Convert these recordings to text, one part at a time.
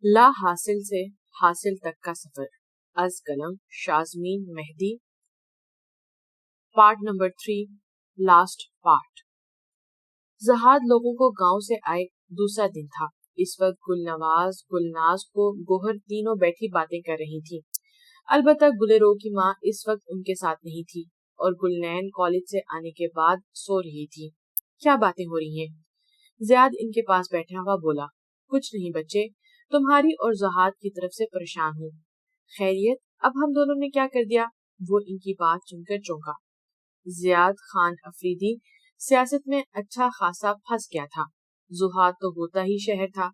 لا حاصل سے حاصل تک کا سفر از قلم شازمین مہدی پارٹ نمبر 3 لاسٹ پارٹ۔ زہاد لوگوں کو گاؤں سے آئے دوسرا دن تھا۔ اس وقت گلنواز گلناز کو گوہر تینوں بیٹھی باتیں کر رہی تھی۔ البتہ گلرو کی ماں اس وقت ان کے ساتھ نہیں تھی اور گلنین کالج سے آنے کے بعد سو رہی تھی۔ کیا باتیں ہو رہی ہیں؟ زیاد ان کے پاس بیٹھا ہوا بولا، کچھ نہیں بچے، تمہاری اور زہاد کی طرف سے پریشان ہوں۔ خیریت؟ اب ہم دونوں نے کیا کر دیا؟ وہ ان کی بات سن کر چونکا۔ زیاد خان افریدی سیاست میں اچھا خاصا پھنس گیا تھا۔ زہاد تو ہوتا ہی شہر تھا،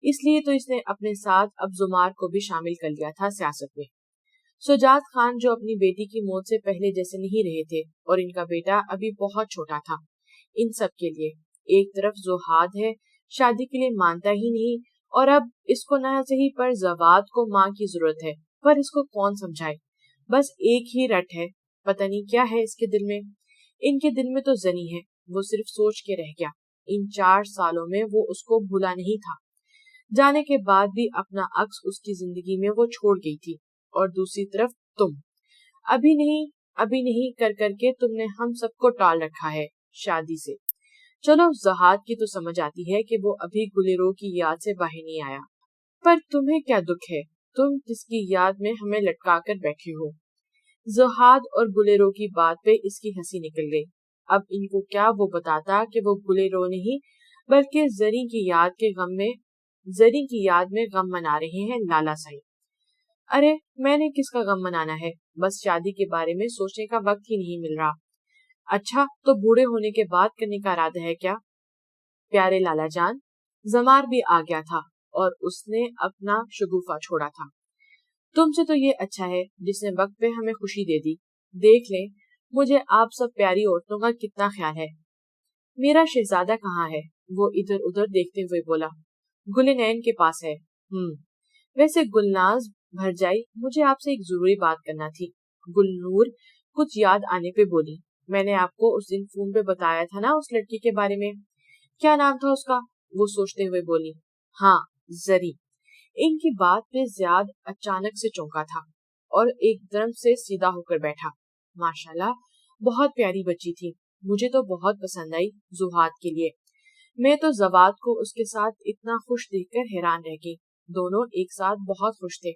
اس لیے تو اس نے اپنے ساتھ اب زمار کو بھی شامل کر لیا تھا سیاست میں۔ سجاد خان جو اپنی بیٹی کی موت سے پہلے جیسے نہیں رہے تھے اور ان کا بیٹا ابھی بہت چھوٹا تھا، ان سب کے لیے ایک طرف زہاد ہے، شادی کے لیے مانتا ہی نہیں، اور اب اس کو نہ صحیح پر زواد کو ماں کی ضرورت ہے، پر اس کو کون سمجھائے؟ بس ایک ہی رٹ ہے، پتہ نہیں کیا ہے اس کے دل میں۔ ان کے دل میں تو زنی ہے، وہ صرف سوچ کے رہ گیا۔ ان 4 سالوں میں وہ اس کو بھولا نہیں تھا، جانے کے بعد بھی اپنا عکس اس کی زندگی میں وہ چھوڑ گئی تھی۔ اور دوسری طرف تم ابھی نہیں کر کر کے تم نے ہم سب کو ٹال رکھا ہے شادی سے۔ چلو زہاد کی تو سمجھ آتی ہے کہ وہ ابھی گلیرو کی یاد سے باہر نہیں آیا، پر تمہیں کیا دکھ ہے؟ تم کس کی یاد میں ہمیں لٹکا کر بیٹھے ہو؟ زہاد اور گلیرو کی بات پہ اس کی ہنسی نکل گئی۔ اب ان کو کیا وہ بتاتا کہ وہ گلیرو نہیں بلکہ زری کی یاد میں غم منا رہے ہیں لالا سائی۔ ارے میں نے کس کا غم منانا ہے، بس شادی کے بارے میں سوچنے کا وقت ہی نہیں مل رہا۔ اچھا تو بوڑھے ہونے کے بعد کرنے کا ارادہ ہے کیا؟ پیارے لالا جان، زمار بھی آ گیا تھا اور اس نے اپنا شگوفہ چھوڑا تھا۔ تم سے تو یہ اچھا ہے جس نے وقت پہ ہمیں خوشی دے دی۔ دیکھ لیں مجھے آپ سب پیاری عورتوں کا کتنا خیال ہے۔ میرا شہزادہ کہاں ہے؟ وہ ادھر ادھر دیکھتے ہوئے بولا۔ گلنین کے پاس ہے۔ ویسے گلناز بھرجائی، مجھے آپ سے ایک ضروری بات کرنا تھی۔ گلنور کچھ یاد آنے پہ بولی، میں نے آپ کو اس دن فون پہ بتایا تھا نا اس لڑکی کے بارے میں، کیا نام تھا اس کا؟ وہ سوچتے ہوئے بولی، ہاں زری۔ ان کی بات پہ زیاد اچانک سے چونکا تھا اور ایک دم سے سیدھا ہو کر بیٹھا۔ ماشاءاللہ بہت پیاری بچی تھی، مجھے تو بہت پسند آئی زہاد کے لیے۔ میں تو زواد کو اس کے ساتھ اتنا خوش دیکھ کر حیران رہ گئی، دونوں ایک ساتھ بہت خوش تھے۔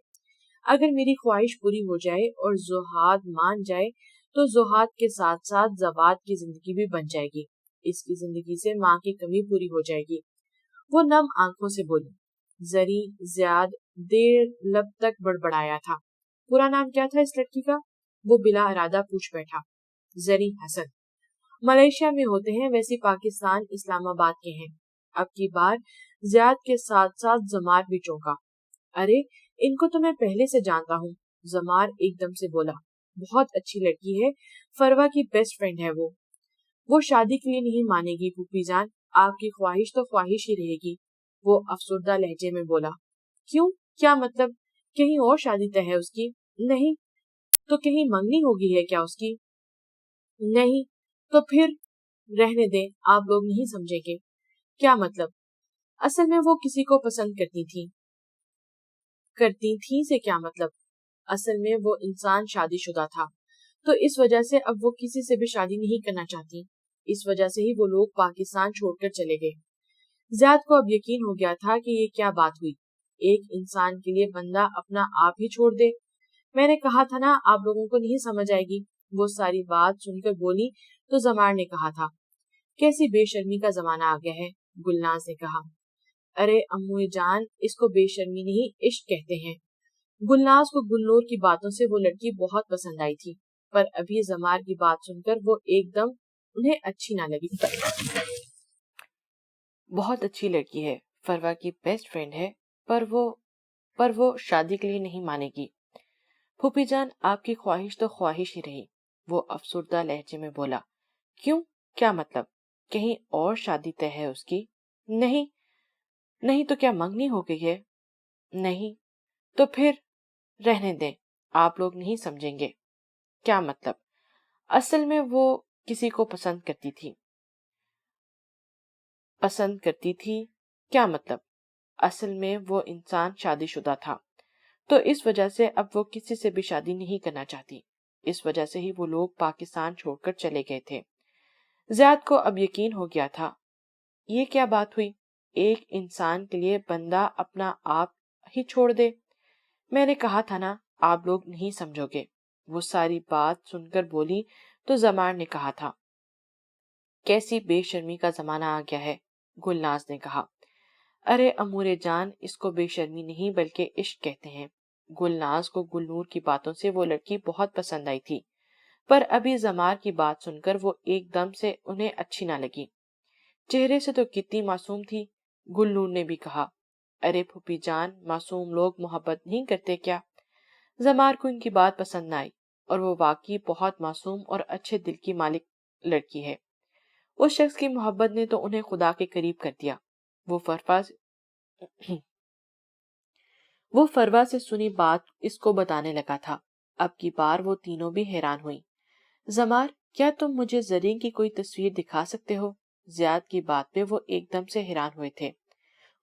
اگر میری خواہش پوری ہو جائے اور زہاد مان جائے تو زہاد کے ساتھ ساتھ زواد کی زندگی بھی بن جائے گی، اس کی زندگی سے ماں کی کمی پوری ہو جائے گی۔ وہ نم آنکھوں سے بولی۔ زری زیاد دیر لب تک بڑبڑایا تھا۔ پورا نام کیا تھا اس لڑکی کا؟ وہ بلا ارادہ پوچھ بیٹھا۔ زری حسن۔ ملیشیا میں ہوتے ہیں، ویسے پاکستان اسلام آباد کے ہیں۔ اب کی بار زیاد کے ساتھ ساتھ زمار بھی چونکا۔ ارے ان کو تو میں پہلے سے جانتا ہوں، زمار ایک دم سے بولا۔ بہت اچھی لڑکی ہے، فروا کی بیسٹ فرینڈ ہے وہ شادی کے لیے نہیں مانے گی پھوپھی جان، آپ کی خواہش تو خواہش ہی رہے گی، وہ افسردہ لہجے میں بولا۔ کیوں؟ کیا مطلب؟ کہیں اور شادی طے ہے اس کی؟ نہیں تو کہیں منگنی ہوگی ہے کیا اس کی؟ نہیں تو پھر رہنے دیں، آپ لوگ نہیں سمجھیں گے۔ کیا مطلب؟ اصل میں وہ کسی کو پسند کرتی تھی سے کیا مطلب؟ اصل میں وہ انسان شادی شدہ تھا، تو اس وجہ سے اب وہ کسی سے بھی شادی نہیں کرنا چاہتی، اس وجہ سے ہی وہ لوگ پاکستان چھوڑ کر چلے گئے۔ زیاد کو اب یقین ہو گیا تھا کہ یہ کیا بات ہوئی، ایک انسان کے لیے بندہ اپنا آپ ہی چھوڑ دے۔ میں نے کہا تھا نا آپ لوگوں کو نہیں سمجھ آئے گی۔ وہ ساری بات سن کر بولی تو زمار نے کہا تھا، کیسی بے شرمی کا زمانہ آ گیا ہے، گلناز نے کہا۔ ارے اموئے جان، اس کو بے شرمی نہیں عشق کہتے ہیں۔ گلناز کو گلنور کی باتوں سے وہ لڑکی بہت پسند آئی تھی، پر ابھی زمار کی بات سن کر وہ ایک دم انہیں اچھی نہ لگی۔ بہت اچھی لڑکی ہے، فروا کی بیسٹ فرینڈ ہے، پر وہ شادی کے لیے نہیں مانے گی۔ پھوپھی جان، آپ کی خواہش تو خواہش ہی رہی، وہ افسردہ لہجے میں بولا۔ کیوں؟ کیا مطلب؟ کہیں اور شادی طے ہے اس کی؟ نہیں تو کیا منگنی ہو گئی ہے؟ نہیں تو پھر رہنے دیں، آپ لوگ نہیں سمجھیں گے۔ کیا مطلب؟ اصل میں وہ کسی کو پسند کرتی تھی۔ کیا مطلب؟ اصل میں وہ انسان شادی شدہ تھا، تو اس وجہ سے اب وہ کسی سے بھی شادی نہیں کرنا چاہتی۔ اس وجہ سے ہی وہ لوگ پاکستان چھوڑ کر چلے گئے تھے۔ زیاد کو اب یقین ہو گیا تھا، یہ کیا بات ہوئی؟ ایک انسان کے لیے بندہ اپنا آپ ہی چھوڑ دے۔ میں نے کہا تھا نا، آپ لوگ نہیں سمجھو گے۔ وہ ساری بات سن کر بولی تو زمار نے کہا تھا، کیسی بے شرمی کا زمانہ آ گیا ہے۔ گلناز نے کہا، ارے امور جان، اس کو بے شرمی نہیں بلکہ عشق کہتے ہیں۔ گلناز کو گلنور کی باتوں سے وہ لڑکی بہت پسند آئی تھی، پر ابھی زمار کی بات سن کر وہ ایک دم سے انہیں اچھی نہ لگی۔ چہرے سے تو کتنی معصوم تھی۔ گلنور نے بھی کہا، ارے پھوپھی جان، معصوم لوگ محبت نہیں کرتے کیا؟ زمار کو ان کی بات پسند نہ آئی، اور وہ واقعی بہت معصوم اور اچھے دل کی مالک لڑکی ہے۔ اس شخص کی محبت نے تو انہیں خدا کے قریب کر دیا۔ وہ فروا سے سنی بات اس کو بتانے لگا تھا۔ اب کی بار وہ تینوں بھی حیران ہوئی۔ زمار، کیا تم مجھے زرین کی کوئی تصویر دکھا سکتے ہو؟ زیاد کی بات پہ وہ ایک دم سے حیران ہوئے تھے۔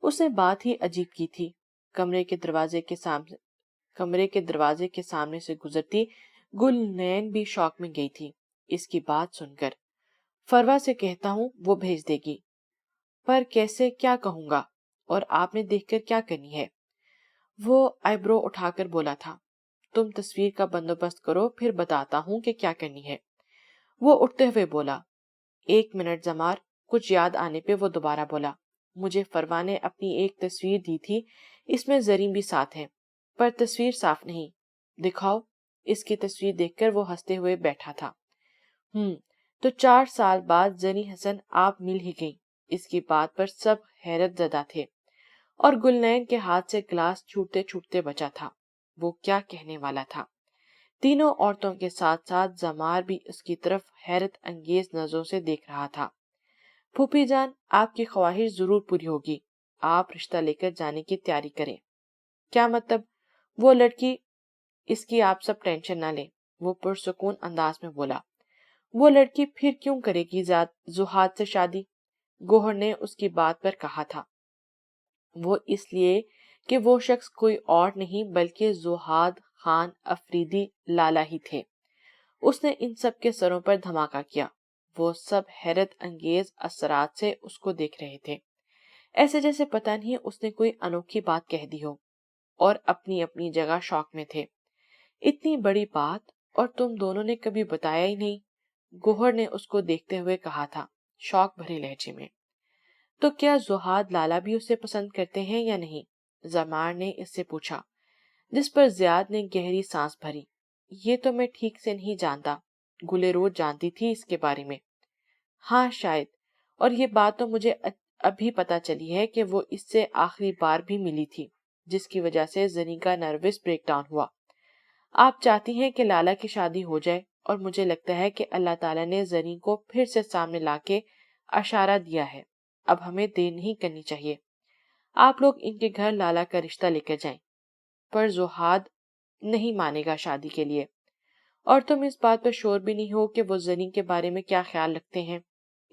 اس نے بات ہی عجیب کی تھی۔ کمرے کے دروازے کے سامنے سے گزرتی گلنین بھی شوق میں گئی تھی اس کی بات سن کر۔ فروا سے کہتا ہوں وہ بھیج دے گی، پر کیسے، کیا کہوں گا؟ اور آپ نے دیکھ کر کیا کرنی ہے؟ وہ آئیبرو اٹھا کر بولا تھا، تم تصویر کا بندوبست کرو، پھر بتاتا ہوں کہ کیا کرنی ہے۔ وہ اٹھتے ہوئے بولا، ایک منٹ زمار۔ کچھ یاد آنے پہ وہ دوبارہ بولا، مجھے فروا نے اپنی ایک تصویر دی تھی، اس میں زرین بھی ساتھ ہے، پر تصویر صاف نہیں۔ دکھاؤ۔ اس کی تصویر دیکھ کر وہ ہنستے ہوئے بیٹھا تھا۔ تو 4 سال بعد زنی حسن آپ مل ہی گئی۔ اس کی بات پر سب حیرت زدہ تھے، اور گلنین کے ہاتھ سے گلاس چھوٹتے چھوٹتے بچا تھا۔ وہ کیا کہنے والا تھا؟ تینوں عورتوں کے ساتھ ساتھ زمار بھی اس کی طرف حیرت انگیز نظروں سے دیکھ رہا تھا۔ پھوپھی جان، آپ کی خواہش ضرور پوری ہوگی، آپ رشتہ لے کر جانے کی تیاری کریں۔ کیا مطلب؟ وہ لڑکی، اس کی آپ سب ٹینشن نہ لیں، وہ پرسکون انداز میں بولا۔ وہ لڑکی پھر کیوں کرے گی زہاد سے شادی؟ گوہر نے اس کی بات پر کہا تھا۔ وہ اس لیے کہ وہ شخص کوئی اور نہیں بلکہ زہاد خان افریدی لالا ہی تھے۔ اس نے ان سب کے سروں پر دھماکہ کیا۔ وہ سب حیرت انگیز اثرات سے اس کو دیکھ رہے تھے، ایسے جیسے پتہ نہیں اس نے کوئی انوکھی بات کہہ دی ہو، اور اپنی اپنی جگہ شوق میں تھے۔ اتنی بڑی بات، اور تم دونوں نے کبھی بتایا ہی نہیں، گوہر نے اس کو دیکھتے ہوئے کہا تھا، شوق بھرے لہجے میں۔ تو کیا زہاد لالا بھی اسے پسند کرتے ہیں یا نہیں؟ زمار نے اس سے پوچھا، جس پر زیاد نے گہری سانس بھری۔ یہ تو میں ٹھیک سے نہیں جانتا، گلے روز جانتی تھی اس کے بارے میں۔ ہاں شاید، اور یہ بات تو مجھے ابھی پتا چلی ہے کہ وہ اس سے آخری بار بھی ملی تھی، جس کی وجہ سے زنی کا نروس بریک ڈاؤن ہوا۔ آپ چاہتی ہیں کہ لالا کی شادی ہو جائے، اور مجھے لگتا ہے کہ اللہ تعالیٰ نے زنی کو پھر سے سامنے لا کے اشارہ دیا ہے، اب ہمیں دیر نہیں کرنی چاہیے۔ آپ لوگ ان کے گھر لالا کا رشتہ لے کر جائیں، پر زہاد نہیں مانے گا شادی کے لیے، اور تم اس بات پر شور بھی نہیں ہو کہ وہ زنی کے بارے میں کیا خیال رکھتے ہیں۔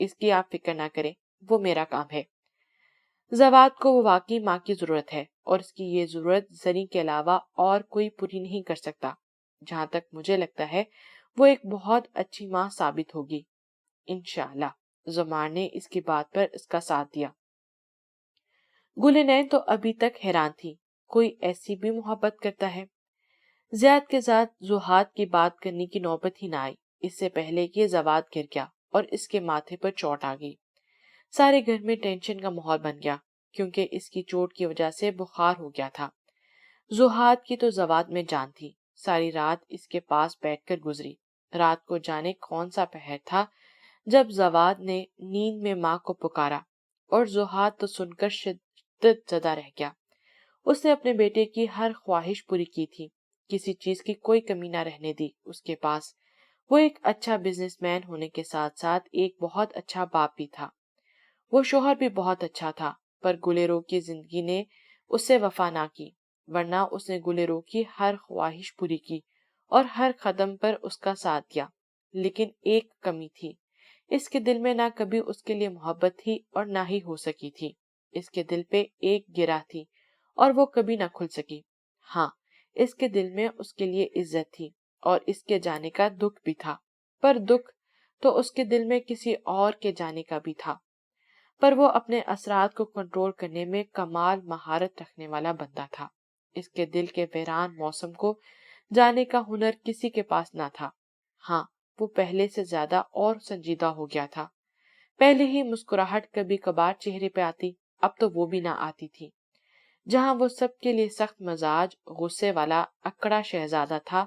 اس کی آپ فکر نہ کریں، وہ میرا کام ہے۔ زواد کو وہ واقعی ماں کی ضرورت ہے، اور اس کی یہ ضرورت زنی کے علاوہ اور کوئی پوری نہیں کر سکتا۔ جہاں تک مجھے لگتا ہے وہ ایک بہت اچھی ماں ثابت ہوگی، انشاءاللہ۔ زمار نے اس کی بات پر اس کا ساتھ دیا۔ گلنین تو ابھی تک حیران تھی، کوئی ایسی بھی محبت کرتا ہے؟ زیاد کے ساتھ زہاد کی بات کرنے کی نوبت ہی نہ آئی، اس سے پہلے کہ زواد گر گیا اور اس کے ماتھے پر چوٹ آ گئی۔ سارے گھر میں ٹینشن کا ماحول بن گیا، کیونکہ اس کی چوٹ کی وجہ سے بخار ہو گیا تھا۔ زہاد کی تو زواد میں جان تھی، ساری رات اس کے پاس بیٹھ کر گزری۔ رات کو جانے کون سا پہر تھا جب زواد نے نیند میں ماں کو پکارا، اور زہاد تو سن کر شدت زدہ رہ گیا۔ اس نے اپنے بیٹے کی ہر خواہش پوری کی تھی، کسی چیز کی کوئی کمی نہ رہنے دی اس کے پاس۔ وہ ایک اچھا بزنس مین ہونے کے ساتھ ساتھ ایک بہت اچھا باپ بھی تھا۔ وہ شوہر بھی بہت اچھا تھا، پر گلیرو کی زندگی نے اس سے وفا نہ کی، ورنہ اس نے گلیرو کی ہر خواہش پوری کی اور ہر قدم پر اس کا ساتھ دیا۔ لیکن ایک کمی تھی، اس کے دل میں نہ کبھی اس کے لیے محبت تھی اور نہ ہی ہو سکی تھی۔ اس کے دل پہ ایک گرہ تھی اور وہ کبھی نہ کھل سکی۔ ہاں، اس کے دل میں اس کے لیے عزت تھی اور اس کے جانے کا دکھ بھی تھا، پر دکھ تو اس کے دل میں کسی اور کے جانے کا بھی تھا۔ پر وہ اپنے اثرات کو کنٹرول کرنے میں کمال مہارت رکھنے والا بندہ تھا۔ اس کے دل کے ویران موسم کو جانے کا ہنر کسی کے پاس نہ تھا۔ ہاں، وہ پہلے سے زیادہ اور سنجیدہ ہو گیا تھا۔ پہلے ہی مسکراہٹ کبھی کبھار چہرے پہ آتی، اب تو وہ بھی نہ آتی تھی۔ جہاں وہ سب کے لیے سخت مزاج، غصے والا اکڑا شہزادہ تھا،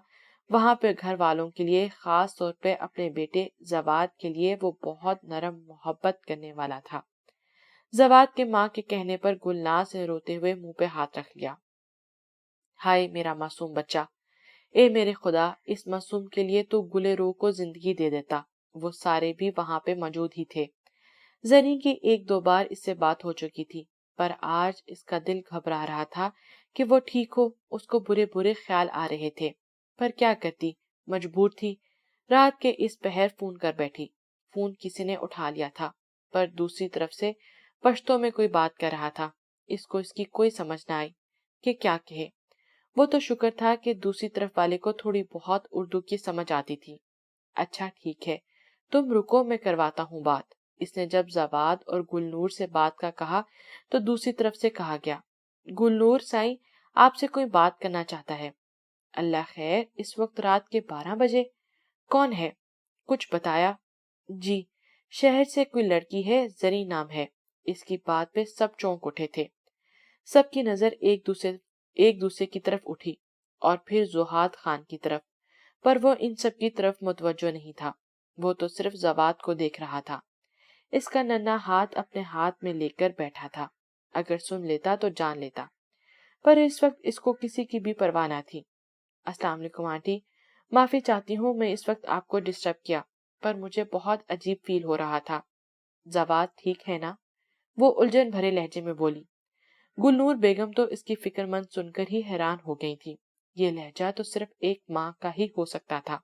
وہاں پہ گھر والوں کے لیے، خاص طور پہ اپنے بیٹے زواد کے لیے وہ بہت نرم محبت کرنے والا تھا۔ زواد کے ماں کے کہنے پر گلناز نے روتے ہوئے منہ پہ ہاتھ رکھ لیا۔ ہائے میرا معصوم بچہ، اے میرے خدا، اس معصوم کے لیے تو گلے روح کو زندگی دے دیتا۔ وہ سارے بھی وہاں پہ موجود ہی تھے۔ زرین کی ایک دو بار اس سے بات ہو چکی تھی، پر آج اس کا دل گھبرا رہا تھا کہ وہ ٹھیک ہو۔ اس کو برے برے خیال آ رہے تھے، پر کیا کرتی، مجبور تھی۔ رات کے اس پہر فون کر بیٹھی۔ فون کسی نے اٹھا لیا تھا، پر دوسری طرف سے پشتو میں کوئی بات کر رہا تھا۔ اس کو اس کی کوئی سمجھ نہ آئی کہ کیا کہے۔ وہ تو شکر تھا کہ دوسری طرف والے کو تھوڑی بہت اردو کی سمجھ آتی تھی۔ اچھا ٹھیک ہے، تم رکو، میں کرواتا ہوں بات۔ اس نے جب زواد اور گلنور سے بات کا کہا تو دوسری طرف سے کہا گیا، گلنور سائیں آپ سے کوئی بات کرنا چاہتا ہے۔ اللہ خیر، اس وقت رات کے 12 بجے؟ کون ہے؟ کچھ بتایا؟ جی، شہر سے کوئی لڑکی ہے، زرین نام ہے۔ اس کی بات پہ سب چونک اٹھے تھے۔ سب کی نظر ایک دوسرے کی طرف اٹھی اور پھر زہاد خان کی طرف، پر وہ ان سب کی طرف متوجہ نہیں تھا۔ وہ تو صرف زواد کو دیکھ رہا تھا۔ اس کا ننھا ہاتھ اپنے ہاتھ میں لے کر بیٹھا تھا۔ اگر سن لیتا تو جان لیتا، پر اس وقت اس کو کسی کی بھی پرواہ نہ تھی۔ السلام علیکم آنٹی، معافی چاہتی ہوں میں اس وقت آپ کو ڈسٹرب کیا، پر مجھے بہت عجیب فیل ہو رہا تھا۔ زواد ٹھیک ہے نا؟ وہ الجھن بھرے لہجے میں بولی۔ گلنور بیگم تو اس کی فکر مند سن کر ہی حیران ہو گئی تھی۔ یہ لہجہ تو صرف ایک ماں کا ہی ہو سکتا تھا۔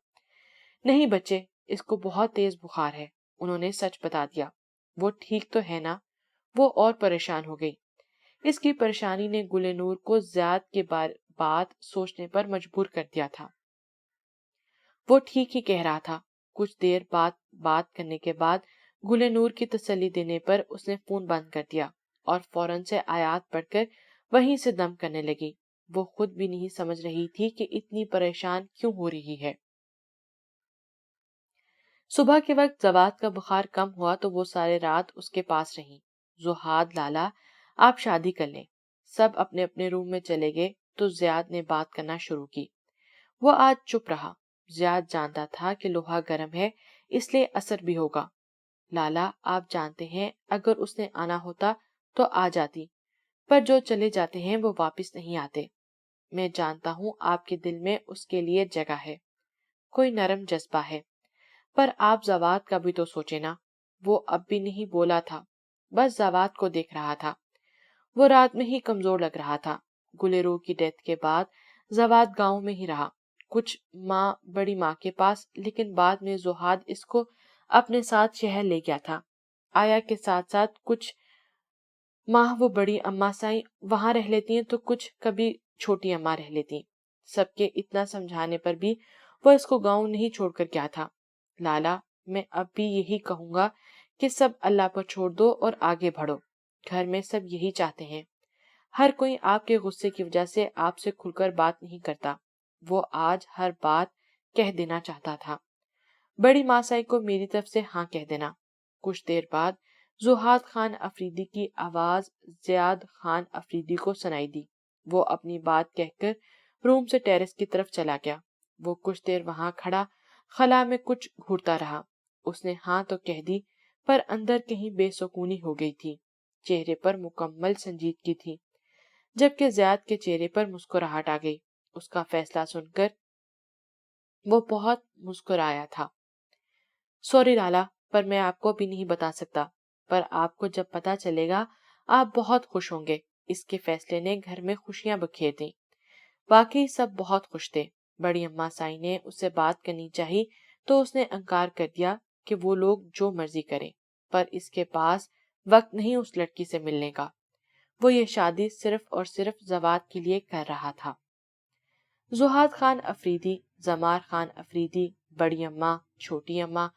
نہیں بچے، اس کو بہت تیز بخار ہے، انہوں نے سچ بتا دیا۔ وہ ٹھیک تو ہے نا؟ وہ اور پریشان ہو گئی۔ اس کی پریشانی نے گلنور کو زیاد کے بات سوچنے پر مجبور کر دیا تھا۔ وہ ٹھیک ہی کہہ رہا تھا۔ کچھ دیر بات کرنے کے بعد گلنور کی تسلی دینے پر اس نے فون بند کر دیا اور فوراً سے آیات پڑھ کر وہیں سے دم کرنے لگی۔ وہ خود بھی نہیں سمجھ رہی تھی کہ اتنی پریشان کیوں ہو رہی ہے۔ صبح کے وقت زواد کا بخار کم ہوا تو وہ سارے رات اس کے پاس رہی۔ زہاد لالا، آپ شادی کر لیں۔ سب اپنے اپنے روم میں چلے گئے تو زیاد نے بات کرنا شروع کی۔ وہ آج چپ رہا۔ زیاد جانتا تھا کہ لوہا گرم ہے، اس لیے اثر بھی ہوگا۔ لالا، آپ جانتے ہیں اگر اس نے آنا ہوتا تو آ جاتی، پر جو چلے جاتے ہیں وہ واپس نہیں آتے۔ میں جانتا ہوں آپ کے دل میں اس کے لیے جگہ ہے، کوئی نرم جذبہ ہے، پر آپ زواد کا بھی تو سوچے نا۔ وہ اب بھی نہیں بولا تھا، بس زواد کو دیکھ رہا تھا۔ وہ رات میں ہی کمزور لگ رہا تھا۔ گلیرو کی ڈیتھ کے بعد زواد گاؤں میں ہی رہا، کچھ بڑی ماں کے پاس، لیکن بعد میں زہاد اس کو اپنے ساتھ شہر لے گیا تھا۔ آیا کے ساتھ ساتھ کچھ ماہ وہ بڑی اماں سائیں وہاں رہ لیتی ہیں تو کچھ کبھی چھوٹی اماں رہ لیتی۔ سب کے اتنا سمجھانے پر بھی وہ اس کو گاؤں نہیں چھوڑ کر گیا تھا۔ لالا، میں اب بھی یہی کہوں گا کہ سب اللہ پر چھوڑ دو اور آگے بڑھو۔ گھر میں سب یہی چاہتے ہیں۔ ہر کوئی آپ کے غصے کی وجہ سے آپ سے کھل کر بات نہیں کرتا۔ وہ آج ہر بات کہہ دینا چاہتا تھا۔ بڑی ماں سائیں کو میری طرف سے ہاں کہہ دینا۔ کچھ دیر بعد زہاد خان افریدی کی آواز زیاد خان افریدی کو سنائی دی۔ وہ اپنی بات کہہ کر روم سے ٹیرس کی طرف چلا گیا۔ وہ کچھ دیر وہاں کھڑا خلا میں کچھ گھورتا رہا۔ اس نے ہاں تو کہہ دی، پر اندر کہیں بے سکونی ہو گئی تھی۔ چہرے پر مکمل سنجیدگی تھی، جبکہ زیاد کے چہرے پر مسکراہٹ آ گئی۔ اس کا فیصلہ سن کر وہ بہت مسکرایا تھا۔ سوری لالا، پر میں آپ کو بھی نہیں بتا سکتا، پر آپ کو جب پتا چلے گا آپ بہت خوش ہوں گے۔ اس کے فیصلے نے گھر میں خوشیاں بکھیر دیں۔ واقعی سب بہت خوش تھے۔ بڑی اماں سائیں نے اس سے بات کرنی چاہی تو اس نے انکار کر دیا کہ وہ لوگ جو مرضی کریں، پر اس کے پاس وقت نہیں اس لڑکی سے ملنے کا۔ وہ یہ شادی صرف اور صرف زواد کے لیے کر رہا تھا۔ زہاد خان افریدی، زمار خان افریدی، بڑی اماں، چھوٹی اماں،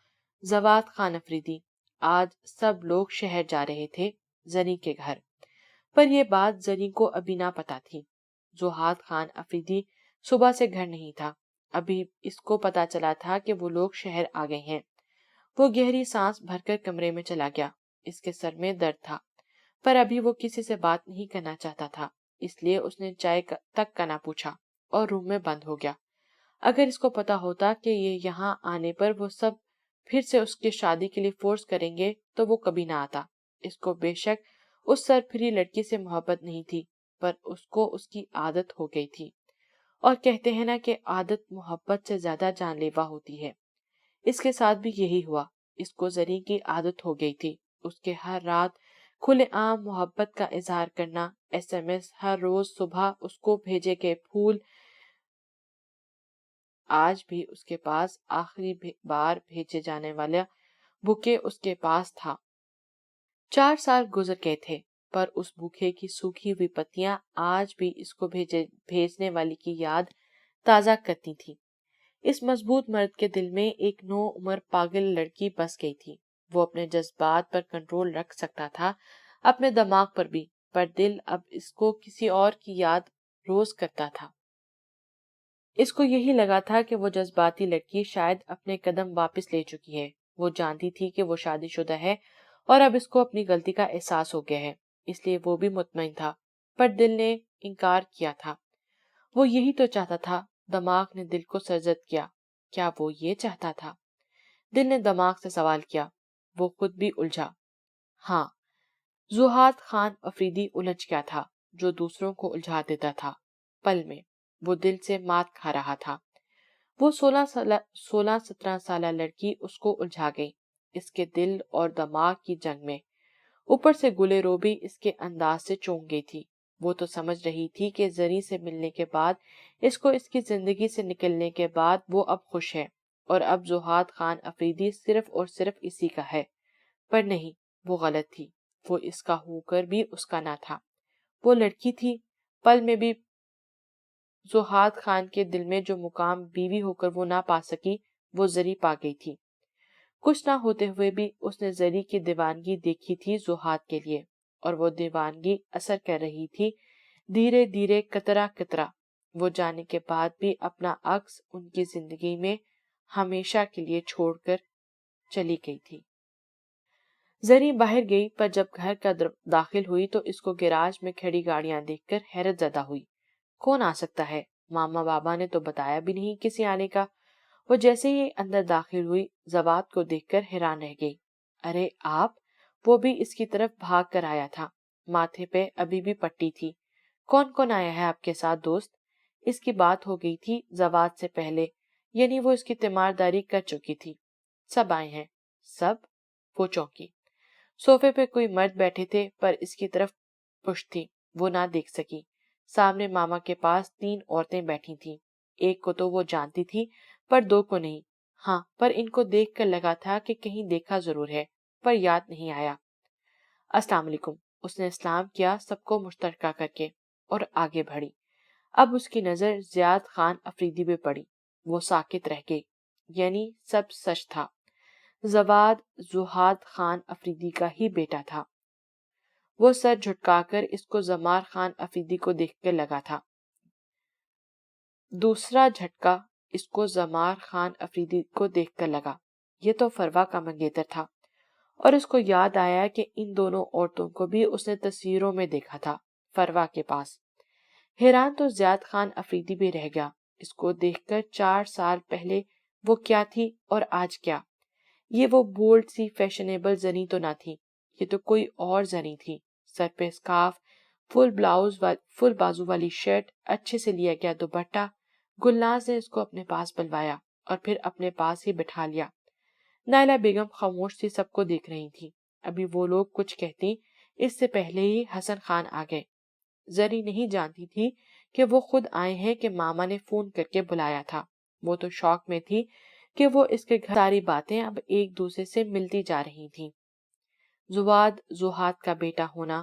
زواد خان افریدی، آج سب لوگ شہر جا رہے تھے زنی کے گھر، پر یہ بات زنی کو ابھی نہ پتا تھی۔ زہاد خان افریدی صبح سے گھر نہیں تھا، ابھی اس کو پتا چلا تھا کہ وہ لوگ شہر آ گئے ہیں۔ وہ گہری سانس بھر کر کمرے میں چلا گیا۔ اس کے سر میں درد تھا، پر ابھی وہ کسی سے بات نہیں کرنا چاہتا تھا، اس لیے اس نے چائے تک کا نہ پوچھا اور روم میں بند ہو گیا۔ اگر اس کو پتا ہوتا کہ یہ یہاں آنے پر وہ سب پھر سے اس کی شادی کے لیے فورس کریں گے تو وہ کبھی نہ آتا۔ اس کو بے شک اس سرپھری لڑکی سے محبت نہیں تھی، پر اس کو اس کی عادت ہو گئی تھی، اور کہتے ہیں نا کہ عادت محبت سے زیادہ جان لیوا ہوتی ہے۔ اس کے ساتھ بھی یہی ہوا۔ اس کو زری کی عادت ہو گئی تھی، اس کے ہر رات کھلے عام محبت کا اظہار کرنا، ایس ایم ایس، ہر روز صبح اس کو بھیجے گئے پھول۔ آج بھی اس کے پاس آخری بار بھیجے جانے والا بوکے اس کے پاس تھا۔ 4 سال گزر گئے تھے، پر اس بوکے کی سوکھی ہوئی پتیاں آج بھی اس کو بھیجنے والی کی یاد تازہ کرتی تھی۔ اس مضبوط مرد کے دل میں ایک نو عمر پاگل لڑکی بس گئی تھی۔ وہ اپنے جذبات پر کنٹرول رکھ سکتا تھا، اپنے دماغ پر بھی، پر دل اب اس کو کسی اور کی یاد روز کرتا تھا۔ اس کو یہی لگا تھا کہ وہ جذباتی لڑکی شاید اپنے قدم واپس لے چکی ہے۔ وہ جانتی تھی کہ وہ شادی شدہ ہے اور اب اس کو اپنی غلطی کا احساس ہو گیا ہے، اس لیے وہ بھی مطمئن تھا، پر دل نے انکار کیا تھا۔ وہ یہی تو چاہتا تھا۔ دماغ نے دل کو سرزد کیا، کیا وہ یہ چاہتا تھا؟ دل نے دماغ سے سوال کیا، وہ خود بھی الجھا۔ ہاں، زہاد خان افریدی الجھ گیا تھا، جو دوسروں کو الجھا دیتا تھا۔ پل میں وہ دل سے مات کھا رہا تھا۔ وہ 16-17 سالہ لڑکی اس کو الجھا گئی، اس کے دل اور دماغ کی جنگ میں۔ اوپر سے گلے روبی اس کے انداز سے چونک گئی تھی۔ وہ تو سمجھ رہی تھی کہ زری سے ملنے کے بعد، اس کو اس کی زندگی سے نکلنے کے بعد وہ اب خوش ہے، اور اب زہاد خان افریدی صرف اور صرف اسی کا ہے۔ پر نہیں، وہ غلط تھی۔ وہ اس کا ہو کر بھی اس کا نہ تھا۔ وہ لڑکی تھی، پل میں بھی زہاد خان کے دل میں جو مقام بیوی ہو کر وہ نہ پا سکی، وہ زری پا گئی تھی۔ کچھ نہ ہوتے ہوئے بھی اس نے زری کی دیوانگی دیکھی تھی زہاد کے لیے، اور وہ دیوانگی اثر کر رہی تھی، دھیرے دھیرے، قطرہ قطرہ۔ وہ جانے کے بعد بھی اپنا عکس ان کی زندگی میں ہمیشہ کے لیے چھوڑ کر چلی گئی تھی۔ زری باہر گئی، پر جب گھر کا داخل ہوئی تو اس کو گیراج میں کھڑی گاڑیاں دیکھ کر حیرت زدہ ہوئی۔ کون آ سکتا ہے؟ ماما بابا نے تو بتایا بھی نہیں کسی آنے کا۔ وہ جیسے ہی اندر داخل ہوئی، زواد کو دیکھ کر حیران رہ گئی۔ ارے آپ! وہ بھی اس کی طرف بھاگ کر آیا تھا۔ ماتھے پہ ابھی بھی پٹی تھی۔ کون کون آیا ہے آپ کے ساتھ دوست؟ اس کی بات ہو گئی تھی زواد سے پہلے، یعنی وہ اس کی تیمارداری کر چکی تھی۔ سب آئے ہیں۔ سب؟ وہ چونکی۔ صوفے پہ کوئی مرد بیٹھے تھے، پر اس کی طرف پشت تھی، وہ نہ دیکھ سکی۔ سامنے ماما کے پاس 3 عورتیں بیٹھی تھیں۔ ایک کو تو وہ جانتی تھی، پر 2 کو نہیں۔ ہاں، پر ان کو دیکھ کر لگا تھا کہ کہیں دیکھا ضرور ہے، پر یاد نہیں آیا۔ السلام علیکم، اس نے سلام کیا سب کو مشترکہ کر کے، اور آگے بڑھی۔ اب اس کی نظر زیاد خان افریدی پہ پڑی۔ وہ ساکت رہ گئی، یعنی سب سچ تھا۔ زواد زہاد خان افریدی کا ہی بیٹا تھا۔ وہ سر جھٹکا کر اس کو زمار خان افریدی کو دیکھ کر لگا تھا۔ دوسرا جھٹکا اس کو زمار خان افریدی کو دیکھ کر لگا۔ یہ تو فروا کا منگیتر تھا، اور اس کو یاد آیا کہ ان دونوں عورتوں کو بھی اس نے تصویروں میں دیکھا تھا، فروا کے پاس۔ حیران تو زیاد خان افریدی بھی رہ گیا، اس کو دیکھ کر 4 سال پہلے وہ کیا تھی اور آج کیا۔ یہ وہ بولڈ سی فیشنیبل زنی تو نہ تھی، یہ تو کوئی اور زنی تھی۔ سر پہ اسکارف، فل بازو والی شرٹ، اچھے سے لیا گیا دوپٹہ۔ گلناز نے اس کو اپنے پاس بلوایا اور پھر اپنے پاس ہی بٹھا لیا۔ نائلہ بیگم خاموش سی سب کو دیکھ رہی تھی۔ ابھی وہ لوگ کچھ کہتی، اس سے پہلے ہی حسن خان آ گئے۔ زری نہیں جانتی تھی کہ وہ خود آئے ہیں کہ ماما نے فون کر کے بلایا تھا۔ وہ تو شوق میں تھی کہ وہ اس کے گھر ساری باتیں اب ایک دوسرے سے ملتی جا رہی تھیں۔ زہاد کا بیٹا ہونا،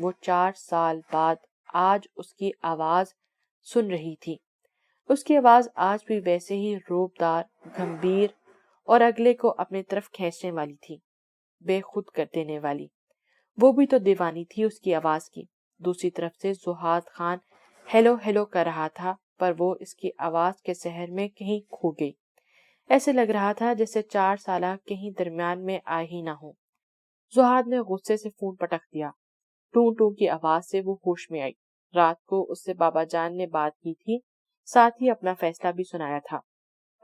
وہ 4 سال بعد آج اس کی آواز سن رہی تھی۔ اس کی آواز آج بھی ویسے ہی روبدار، گمبھیر اور اگلے کو اپنے طرف کھینچنے والی تھی، بے خود کر دینے والی۔ وہ بھی تو دیوانی تھی اس کی آواز کی۔ دوسری طرف سے زہاد خان ہیلو ہیلو کر رہا تھا، پر وہ اس کی آواز کے سحر میں کہیں کھو گئی۔ ایسے لگ رہا تھا جیسے 4 سالہ کہیں درمیان میں آئے ہی نہ ہو۔ زہاد نے غصے سے فون پٹک دیا۔ ٹوں ٹوں کی آواز سے وہ ہوش میں آئی۔ رات کو اس سے بابا جان نے بات کی تھی، ساتھ ہی اپنا فیصلہ بھی سنایا تھا۔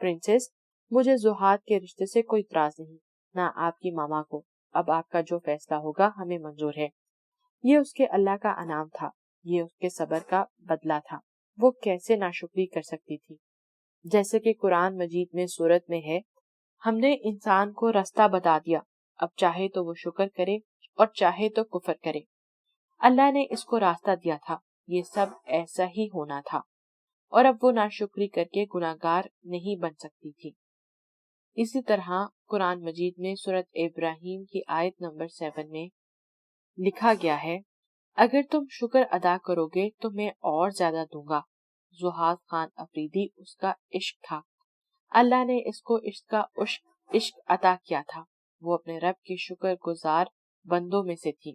پرنسس، مجھے زہاد کے رشتے سے کوئی اعتراض نہیں، نہ آپ کی ماما کو۔ اب آپ کا جو فیصلہ ہوگا ہمیں منظور ہے۔ یہ اس کے اللہ کا انعام تھا، یہ اس کے صبر کا بدلہ تھا۔ وہ کیسے ناشکری کر سکتی تھی؟ جیسے کہ قرآن مجید میں سورت میں ہے، ہم نے انسان کو راستہ بتا دیا، اب چاہے تو وہ شکر کرے اور چاہے تو کفر کرے۔ اللہ نے اس کو راستہ دیا تھا، یہ سب ایسا ہی ہونا تھا، اور اب وہ ناشکری کر کے گناہگار نہیں بن سکتی تھی۔ اسی طرح قرآن مجید میں سورت ابراہیم کی آیت نمبر 7 میں لکھا گیا ہے، اگر تم شکر ادا کرو گے تو میں اور زیادہ دوں گا۔ زہاد خان افریدی اس کا عشق تھا، اللہ نے اس کو عشق کا عشق عطا کیا تھا۔ وہ اپنے رب کی شکر گزار بندوں میں سے تھی۔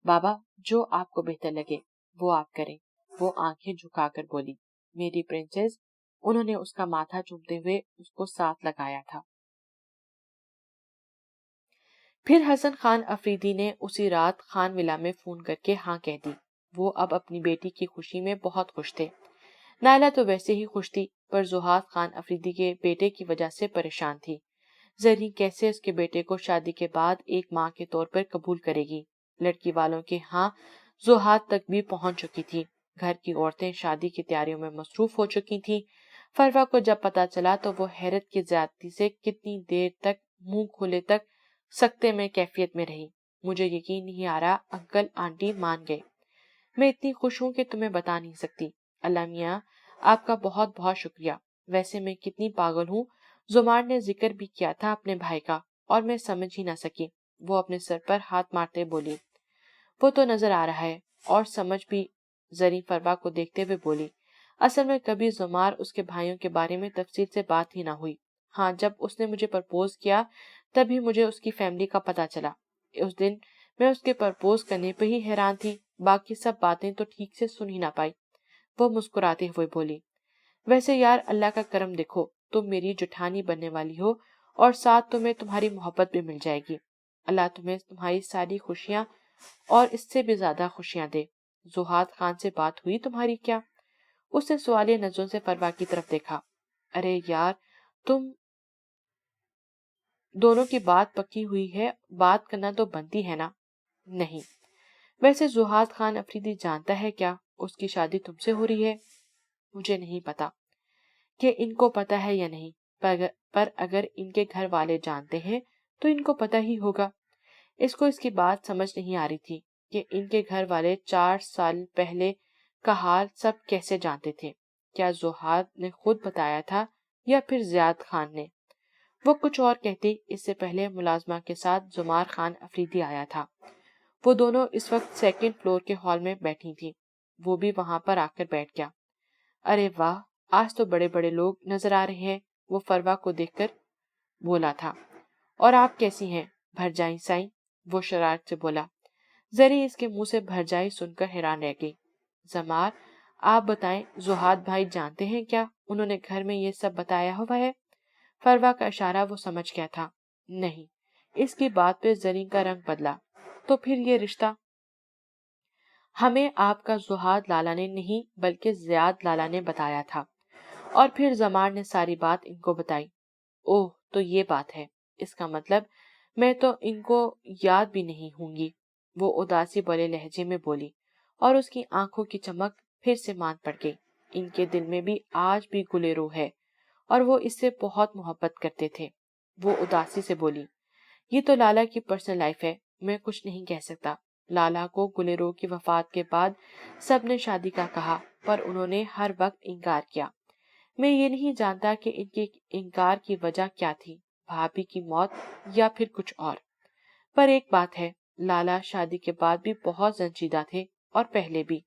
بابا، جو آپ کو بہتر لگے وہ آپ کریں، وہ آنکھیں جھکا کر بولی۔ میری پرنسس، انہوں نے اس کا ماتھا چومتے ہوئے اس کو ساتھ لگایا تھا۔ پھر حسن خان افریدی نے اسی رات خان ولا میں فون کر کے ہاں کہہ دی۔ وہ اب اپنی بیٹی کی خوشی میں بہت خوش تھے۔ نائلہ تو ویسے ہی خوش تھی، پر زہاد خان افریدی کے بیٹے کی وجہ سے پریشان تھی۔ زرین کیسے اس کے بیٹے کو شادی کے بعد ایک ماں کے طور پر قبول کرے گی؟ لڑکی والوں کے ہاں زہاد تک بھی پہنچ چکی تھی۔ گھر کی عورتیں شادی کی تیاریوں میں مصروف ہو چکی تھیں۔ فروا کو جب پتا چلا تو وہ حیرت کی زیادتی سے کتنی دیر تک منہ کھولے تک سکتے میں کیفیت میں رہی۔ مجھے یقین نہیں آ رہا انکل آنٹی مان گئے۔ میں اتنی خوش ہوں کہ تمہیں بتا نہیں سکتی۔ اللہ میاں، آپ کا بہت بہت شکریہ۔ ویسے میں کتنی پاگل ہوں، زمار نے ذکر بھی کیا تھا اپنے بھائی کا، اور میں سمجھ ہی نہ سکی۔ وہ اپنے سر پر ہاتھ مارتے بولی۔ وہ تو نظر آ رہا ہے، اور سمجھ بھی۔ زرین فروا کو دیکھتے ہوئے بولی، اصل میں کبھی زمار اس کے بھائیوں کے بارے میں تفصیل سے بات ہی نہ ہوئی۔ ہاں، جب اس نے مجھے پرپوز کیا تبھی مجھے اس کی فیملی کا پتہ چلا۔ اس دن میں اس کے پرپوز کرنے پہ ہی حیران تھی، باقی سب باتیں تو ٹھیک سے سن ہی نہ پائی۔ وہ مسکراتے ہوئے بولی، ویسے یار اللہ کا کرم دیکھو، تم میری جٹھانی بننے والی ہو، اور ساتھ تمہیں تمہاری محبت بھی مل جائے گی۔ اللہ تمہیں تمہاری ساری خوشیاں اور اس سے بھی زیادہ خوشیاں دے۔ زہاد خان سے بات ہوئی تمہاری کیا؟ اس نے سوالیہ نظروں سے فروا کی طرف دیکھا۔ ارے یار، تم دونوں کی بات پکی ہوئی ہے، بات کرنا تو بنتی ہے نا؟ نہیں۔ ویسے زہاد خان افریدی جانتا ہے کیا اس کی شادی تم سے ہو رہی ہے؟ مجھے نہیں پتا کہ ان کو پتا ہے یا نہیں، پر اگر ان کے گھر والے جانتے ہیں تو ان کو پتا ہی ہوگا۔ اس کو اس کی بات سمجھ نہیں آ رہی تھی کہ ان کے گھر والے 4 سال پہلے کا حال سب کیسے جانتے تھے۔ کیا زہاد نے خود بتایا تھا یا پھر زیاد خان نے؟ وہ کچھ اور کہتی، اس سے پہلے ملازمہ کے ساتھ زمار خان افریدی آیا تھا۔ وہ دونوں اس وقت 2nd فلور کے ہال میں بیٹھی تھی۔ وہ بھی وہاں پر آ کر بیٹھ گیا۔ ارے واہ، آج تو بڑے بڑے لوگ نظر آ رہے ہیں، وہ فروا کو دیکھ کر بولا تھا۔ اور آپ کیسی ہیں بھرجائیں سائیں؟ وہ شرارت سے بولا۔ زری اس کے منہ سے بھرجائی سن کر حیران رہ گئی۔ زمار، آپ بتائیں، زہاد بھائی جانتے ہیں کیا انہوں نے گھر میں یہ سب بتایا ہوا ہے؟ فروا کا اشارہ وہ سمجھ گیا تھا۔ نہیں۔ اس کی بات پہ زری کا رنگ بدلا۔ تو پھر یہ رشتہ؟ ہمیں آپ کا زہاد لالا نے نہیں بلکہ زیاد لالا نے بتایا تھا، اور پھر زمار نے ساری بات ان کو بتائی۔ اوہ، تو یہ بات ہے، اس کا مطلب میں تو ان کو یاد بھی نہیں ہوں گی، وہ اداسی بولے لہجے میں بولی، اور اس کی آنکھوں کی چمک پھر سے مان پڑ گئی۔ ان کے دل میں بھی آج بھی گلے روح ہے، اور وہ اس سے بہت محبت کرتے تھے۔ وہ اداسی سے بولی، یہ تو لالا کی پرسنل لائف ہے، میں کچھ نہیں کہہ سکتا۔ لالا کو گلیرو کی وفات کے بعد سب نے شادی کا کہا، پر انہوں نے ہر وقت انکار کیا۔ میں یہ نہیں جانتا کہ ان کے انکار کی وجہ کیا تھی، بھابھی کی موت یا پھر کچھ اور۔ پر ایک بات ہے، لالا شادی کے بعد بھی بہت سنجیدہ تھے اور پہلے بھی.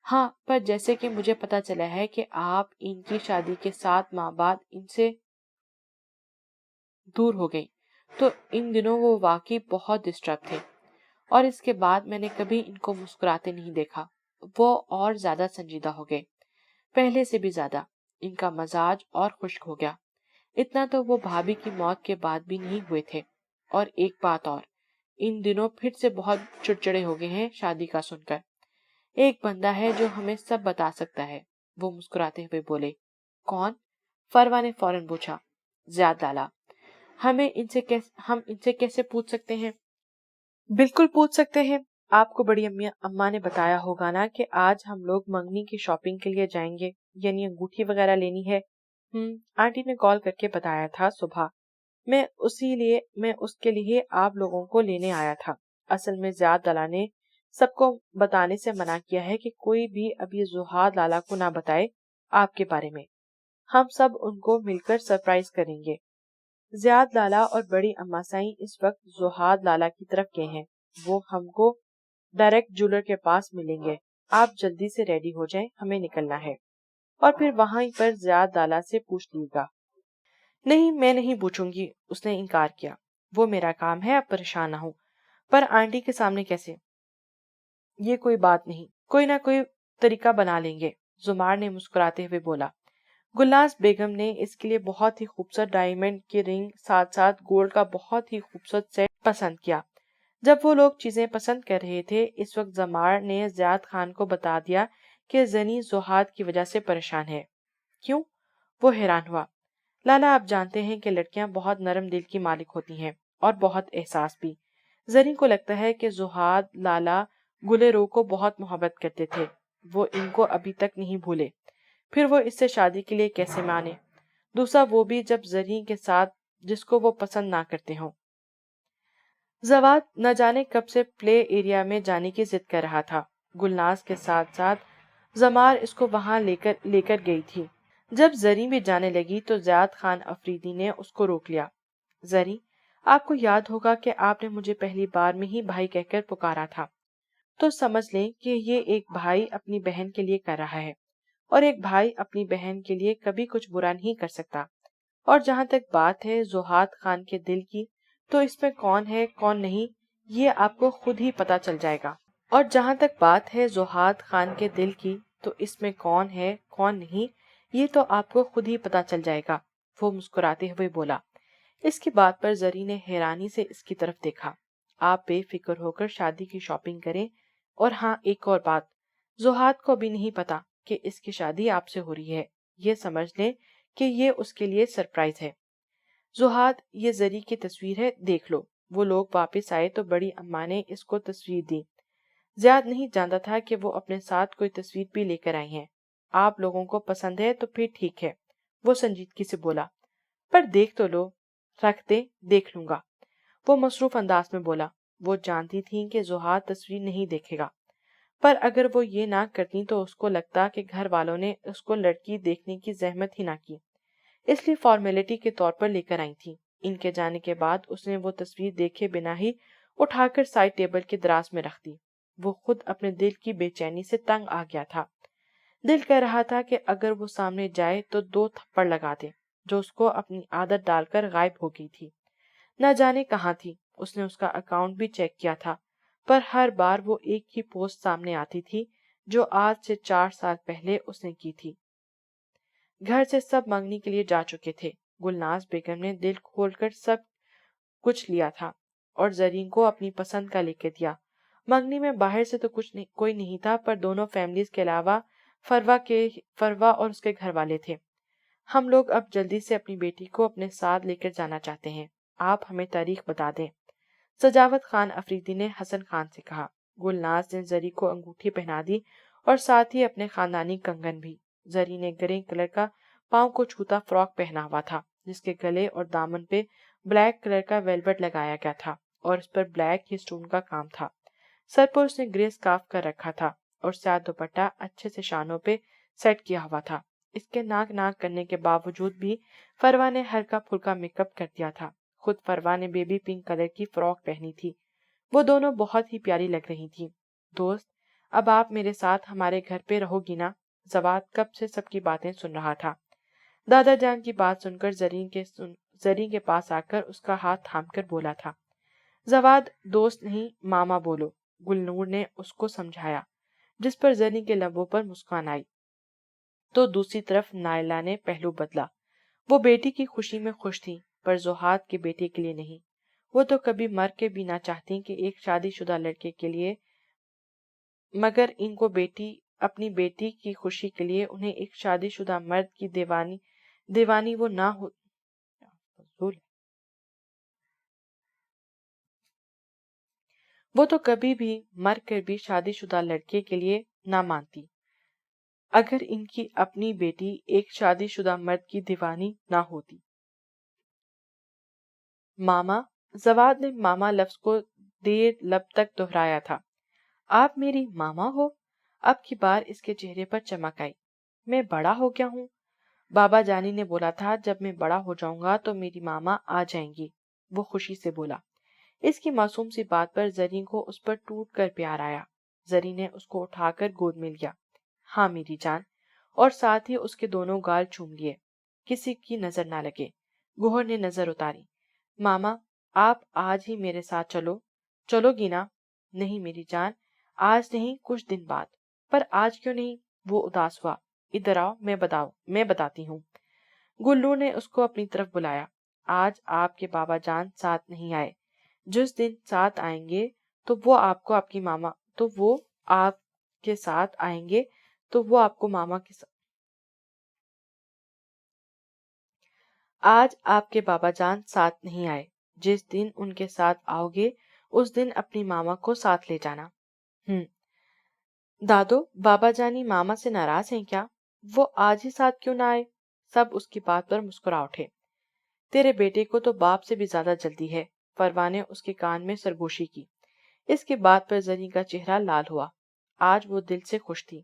ہاں، پر جیسے کہ مجھے پتا چلا ہے کہ آپ ان کی شادی کے 7 ماہ بعد ان سے دور ہو گئی، تو ان دنوں وہ واقعی بہت ڈسٹرب تھے. اور اس کے بعد میں نے کبھی ان کو مسکراتے نہیں دیکھا. وہ اور زیادہ سنجیدہ ہو گئے، پہلے سے بھی زیادہ. ان کا مزاج اور خشک ہو گیا. اتنا تو وہ بھابھی کی موت کے بعد بھی نہیں ہوئے تھے. اور ایک بات اور، ان دنوں پھر سے بہت چڑچڑے ہو گئے ہیں شادی کا سن کر. ایک بندہ ہے جو ہمیں سب بتا سکتا ہے. وہ مسکراتے ہوئے بولے. کون؟ فروا نے فوراً پوچھا. زیاد لالا. ہم ان سے کیسے پوچھ سکتے ہیں؟ بالکل پوچھ سکتے ہیں. آپ کو بڑی اماں نے بتایا ہوگا نا کہ آج ہم لوگ منگنی کی شاپنگ کے لیے جائیں گے، یعنی انگوٹھی وغیرہ لینی ہے. آنٹی نے کال کر کے بتایا تھا صبح. میں اس کے لیے آپ لوگوں کو لینے آیا تھا. اصل میں زیاد لالا نے سب کو بتانے سے منع کیا ہے کہ کوئی بھی ابھی زہاد لالا کو نہ بتائے آپ کے بارے میں. ہم سب ان کو مل کر سرپرائز کریں گے. زیاد لالا اور بڑی اماں سائیں اس وقت زہاد لالا کی طرف گئے ہیں. وہ ہم کو ڈائریکٹ جولر کے پاس ملیں گے. آپ جلدی سے ریڈی ہو جائیں، ہمیں نکلنا ہے. اور پھر وہاں پر زیاد لالا سے پوچھ لیے گا. نہیں، میں نہیں پوچھوں گی، اس نے انکار کیا. وہ میرا کام ہے، آپ پریشان نہ ہو. پر آنٹی کے سامنے کیسے؟ یہ کوئی بات نہیں، کوئی نہ کوئی طریقہ بنا لیں گے. زمار نے مسکراتے ہوئے بولا. گلناز بیگم نے اس کے لیے بہت ہی خوبصورت ڈائمنڈ کی رنگ ساتھ ساتھ گولڈ کا بہت ہی خوبصورت سیٹ پسند کیا. جب وہ لوگ چیزیں پسند کر رہے تھے، اس وقت زمار نے زیاد خان کو بتا دیا کہ زنی زہاد کی وجہ سے پریشان ہے. کیوں؟ وہ حیران ہوا. لالا، آپ جانتے ہیں کہ لڑکیاں بہت نرم دل کی مالک ہوتی ہیں اور بہت احساس بھی. زنی کو لگتا ہے کہ زہاد لالا گلے رو کو بہت محبت کرتے تھے. وہ ان کو ابھی تک نہیں بھولے. پھر وہ اس سے شادی کے لیے کیسے مانے؟ دوسرا وہ بھی جب زرین کے ساتھ جس کو وہ پسند نہ کرتے ہوں. زواد نہ جانے کب سے پلے ایریا میں جانے کی ضد کر رہا تھا. گلناز کے ساتھ ساتھ زمار اس کو وہاں لے کر گئی تھی. جب زرین بھی جانے لگی تو زیاد خان افریدی نے اس کو روک لیا. زرین، آپ کو یاد ہوگا کہ آپ نے مجھے پہلی بار میں ہی بھائی کہہ کر پکارا تھا، تو سمجھ لیں کہ یہ ایک بھائی اپنی بہن کے لیے کر رہا ہے، اور ایک بھائی اپنی بہن کے لیے کبھی کچھ برا نہیں کر سکتا. اور جہاں تک بات ہے زہاد خان کے دل کی، تو اس میں کون ہے کون نہیں یہ آپ کو خود ہی پتا چل جائے گا. اور جہاں تک بات ہے زہاد خان کے دل کی، تو اس میں کون ہے کون نہیں یہ تو آپ کو خود ہی پتا چل جائے گا. وہ مسکراتے ہوئے بولا. اس کی بات پر زرین نے حیرانی سے اس کی طرف دیکھا. آپ بے فکر ہو کر شادی کی شاپنگ کریں. اور ہاں، ایک اور بات، زہاد کو بھی نہیں پتا کہ اس کی شادی آپ سے ہو رہی ہے. یہ سمجھ لیں کہ یہ اس کے لیے سرپرائز ہے. زہاد، یہ زری کی تصویر ہے، دیکھ لو. وہ لوگ واپس آئے تو بڑی اماں نے اس کو تصویر دی. زیاد نہیں جانتا تھا کہ وہ اپنے ساتھ کوئی تصویر بھی لے کر آئی ہیں. آپ لوگوں کو پسند ہے تو پھر ٹھیک ہے، وہ سنجیدگی سے بولا. پر دیکھ تو لو. رکھ دے، دیکھ لوں گا، وہ مصروف انداز میں بولا. وہ جانتی تھی کہ زہاد تصویر نہیں دیکھے گا، پر اگر وہ یہ نہ کرتی تو اس کو لگتا کہ گھر والوں نے اس کو لڑکی دیکھنے کی زحمت ہی نہ کی، اس لیے فارمیلٹی کے طور پر لے کر آئی تھی. ان کے جانے کے بعد اس نے وہ تصویر دیکھے بنا ہی اٹھا کر سائڈ ٹیبل کے دراز میں رکھ دی. وہ خود اپنے دل کی بے چینی سے تنگ آ گیا تھا. دل کہہ رہا تھا کہ اگر وہ سامنے جائے تو 2 تھپڑ لگا دے، جو اس کو اپنی عادت ڈال کر غائب ہو گئی تھی. نہ جانے کہاں تھی. اس نے اس کا اکاؤنٹ بھی چیک کیا تھا، پر ہر بار وہ ایک ہی پوسٹ سامنے آتی تھی جو آج سے 4 سال پہلے اس نے کی تھی. گھر سے سب منگنی کے لیے جا چکے تھے. گلناز بیگم نے دل کھول کر سب کچھ لیا تھا اور زرین کو اپنی پسند کا لے کے دیا. منگنی میں باہر سے تو کوئی نہیں تھا، پر دونوں فیملیز کے علاوہ فروا اور اس کے گھر والے تھے. ہم لوگ اب جلدی سے اپنی بیٹی کو اپنے ساتھ لے کر جانا چاہتے ہیں. آپ ہمیں تاریخ بتا دیں. سجاوت خان افریدی نے حسن خان سے کہا. گلناز نے زری کو انگوٹھی پہنا دی اور ساتھ ہی اپنے خاندانی کنگن بھی. زری نے گرے کلر کا پاؤں کو چھوتا فراک پہنا ہوا تھا، جس کے گلے اور دامن پہ بلیک کلر کا ویلوٹ لگایا گیا تھا اور اس پر بلیک ہی سٹون کا کام تھا. سر پر اس نے گرے سکارف کر رکھا تھا اور سیاہ دوپٹہ اچھے سے شانوں پہ سیٹ کیا ہوا تھا. اس کے ناک کرنے کے باوجود بھی فروا نے ہلکا پھلکا میک اپ کر دیا تھا. خود فروا نے بیبی پنک کلر کی فراک پہنی تھی. وہ دونوں بہت ہی پیاری لگ رہی تھی۔ دوست، اب آپ میرے ساتھ ہمارے گھر پہ رہو گی نا؟ زواد کب سے سب کی باتیں سن رہا تھا۔ دادا جان کی بات سن کر زرین کے پاس آ کر اس کا ہاتھ تھام کر بولا تھا، زواد دوست نہیں ماما بولو، گلنور نے اس کو سمجھایا، جس پر زرین کے لبوں پر مسکان آئی۔ تو دوسری طرف نائلہ نے پہلو بدلا۔ وہ بیٹی کی خوشی میں خوش تھی، پر زہاد کے بیٹے کے لیے نہیں۔ وہ تو کبھی مر کے بھی نہ چاہتی کہ ایک شادی شدہ لڑکے کے لیے، مگر ان کو اپنی بیٹی کی خوشی کے لیے انہیں ایک شادی شدہ مرد کی دیوانی وہ نہ ہو وہ تو کبھی بھی مر کر بھی شادی شدہ لڑکے کے لیے نہ مانتی، اگر ان کی اپنی بیٹی ایک شادی شدہ مرد کی دیوانی نہ ہوتی۔ ماما، زواد نے ماما لفظ کو دیر لب تک دہرایا تھا۔ آپ میری ماما ہو؟ اب کی بار اس کے چہرے پر چمک آئی۔ میں بڑا ہو گیا ہوں؟ بابا جانی نے بولا تھا جب میں بڑا ہو جاؤں گا تو میری ماما آ جائیں گی، وہ خوشی سے بولا۔ اس کی معصوم سی بات پر زرین کو اس پر ٹوٹ کر پیار آیا۔ زرین نے اس کو اٹھا کر گود میں لیا۔ ہاں میری جان، اور ساتھ ہی اس کے دونوں گال چوم لیے، کسی کی نظر نہ لگے۔ گوہر نے نظر اتاری۔ ماما، آپ آج ہی میرے ساتھ چلو گی نا؟ نہیں میری جان، آج نہیں، کچھ دن بعد۔ پر آج کیوں نہیں؟ وہ اداس ہوا۔ ادھر آؤ، میں بتاتی ہوں۔ گلو نے اس کو اپنی طرف بلایا۔ آج آپ کے بابا جان ساتھ نہیں آئے، جس دن ساتھ آئیں گے تو وہ آپ کو آپ کی ماما تو وہ آپ کے ساتھ آئیں گے تو وہ آپ کو ماما کے ساتھ آج آپ کے بابا جان ساتھ نہیں آئے، جس دن ان کے ساتھ آؤ گے اس دن اپنی ماما کو ساتھ لے جانا۔ دادو، بابا جانی ماما سے ناراض ہیں کیا؟ وہ آج ہی ساتھ کیوں نہ آئے؟ سب اس کی بات پر مسکرا اٹھے۔ تیرے بیٹے کو تو باپ سے بھی زیادہ جلدی ہے، فروا نے اس کے کان میں سرگوشی کی۔ اس کے بات پر زرین کا چہرہ لال ہوا۔ آج وہ دل سے خوش تھی۔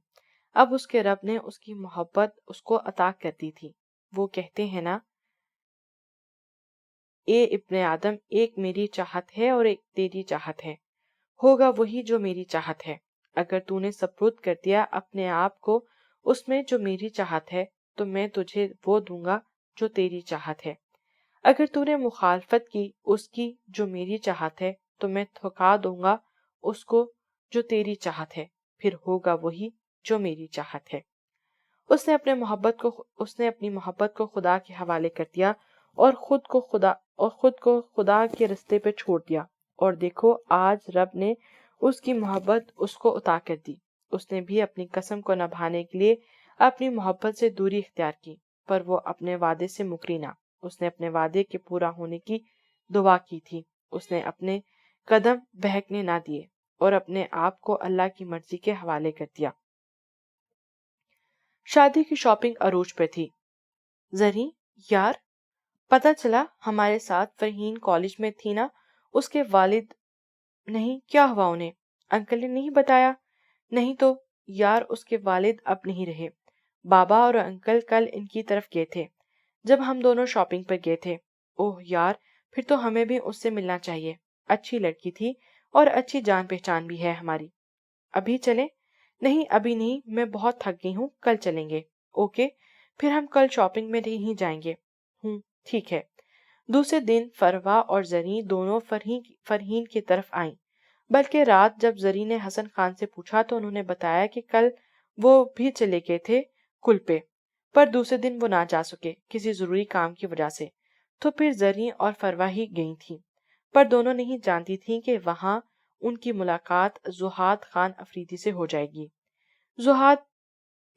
اب اس کے رب نے اس کی محبت اس کو عطا کر دی تھی۔ وہ کہتے ہیں نا، اے ابن آدم، ایک میری چاہت ہے اور ایک تیری چاہت ہے، ہوگا وہی جو میری چاہت ہے۔ اگر تو نے سپرد کر دیا اپنے آپ کو اس میں جو میری چاہت ہے تو میں تجھے وہ دوں گا جو تیری چاہت ہے۔ اگر تو نے مخالفت کی اس کی جو میری چاہت ہے تو میں تھکا دوں گا اس کو جو تیری چاہت ہے، پھر ہوگا وہی جو میری چاہت ہے۔ اس نے اپنی محبت کو خدا کے حوالے کر دیا اور خود کو خدا کے رستے پہ چھوڑ دیا، اور دیکھو آج رب نے اس کی محبت اس کو عطا کر دی۔ اس نے بھی اپنی قسم کو نبھانے کے لیے اپنی محبت سے دوری اختیار کی، پر وہ اپنے وعدے سے مکری نہ۔ اس نے اپنے وعدے کے پورا ہونے کی دعا کی تھی۔ اس نے اپنے قدم بہکنے نہ دیے اور اپنے آپ کو اللہ کی مرضی کے حوالے کر دیا۔ شادی کی شاپنگ عروج پہ تھی۔ زرین، یار، پتہ چلا ہمارے ساتھ فرحین کالج میں تھی نا، اس کے والد نہیں، کیا ہوا انہیں؟ انکل نے نہیں بتایا؟ نہیں تو یار، اس کے والد اب نہیں رہے۔ بابا اور انکل کل ان کی طرف گئے تھے جب ہم دونوں شاپنگ پر گئے تھے۔ اوہ یار، پھر تو ہمیں بھی اس سے ملنا چاہیے، اچھی لڑکی تھی اور اچھی جان پہچان بھی ہے ہماری۔ ابھی چلیں؟ نہیں ابھی نہیں، میں بہت تھک گئی ہوں، کل چلیں گے۔ اوکے، پھر ہم کل شاپنگ میں نہیں جائیں گے۔ ٹھیک ہے۔ دوسرے دن فروا اور زرین دونوں فرحین کی طرف آئیں، بلکہ رات جب زرین نے حسن خان سے پوچھا تو انہوں نے بتایا کہ کل وہ بھی چلے گئے تھے کل پہ، پر دوسرے دن وہ نہ جا سکے کسی ضروری کام کی وجہ سے، تو پھر زرین اور فروا ہی گئی تھیں، پر دونوں نہیں جانتی تھیں کہ وہاں ان کی ملاقات زہاد خان افریدی سے ہو جائے گی۔ زہاد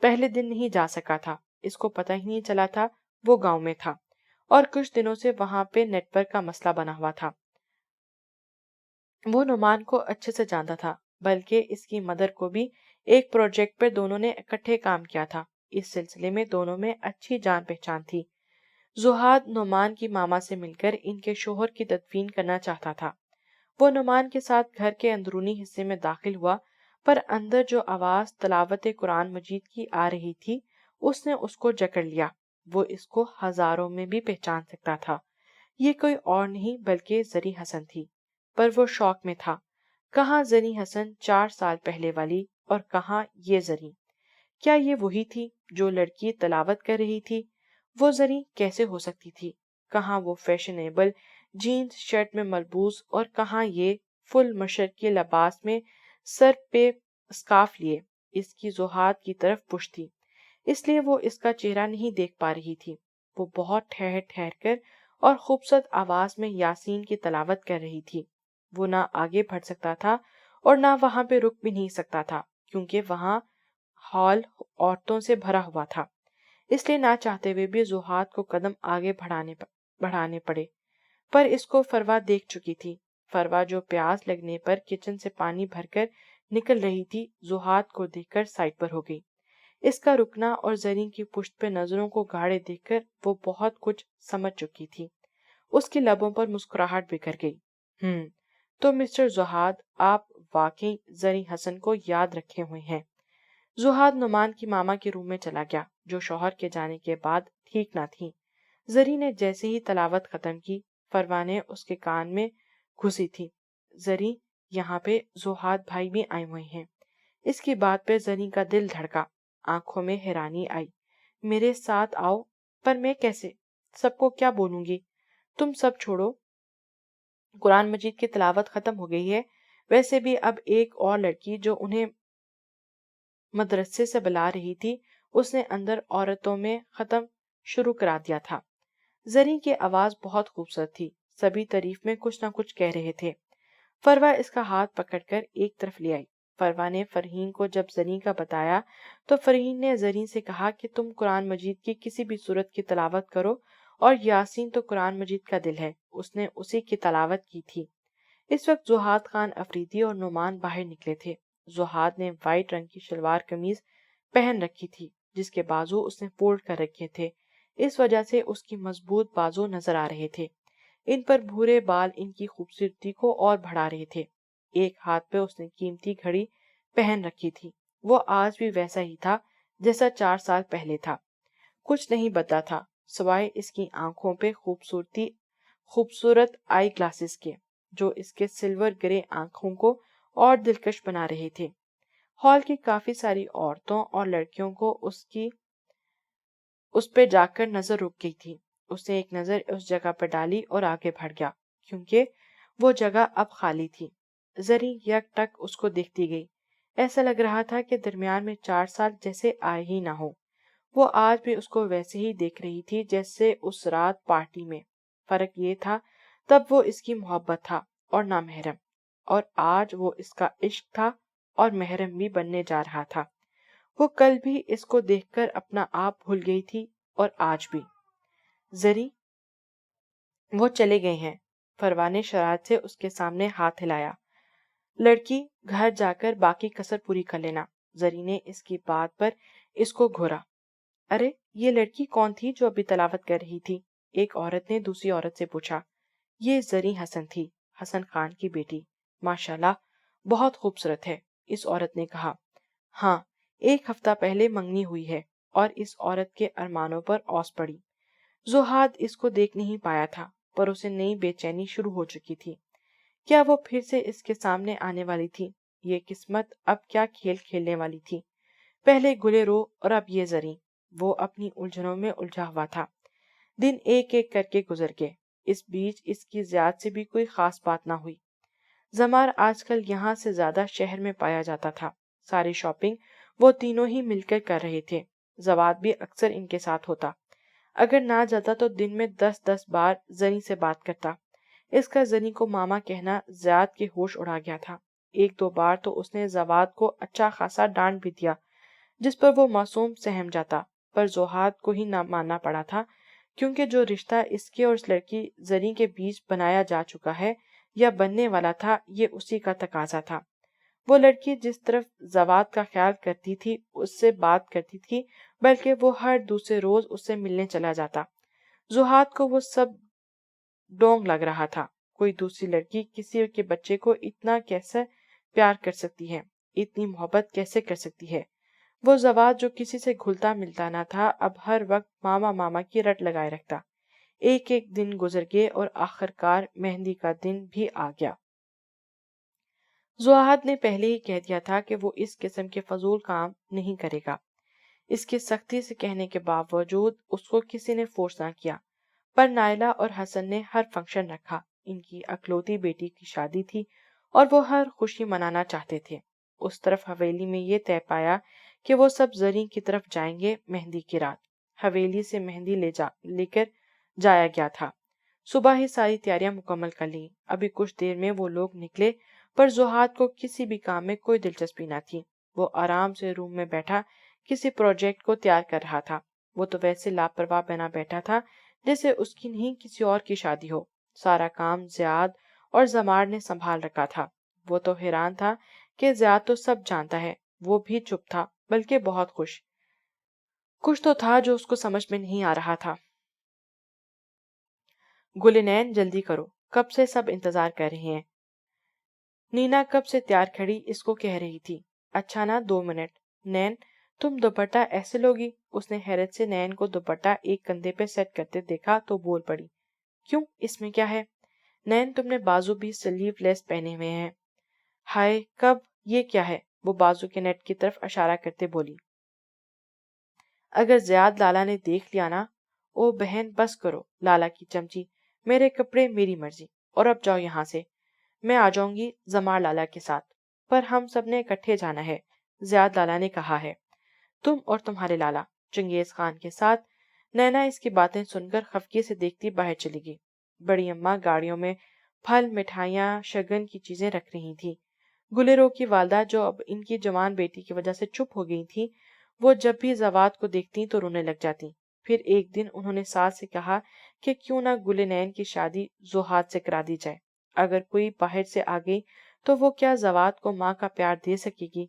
پہلے دن نہیں جا سکا تھا، اس کو پتہ ہی نہیں چلا تھا، وہ گاؤں میں تھا اور کچھ دنوں سے وہاں پہ نیٹ ورک کا مسئلہ بنا ہوا تھا۔ وہ نعمان کو اچھے سے جانتا تھا، بلکہ اس کی مدر کو بھی۔ ایک پروجیکٹ پر دونوں نے اکٹھے کام کیا تھا، اس سلسلے میں دونوں میں اچھی جان پہچان تھی۔ زہاد نعمان کی ماما سے مل کر ان کے شوہر کی تدفین کرنا چاہتا تھا۔ وہ نعمان کے ساتھ گھر کے اندرونی حصے میں داخل ہوا، پر اندر جو آواز تلاوت قرآن مجید کی آ رہی تھی اس نے اس کو جکڑ لیا۔ وہ اس کو ہزاروں میں بھی پہچان سکتا تھا۔ یہ کوئی اور نہیں بلکہ زری حسن تھی، پر وہ شوق میں تھا۔ کہاں زری حسن 4 سال پہلے والی اور کہاں یہ زری؟ کیا یہ وہی تھی جو لڑکی تلاوت کر رہی تھی؟ وہ زری کیسے ہو سکتی تھی؟ کہاں وہ فیشنیبل جینز شرٹ میں ملبوس اور کہاں یہ فل مشرقی لباس میں سر پہ اسکارف لیے؟ اس کی زہاد کی طرف پش تھی، اس لیے وہ اس کا چہرہ نہیں دیکھ پا رہی تھی۔ وہ بہت ٹھہر ٹھہر کر اور خوبصورت آواز میں یاسین کی تلاوت کر رہی تھی۔ وہ نہ آگے بڑھ سکتا تھا اور نہ وہاں پہ رک بھی نہیں سکتا تھا، کیونکہ وہاں ہال عورتوں سے بھرا ہوا تھا، اس لیے نہ چاہتے ہوئے بھی زہاد کو قدم آگے بڑھانے پڑے۔ پر اس کو فروا دیکھ چکی تھی۔ فروا جو پیاس لگنے پر کچن سے پانی بھر کر نکل رہی تھی، زہاد کو دیکھ کر سائڈ پر ہو گئی۔ اس کا رکنا اور زرین کی پشت پہ نظروں کو گاڑے دیکھ کر وہ بہت کچھ سمجھ چکی تھی۔ اس کے لبوں پر مسکراہٹ بکھر گئی۔ تو مسٹر زہاد، آپ واقعی زری حسن کو یاد رکھے ہوئے ہیں۔ زہاد نعمان کی ماما کے روم میں چلا گیا، جو شوہر کے جانے کے بعد ٹھیک نہ تھی۔ زری نے جیسے ہی تلاوت ختم کی، فروا نے اس کے کان میں گھسی تھی، زری، یہاں پہ زہاد بھائی بھی آئے ہوئے ہیں۔ اس کی بات پہ زری کا دل دھڑکا، آنکھوں میں حیرانی آئی۔ میرے ساتھ آؤ۔ پر میں کیسے؟ سب کو کیا بولوں گی؟ تم سب چھوڑو، قرآن مجید کی تلاوت ختم ہو گئی ہے۔ ویسے بھی اب ایک اور لڑکی جو انہیں مدرسے سے بلا رہی تھی، اس نے اندر عورتوں میں ختم شروع کرا دیا تھا۔ زری کی آواز بہت خوبصورت تھی، سبھی تعریف میں کچھ نہ کچھ کہہ رہے تھے۔ فروا اس کا ہاتھ پکڑ کر ایک طرف لے آئی۔ فروا نے فرحین کو جب زری کا بتایا تو فرحین نے زری سے کہا کہ تم قرآن مجید کی کسی بھی سورت کی تلاوت کرو، اور یاسین تو قرآن مجید کا دل ہے، اس نے اسی کی تلاوت کی تھی۔ اس وقت زہاد خان افریدی اور نعمان باہر نکلے تھے۔ زہاد نے وائٹ رنگ کی شلوار قمیض پہن رکھی تھی، جس کے بازو اس نے فولڈ کر رکھے تھے، اس وجہ سے اس کی مضبوط بازو نظر آ رہے تھے۔ ان پر بھورے بال ان کی خوبصورتی کو اور بڑھا رہے تھے۔ ایک ہاتھ پہ اس نے قیمتی گھڑی پہن رکھی تھی، وہ آج بھی ویسا ہی تھا جیسا 4 سال پہلے تھا۔ کچھ نہیں بدلا تھا سوائے اس کی آنکھوں پہ خوبصورت آئی گلاسز کے، جو اس کے سلور گرے آنکھوں کو اور دلکش بنا رہے تھے۔ ہال کی کافی ساری عورتوں اور لڑکیوں کو اس پہ جا کر نظر رک گئی تھی۔ اس نے ایک نظر اس جگہ پر ڈالی اور آگے بڑھ گیا، کیونکہ وہ جگہ اب خالی تھی۔ زری یک ٹک اس کو دیکھتی گئی، ایسا لگ رہا تھا کہ درمیان میں 4 سال جیسے آئے ہی نہ ہو۔ وہ آج بھی اس کو ویسے ہی دیکھ رہی تھی جیسے اس رات پارٹی میں۔ فرق یہ تھا تب وہ اس کی محبت تھا اور نہ محرم، اور آج وہ اس کا عشق تھا اور محرم بھی بننے جا رہا تھا۔ وہ کل بھی اس کو دیکھ کر اپنا آپ بھول گئی تھی اور آج بھی۔ زری، وہ چلے گئے ہیں۔ فروا نے شرارت سے اس کے سامنے ہاتھ ہلایا۔ لڑکی، گھر جا کر باقی کسر پوری کر لینا۔ زری نے اس کی بات پر اس کو گھورا۔ ارے یہ لڑکی کون تھی جو ابھی تلاوت کر رہی تھی؟ ایک عورت نے دوسری عورت سے پوچھا۔ یہ زری حسن تھی، حسن خان کی بیٹی، ماشاءاللہ بہت خوبصورت ہے، اس عورت نے کہا۔ ہاں، 1 ہفتہ پہلے منگنی ہوئی ہے، اور اس عورت کے ارمانوں پر اوس پڑی۔ زہاد اس کو دیکھ نہیں پایا تھا، پر اسے نئی بے چینی شروع ہو چکی تھی۔ کیا وہ پھر سے اس کے سامنے آنے والی تھی؟ یہ قسمت اب کیا کھیل کھیلنے والی تھی؟ پہلے گلے رو اور اب یہ زری۔ وہ اپنی الجھنوں میں الجھا ہوا تھا۔ دن ایک ایک کر کے گزر گئے، اس بیچ اس کی زیاد سے بھی کوئی خاص بات نہ ہوئی۔ زمار آج کل یہاں سے زیادہ شہر میں پایا جاتا تھا۔ ساری شاپنگ وہ تینوں ہی مل کر کر رہے تھے۔ زواد بھی اکثر ان کے ساتھ ہوتا، اگر نہ جاتا تو دن میں 10 بار زنی سے بات کرتا۔ اس کا زنی کو ماما کہنا زیاد کے ہوش اڑا گیا تھا۔ 1-2 بار تو اس نے زواد کو اچھا خاصا ڈانٹ بھی دیا، جس پر وہ معصوم سہم جاتا، پر زہاد کو ہی نہ ماننا پڑا تھا، کیونکہ جو رشتہ اس کے اور اس لڑکی زری کے بیچ بنایا جا چکا ہے یا بننے والا تھا، یہ اسی کا تقاضا تھا۔ وہ لڑکی جس طرف زواد کا خیال کرتی تھی، اس سے بات کرتی تھی، بلکہ وہ ہر دوسرے روز اس سے ملنے چلا جاتا۔ زہاد کو وہ سب ڈونگ لگ رہا تھا۔ کوئی دوسری لڑکی کسی کے بچے کو اتنا کیسے پیار کر سکتی ہے، اتنی محبت کیسے کر سکتی ہے؟ وہ زواد جو کسی سے گھلتا ملتا نہ تھا، اب ہر وقت ماما ماما کی رٹ لگائے رکھتا۔ ایک ایک دن گزر گئے اور آخر کار مہندی کا دن بھی آ گیا۔ زہاد نے پہلے ہی کہہ دیا تھا کہ وہ اس قسم کے فضول کام نہیں کرے گا۔ اس کے سختی سے کہنے کے باوجود اس کو کسی نے فورس نہ کیا، پر نائلہ اور حسن نے ہر فنکشن رکھا۔ ان کی اکلوتی بیٹی کی شادی تھی اور وہ ہر خوشی منانا چاہتے تھے۔ اس طرف حویلی میں یہ طے پایا کہ وہ سب زریں کی طرف جائیں گے مہندی کی رات۔ حویلی سے مہندی لے کر جایا گیا تھا۔ صبح ہی ساری تیاریاں مکمل کر لی۔ ابھی کچھ دیر میں وہ لوگ نکلے، پر زہاد کو کسی بھی کام میں کوئی دلچسپی نہ تھی۔ وہ آرام سے روم میں بیٹھا کسی پروجیکٹ کو تیار کر رہا تھا۔ وہ تو ویسے لاپرواہ بنا بیٹھا تھا جیسے اس کی نہیں کسی اور کی شادی ہو۔ سارا کام زیاد اور زمار نے سنبھال رکھا تھا۔ وہ تو حیران تھا کہ زیاد تو سب جانتا ہے۔ وہ بھی چپ تھا، بلکہ بہت خوش۔ کچھ تو تھا جو اس کو سمجھ میں نہیں آ رہا تھا۔ گلنین جلدی کرو، کب سے سب انتظار کر رہے ہیں۔ نینا کب سے تیار کھڑی اس کو کہہ رہی تھی۔ اچھا نا 2 منٹ۔ نین تم دوپٹہ ایسے لوگی؟ اس نے حیرت سے نین کو دوپٹہ ایک کندھے پہ سیٹ کرتے دیکھا تو بول پڑی۔ کیوں، اس میں کیا ہے؟ نین تم نے بازو بھی سلیو لیس پہنے ہوئے ہیں۔ ہائے کب، یہ کیا ہے؟ وہ بازو کے نیٹ کی طرف اشارہ کرتے بولی۔ اگر زیاد لالا نے دیکھ لیا نا۔ او بہن بس کرو لالا کی چمچی، میرے کپڑے میری مرضی، اور اب جاؤ یہاں سے۔ میں آ جاؤں گی زمار لالا کے ساتھ، پر ہم سب نے اکٹھے جانا ہے، زیاد لالا نے کہا ہے۔ تم اور تمہارے لالا، چنگیز خان کے ساتھ۔ نینا اس کی باتیں سن کر خفگی سے دیکھتی باہر چلی گئی۔ بڑی اماں گاڑیوں میں پھل، مٹھائیاں، شگن کی چیزیں رکھ رہی تھی۔ گلیرو کی والدہ جو اب ان کی جوان بیٹی کی وجہ سے چپ ہو گئی تھی، وہ جب بھی زواد کو دیکھتی تو رونے لگ جاتی۔ پھر ایک دن انہوں نے ساس سے کہا کہ کیوں نہ گلنین کی شادی زہاد سے کرا دی جائے۔ اگر کوئی باہر سے آ گئی تو وہ کیا زواد کو ماں کا پیار دے سکے گی؟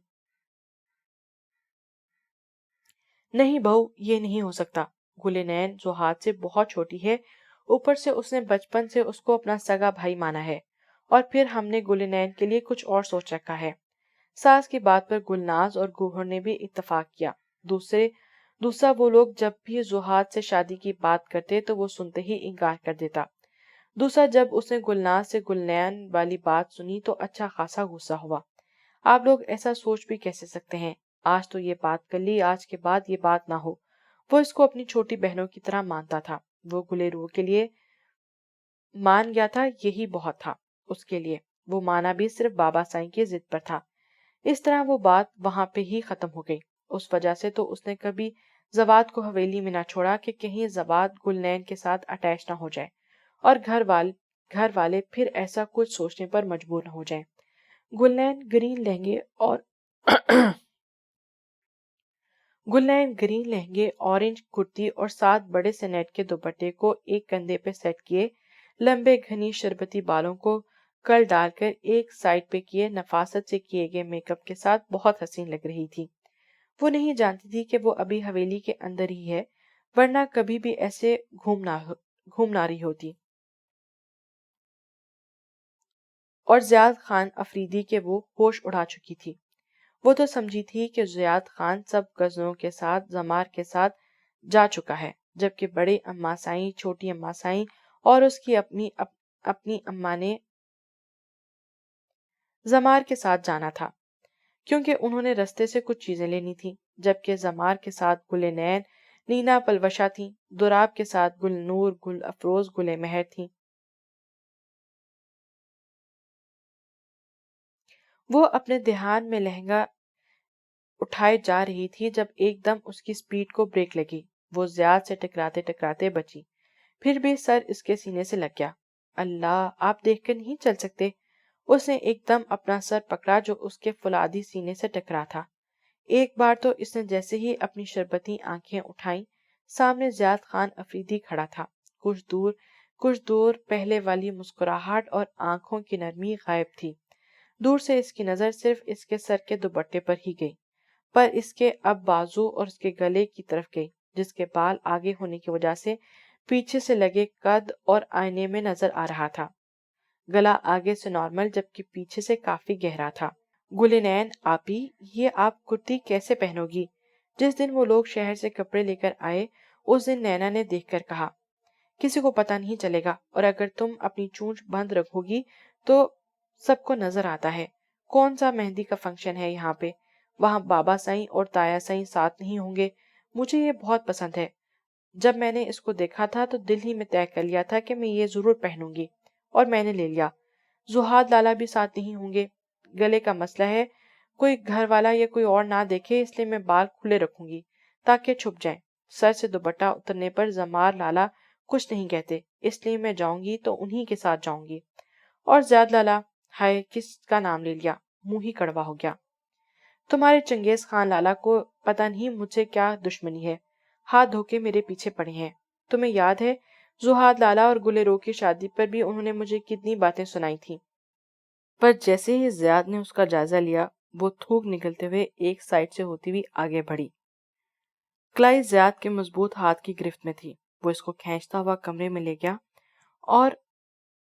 نہیں بہو، یہ نہیں ہو سکتا۔ گلنین زہاد سے بہت چھوٹی ہے، اوپر سے اس نے بچپن سے اس کو اپنا سگا بھائی مانا ہے، اور پھر ہم نے گلنین کے لیے کچھ اور سوچ رکھا ہے۔ ساس کی بات پر گلناز اور گوہر نے بھی اتفاق کیا۔ دوسرا وہ لوگ جب بھی زہاد سے شادی کی بات کرتے تو وہ سنتے ہی انکار کر دیتا۔ دوسرا جب اس نے گلناز سے گلنین والی بات سنی تو اچھا خاصا غصہ ہوا۔ آپ لوگ ایسا سوچ بھی کیسے سکتے ہیں؟ آج تو یہ بات کر لی، آج کے بعد یہ بات نہ ہو۔ وہ اس کو اپنی چھوٹی بہنوں کی طرح مانتا تھا۔ وہ گلیرو کے لیے مان گیا تھا، یہی بہت تھا اس کے لیے۔ وہ مانا بھی صرف بابا سائیں کی ضد پر تھا۔ اس طرح وہ بات وہاں پہ ہی ختم ہو گئی۔ اس وجہ سے تو اس نے کبھی زواد کو حویلی میں نہ چھوڑا کہ کہیں زواد گلنین کے ساتھ اٹیچ نہ ہو جائے اور گھر والے پھر ایسا کچھ سوچنے پر مجبور نہ ہو جائیں۔ گلنین گرین لہنگے، اورنج کرتی اور 7 بڑے سے نیٹ کے دوپٹے کو ایک کندھے پہ سیٹ کیے، لمبے گھنی شربتی بالوں کو کل ڈال کر ایک سائڈ پہ کیے، نفاست سے کیے گئے میک اپ کے ساتھ بہت حسین لگ رہی تھی۔ وہ نہیں جانتی تھی کہ وہ ابھی حویلی کے اندر ہی ہے، ورنہ کبھی بھی ایسے گھوم نہ رہی ہوتی۔ اور زیاد خان افریدی کے وہ ہوش اڑا چکی تھی۔ وہ تو سمجھی تھی کہ زیاد خان سب کزنوں کے ساتھ زمار کے ساتھ جا چکا ہے، جبکہ بڑے اماں سائیں، چھوٹی اماں سائیں اور اس کی اپنی اماں نے زمار کے ساتھ جانا تھا، کیونکہ انہوں نے رستے سے کچھ چیزیں لینی تھی، جبکہ زمار کے ساتھ گلنین، نینا پلوشا تھیں، دوراب کے ساتھ گل نور، گل افروز، گل مہر تھیں۔ وہ اپنے دھیان میں لہنگا اٹھائے جا رہی تھی جب ایک دم اس کی سپیڈ کو بریک لگی۔ وہ زیاد سے ٹکراتے ٹکراتے بچی، پھر بھی سر اس کے سینے سے لگ گیا۔ اللہ، آپ دیکھ کر نہیں چل سکتے؟ اس نے ایک دم اپنا سر پکڑا جو اس کے فولادی سینے سے ٹکرا تھا۔ ایک بار تو اس نے جیسے ہی اپنی شربتی آنکھیں اٹھائیں، سامنے زیاد خان افریدی کھڑا تھا۔ کچھ دور پہلے والی مسکراہٹ اور آنکھوں کی نرمی غائب تھی۔ دور سے اس کی نظر صرف اس کے سر کے دوپٹے پر ہی گئی، پر اس کے اب بازو اور اس کے گلے کی طرف گئی، جس کے بال آگے ہونے کی وجہ سے پیچھے سے لگے قد اور آئینے میں نظر آ رہا تھا۔ گلا آگے سے نارمل جبکہ پیچھے سے کافی گہرا تھا۔ گلنین آپی، یہ آپ کرتی کیسے پہنو گی؟ جس دن وہ لوگ شہر سے کپڑے لے کر آئے اس دن نینا نے دیکھ کر کہا، کسی کو پتہ نہیں چلے گا، اور اگر تم اپنی چونچ بند رکھو گی تو سب کو نظر آتا ہے۔ کون سا مہندی کا فنکشن ہے یہاں پہ؟ وہاں بابا سائیں اور تایا سائیں ساتھ نہیں ہوں گے؟ مجھے یہ بہت پسند ہے۔ جب میں نے اس کو دیکھا تھا تو دل ہی میں طے کر لیا تھا کہ میں یہ ضرور پہنوں گی، اور میں نے لے لیا۔ زہاد لالا بھی ساتھ نہیں ہوں گے۔ گلے کا مسئلہ ہے، کوئی گھر والا یا کوئی اور نہ دیکھے، اس لیے میں بال کھلے رکھوں گی تاکہ چھپ جائیں۔ سر سے دوپٹہ اترنے پر زمار لالا کچھ نہیں کہتے، اس لیے میں جاؤں گی تو انہی کے ساتھ جاؤں گی۔ اور زیاد لالا، ہائے کس کا نام لے لیا، منہ ہی کڑوا ہو گیا۔ تمہارے چنگیز خان لالا کو پتہ نہیں مجھ سے کیا دشمنی ہے، ہاتھ دھو کے میرے پیچھے پڑے ہیں۔ تمہیں یاد ہے زہاد لالا اور گلے کی شادی پر بھی انہوں نے مجھے کتنی باتیں سنائی تھیں، پر جیسے ہی زیاد نے اس کا جائزہ لیا، وہ تھوک نکلتے ہوئے ایک سائڈ سے ہوتی ہوئی آگے بڑھی۔ کلائی زیاد کے مضبوط ہاتھ کی گرفت میں تھی۔ وہ اس کو کھینچتا ہوا کمرے میں لے گیا اور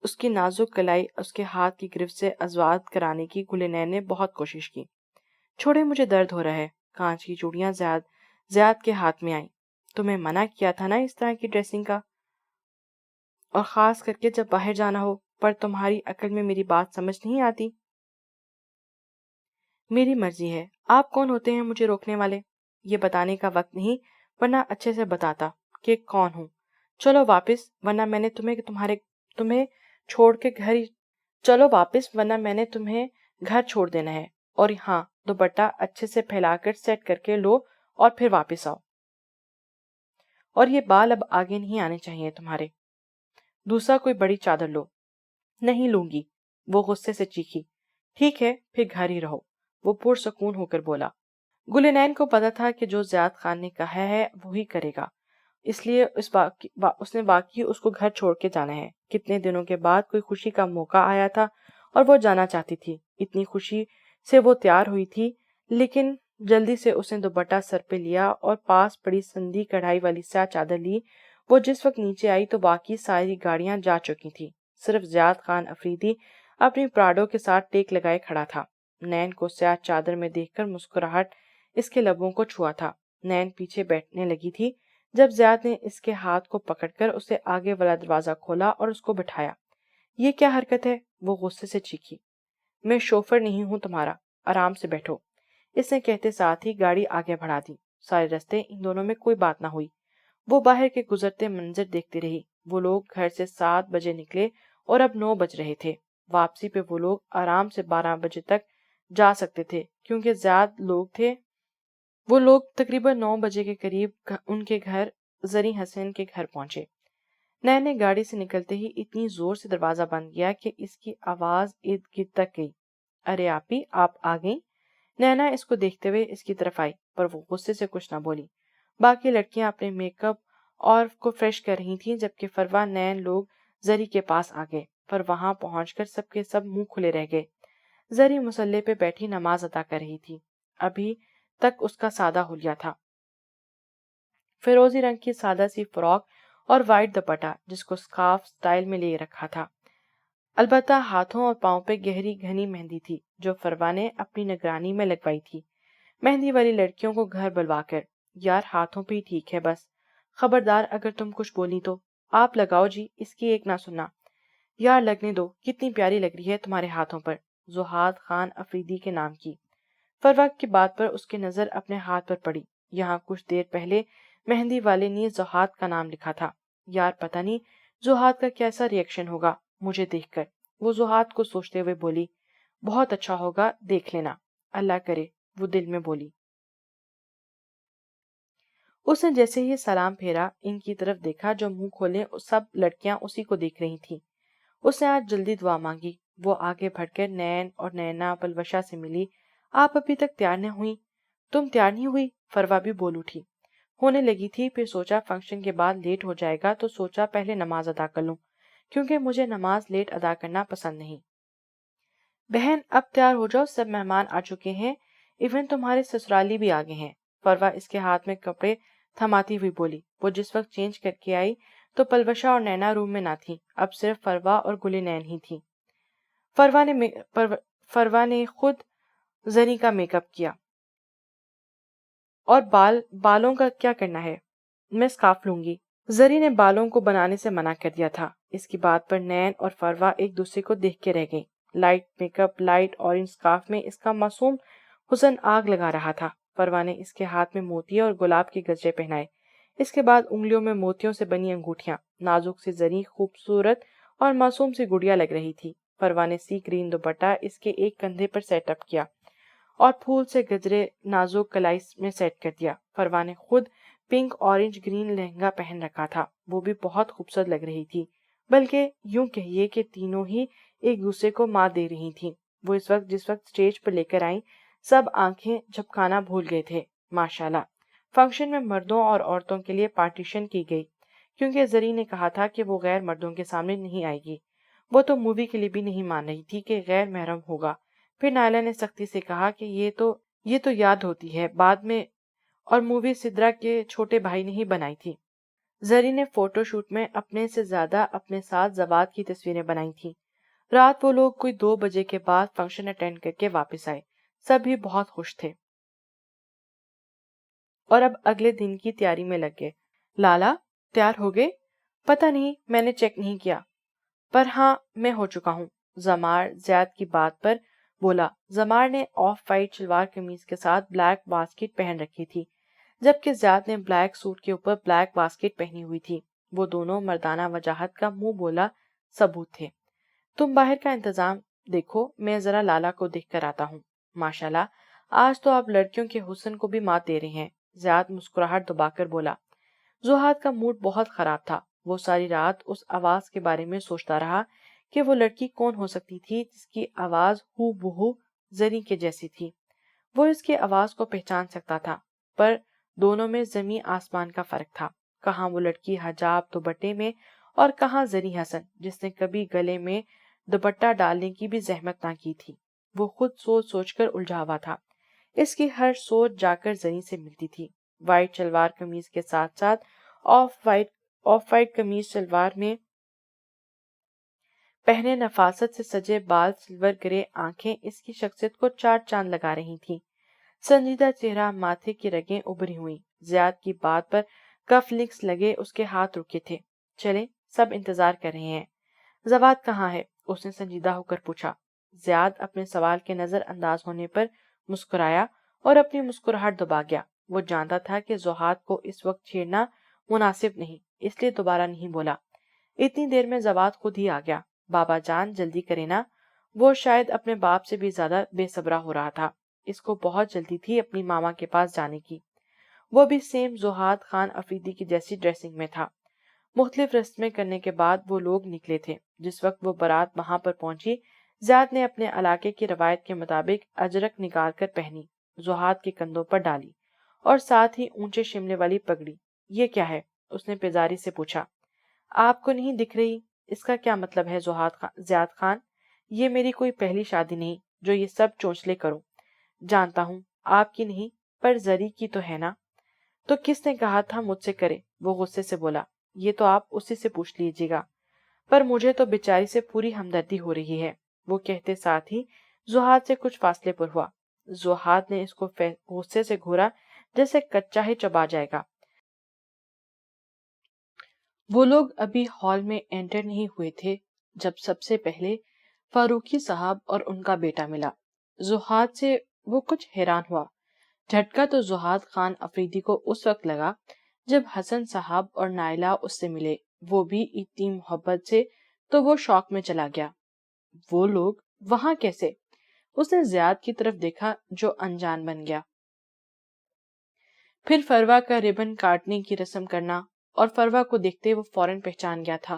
اس کی نازک کلائی اس کے ہاتھ کی گرفت سے آزاد کرانے کی گلنین نے بہت کوشش کی۔ چھوڑے، مجھے درد ہو رہا ہے۔ کانچ کی چوڑیاں زیاد کے ہاتھ میں آئیں۔ تمہیں منع کیا تھا نا اس طرح کی ڈریسنگ کا، اور خاص کر کے جب باہر جانا ہو، پر تمہاری عقل میں میری بات سمجھ نہیں آتی۔ میری مرضی ہے، آپ کون ہوتے ہیں مجھے روکنے والے؟ یہ بتانے کا وقت نہیں، ورنہ اچھے سے بتاتا کہ کون ہوں۔ چلو واپس، ورنہ میں نے تمہیں چھوڑ کے گھر چھوڑ دینا ہے۔ اور ہاں، دوپٹہ اچھے سے پھیلا کر سیٹ کر کے لو اور پھر واپس آؤ۔ اور یہ بال اب آگے نہیں آنے چاہیے تمہارے۔ دوسرا کوئی بڑی چادر لو۔ نہیں لوں گی، وہ غصے سے چیخی۔ ٹھیک ہے، پھر گھر ہی رہو، وہ پرسکون ہو کر بولا۔ گلنین کو پتا تھا کہ جو زیاد خان نے کہا ہے وہی کرے گا، اس لیے اس نے واقعی اس کو گھر چھوڑ کے جانا ہے۔ کتنے دنوں کے بعد کوئی خوشی کا موقع آیا تھا اور وہ جانا چاہتی تھی۔ اتنی خوشی سے وہ تیار ہوئی تھی، لیکن جلدی سے اس نے دوپٹہ سر پہ لیا اور پاس پڑی سندھی کڑھائی والی سیاہ چادر لی۔ وہ جس وقت نیچے آئی تو باقی ساری گاڑیاں جا چکی تھی، صرف زیاد خان افریدی اپنی پراڈو کے ساتھ ٹیک لگائے کھڑا تھا۔ نین کو سیاہ چادر میں دیکھ کر مسکراہٹ اس کے لبوں کو چھوا تھا۔ نین پیچھے بیٹھنے لگی تھی جب زیاد نے اس کے ہاتھ کو پکڑ کر اسے آگے والا دروازہ کھولا اور اس کو بٹھایا۔ یہ کیا حرکت ہے؟ وہ غصے سے چیخی۔ میں شوفر نہیں ہوں تمہارا، آرام سے بیٹھو، اس نے کہتے ساتھ ہی گاڑی آگے بڑھا دی۔ سارے رستے ان دونوں میں کوئی بات نہ ہوئی۔ وہ باہر کے گزرتے منظر دیکھتی رہی۔ وہ لوگ گھر سے 7 بجے نکلے اور اب 9 بج رہے تھے۔ واپسی پہ وہ لوگ آرام سے 12 بجے تک جا سکتے تھے، کیونکہ زیاد لوگ تھے۔ وہ لوگ تقریباً 9 بجے کے قریب ان کے گھر زری حسین کے گھر پہنچے۔ نین نے گاڑی سے نکلتے ہی اتنی زور سے دروازہ بند کیا کہ اس کی آواز ارد گرد تک گئی۔ ارے آپی، آپ آ گئیں؟ نینا اس کو دیکھتے ہوئے اس کی طرف آئی، پر وہ غصے سے کچھ نہ بولی۔ باقی لڑکیاں اپنے میک اپ اور کو فریش کر رہی تھیں، جبکہ فروا نین لوگ زری کے پاس آ گئے، پر وہاں پہنچ کر سب کے سب منہ کھلے رہ گئے۔ زری مصلے پہ بیٹھی نماز ادا کر رہی تھی۔ ابھی تک اس کا سادہ حلیہ تھا، فیروزی رنگ کی سادہ سی فراک اور وائٹ دوپٹہ جس کو سکارف سٹائل میں لے رکھا تھا۔ البتہ ہاتھوں اور پاؤں پہ گہری گھنی مہندی تھی جو فروا نے اپنی نگرانی میں لگوائی تھی، مہندی والی لڑکیوں کو گھر بلوا کر۔ یار ہاتھوں پہ ہی ٹھیک ہے بس، خبردار اگر تم کچھ بولی تو۔ آپ لگاؤ جی، اس کی ایک نہ سننا۔ یار لگنے دو، کتنی پیاری لگ رہی ہے تمہارے ہاتھوں پر، زہاد خان افریدی کے نام کی۔ فروا کی بات پر اس کی نظر اپنے ہاتھ پر پڑی۔ یہاں کچھ دیر پہلے مہندی والے نے زہاد کا نام لکھا تھا۔ یار پتہ نہیں زہاد کا کیسا ری ایکشن ہوگا مجھے دیکھ کر۔ وہ زہاد کو سوچتے ہوئے بولی، بہت اچھا ہوگا، دیکھ لینا، اللہ کرے۔ وہ دل میں بولی۔ اس نے جیسے ہی سلام پھیرا ان کی طرف دیکھا جو منہ کھولے سب لڑکیاں اسی کو دیکھ رہی تھیں۔ اس نے آج جلدی دعا مانگی۔ وہ آگے بڑھ کر نین اور نینا پلوشا سے ملی۔ آپ ابھی تک تیار نہ ہوئی؟ تم تیار نہیں ہوئی؟ فروا بھی بول اٹھی۔ ہونے لگی تھی، پھر سوچا فنکشن کے بعد لیٹ ہو جائے گا تو سوچا پہلے نماز ادا کر لوں، کیونکہ مجھے نماز لیٹ ادا کرنا پسند نہیں۔ بہن اب تیار ہو جاؤ، سب مہمان آ چکے ہیں، ایون تمہارے سسرالی بھی آگے ہیں۔ فروا اس کے ہاتھ میں کپڑے تھماتی ہوئی بولی۔ وہ جس وقت چینج کر کے آئی تو پلوشا اور نینا روم میں نہ تھیں، اب صرف فروا اور گلی نین ہی تھیں۔ فروا نے خود زری کا میک اپ کیا۔ اور بالوں کا کیا کرنا ہے؟ میں سکارف لوں گی۔ زری نے بالوں کو بنانے سے منع کر دیا تھا۔ اس کی بات پر نین اور فروا ایک دوسرے کو دیکھ کے رہ گئیں۔ Light make up, light orange scarf میں اس کا معصوم حسن آگ لگا رہا تھا۔ فروا نے اس کے ہاتھ میں موتی اور گلاب کے گجرے پہنائے، اس کے بعد انگلیوں میں موتیوں سے بنی انگوٹھیاں، نازک سی زری، خوبصورت اور معصوم سی گڑیا لگ رہی تھی۔ فروا نے سی گرین دوپٹہ اس کے ایک کندھے پر سیٹ اپ کیا اور پھول سے گجرے نازک کلائی میں سیٹ کر دیا۔ فروا نے خود پنک اورنج گرین لہنگا پہن رکھا تھا، وہ بھی بہت خوبصورت لگ رہی تھی، بلکہ یوں کہیے کہ تینوں ہی ایک دوسرے کو مات دے رہی تھیں۔ وہ جس وقت اسٹیج پر لے کر آئیں، سب آنکھیں جھپکانا بھول گئے تھے۔ ماشاءاللہ، فنکشن میں مردوں اور عورتوں کے لیے پارٹیشن کی گئی، کیونکہ زری نے کہا تھا کہ وہ غیر مردوں کے سامنے نہیں آئے گی۔ وہ تو مووی کے لیے بھی نہیں مان رہی تھی کہ غیر محرم ہوگا۔ پھر نائلہ نے سختی سے کہا کہ یہ تو یاد ہوتی ہے بعد میں، اور مووی سدرا کے چھوٹے بھائی نے ہی بنائی تھی۔ زری نے فوٹو شوٹ میں اپنے سے زیادہ اپنے ساتھ زواد کی تصویریں بنائی تھیں۔ رات وہ لوگ کوئی 2 بجے کے بعد فنکشن اٹینڈ کر کے واپس آئے، سب بھی بہت خوش تھے اور اب اگلے دن کی تیاری میں لگ گئے۔ لالا تیار ہو گئے؟ پتہ نہیں، میں نے چیک نہیں کیا، پر ہاں میں ہو چکا ہوں، زمار زیاد کی بات پر بولا۔ زمار نے آف وائٹ شلوار قمیض کے ساتھ بلیک واسکٹ پہن رکھی تھی، جبکہ زیاد نے بلیک سوٹ کے اوپر بلیک واسکٹ پہنی ہوئی تھی۔ وہ دونوں مردانہ وجاہت کا منہ بولا ثبوت تھے۔ تم باہر کا انتظام دیکھو، میں ذرا لالا کو دیکھ کر آتا ہوں۔ ماشاءاللہ، آج تو آپ لڑکیوں کے حسن کو بھی مات دے رہے ہیں، زیاد مسکراہٹ دبا کر بولا۔ زہاد کا موڈ بہت خراب تھا، وہ ساری رات اس آواز کے بارے میں سوچتا رہا کہ وہ لڑکی کون ہو سکتی تھی جس کی آواز ہو بہو زری کے جیسی تھی۔ وہ اس کی آواز کو پہچان سکتا تھا، پر دونوں میں زمین آسمان کا فرق تھا۔ کہاں وہ لڑکی حجاب دوپٹے میں اور کہاں زری حسن جس نے کبھی گلے میں دوپٹہ ڈالنے کی بھی زحمت نہ کی تھی۔ وہ خود سوچ سوچ کر الجھا ہوا تھا، اس کی ہر سوچ جا کر زری سے ملتی تھی۔ وائٹ شلوار قمیض کے ساتھ ساتھ آف وائٹ قمیض شلوار میں پہنے نفاست سے سجے بال، سلور گرے آنکھیں اس کی شخصیت کو چار چاند لگا رہی تھیں۔ سنجیدہ چہرہ، ماتھے کی رگیں ابھری ہوئی، زیاد کی بات پر کف لنکس لگے اس کے ہاتھ رکے تھے۔ چلے، سب انتظار کر رہے ہیں۔ زواد کہاں ہے؟ اس نے سنجیدہ ہو کر پوچھا۔ زیاد اپنے سوال کے نظر انداز ہونے پر مسکرایا اور اپنی مسکراہٹ دبا گیا۔ وہ جانتا تھا کہ زہاد کو اس وقت چھیڑنا مناسب نہیں، اس لیے دوبارہ نہیں بولا۔ اتنی دیر میں زواد خود ہی آ گیا۔ بابا جان جلدی کرے نا، وہ شاید اپنے باپ سے بھی زیادہ بے صبرا ہو رہا تھا، اس کو بہت جلدی تھی اپنی ماما کے پاس جانے کی۔ وہ بھی سیم زہاد خان افریدی کی جیسی ڈریسنگ میں تھا۔ مختلف رسمیں کرنے کے بعد وہ لوگ نکلے تھے۔ جس وقت وہ بارات وہاں پر پہنچی، زیاد نے اپنے علاقے کی روایت کے مطابق اجرک نکال کر پہنی، زہاد کے کندھوں پر ڈالی اور ساتھ ہی اونچے شملے والی پگڑی۔ یہ کیا ہے؟ اس نے پیزاری سے پوچھا۔ آپ کو نہیں دکھ رہی؟ اس کا کیا مطلب ہے زیاد خان؟ یہ میری کوئی پہلی شادی نہیں جو یہ سب چونچلے کروں۔ جانتا ہوں آپ کی نہیں، پر زری کی تو ہے نا۔ تو کس نے کہا تھا مجھ سے کرے؟ وہ غصے سے بولا۔ یہ تو آپ اسی سے پوچھ لیجیے گا، پر مجھے تو بیچاری سے پوری ہمدردی ہو رہی ہے، وہ کہتے ساتھ ہی زہاد سے کچھ فاصلے پر ہوا۔ زہاد نے اس کو غصے سے گھورا جیسے کچا ہی چبا جائے گا۔ وہ لوگ ابھی ہال میں انٹر نہیں ہوئے تھے جب سب سے پہلے فاروقی صاحب اور ان کا بیٹا ملا۔ زہاد سے وہ کچھ حیران ہوا۔ جھٹکا تو زہاد خان افریدی کو اس وقت لگا جب حسن صاحب اور نائلہ اس سے ملے، وہ بھی اتنی محبت سے، تو وہ شوق میں چلا گیا۔ وہ لوگ وہاں کیسے؟ اس نے زیاد کی طرف دیکھا جو انجان بن گیا۔ پھر فروا کا ریبن کاٹنے کی رسم کرنا، اور فروا کو دیکھتے وہ فوراً پہچان گیا تھا۔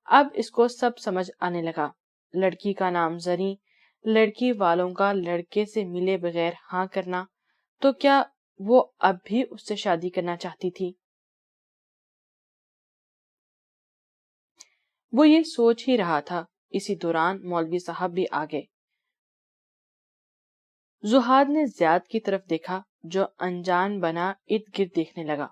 اب اس کو سب سمجھ آنے لگا۔ لڑکی کا نام زری، لڑکی والوں کا لڑکے سے ملے بغیر ہاں کرنا، تو کیا وہ اب بھی اس سے شادی کرنا چاہتی تھی؟ وہ یہ سوچ ہی رہا تھا، اسی دوران مولوی صاحب بھی آ گئے۔ زہاد نے زیاد کی طرف دیکھا جو انجان بنا ارد گرد دیکھنے لگا۔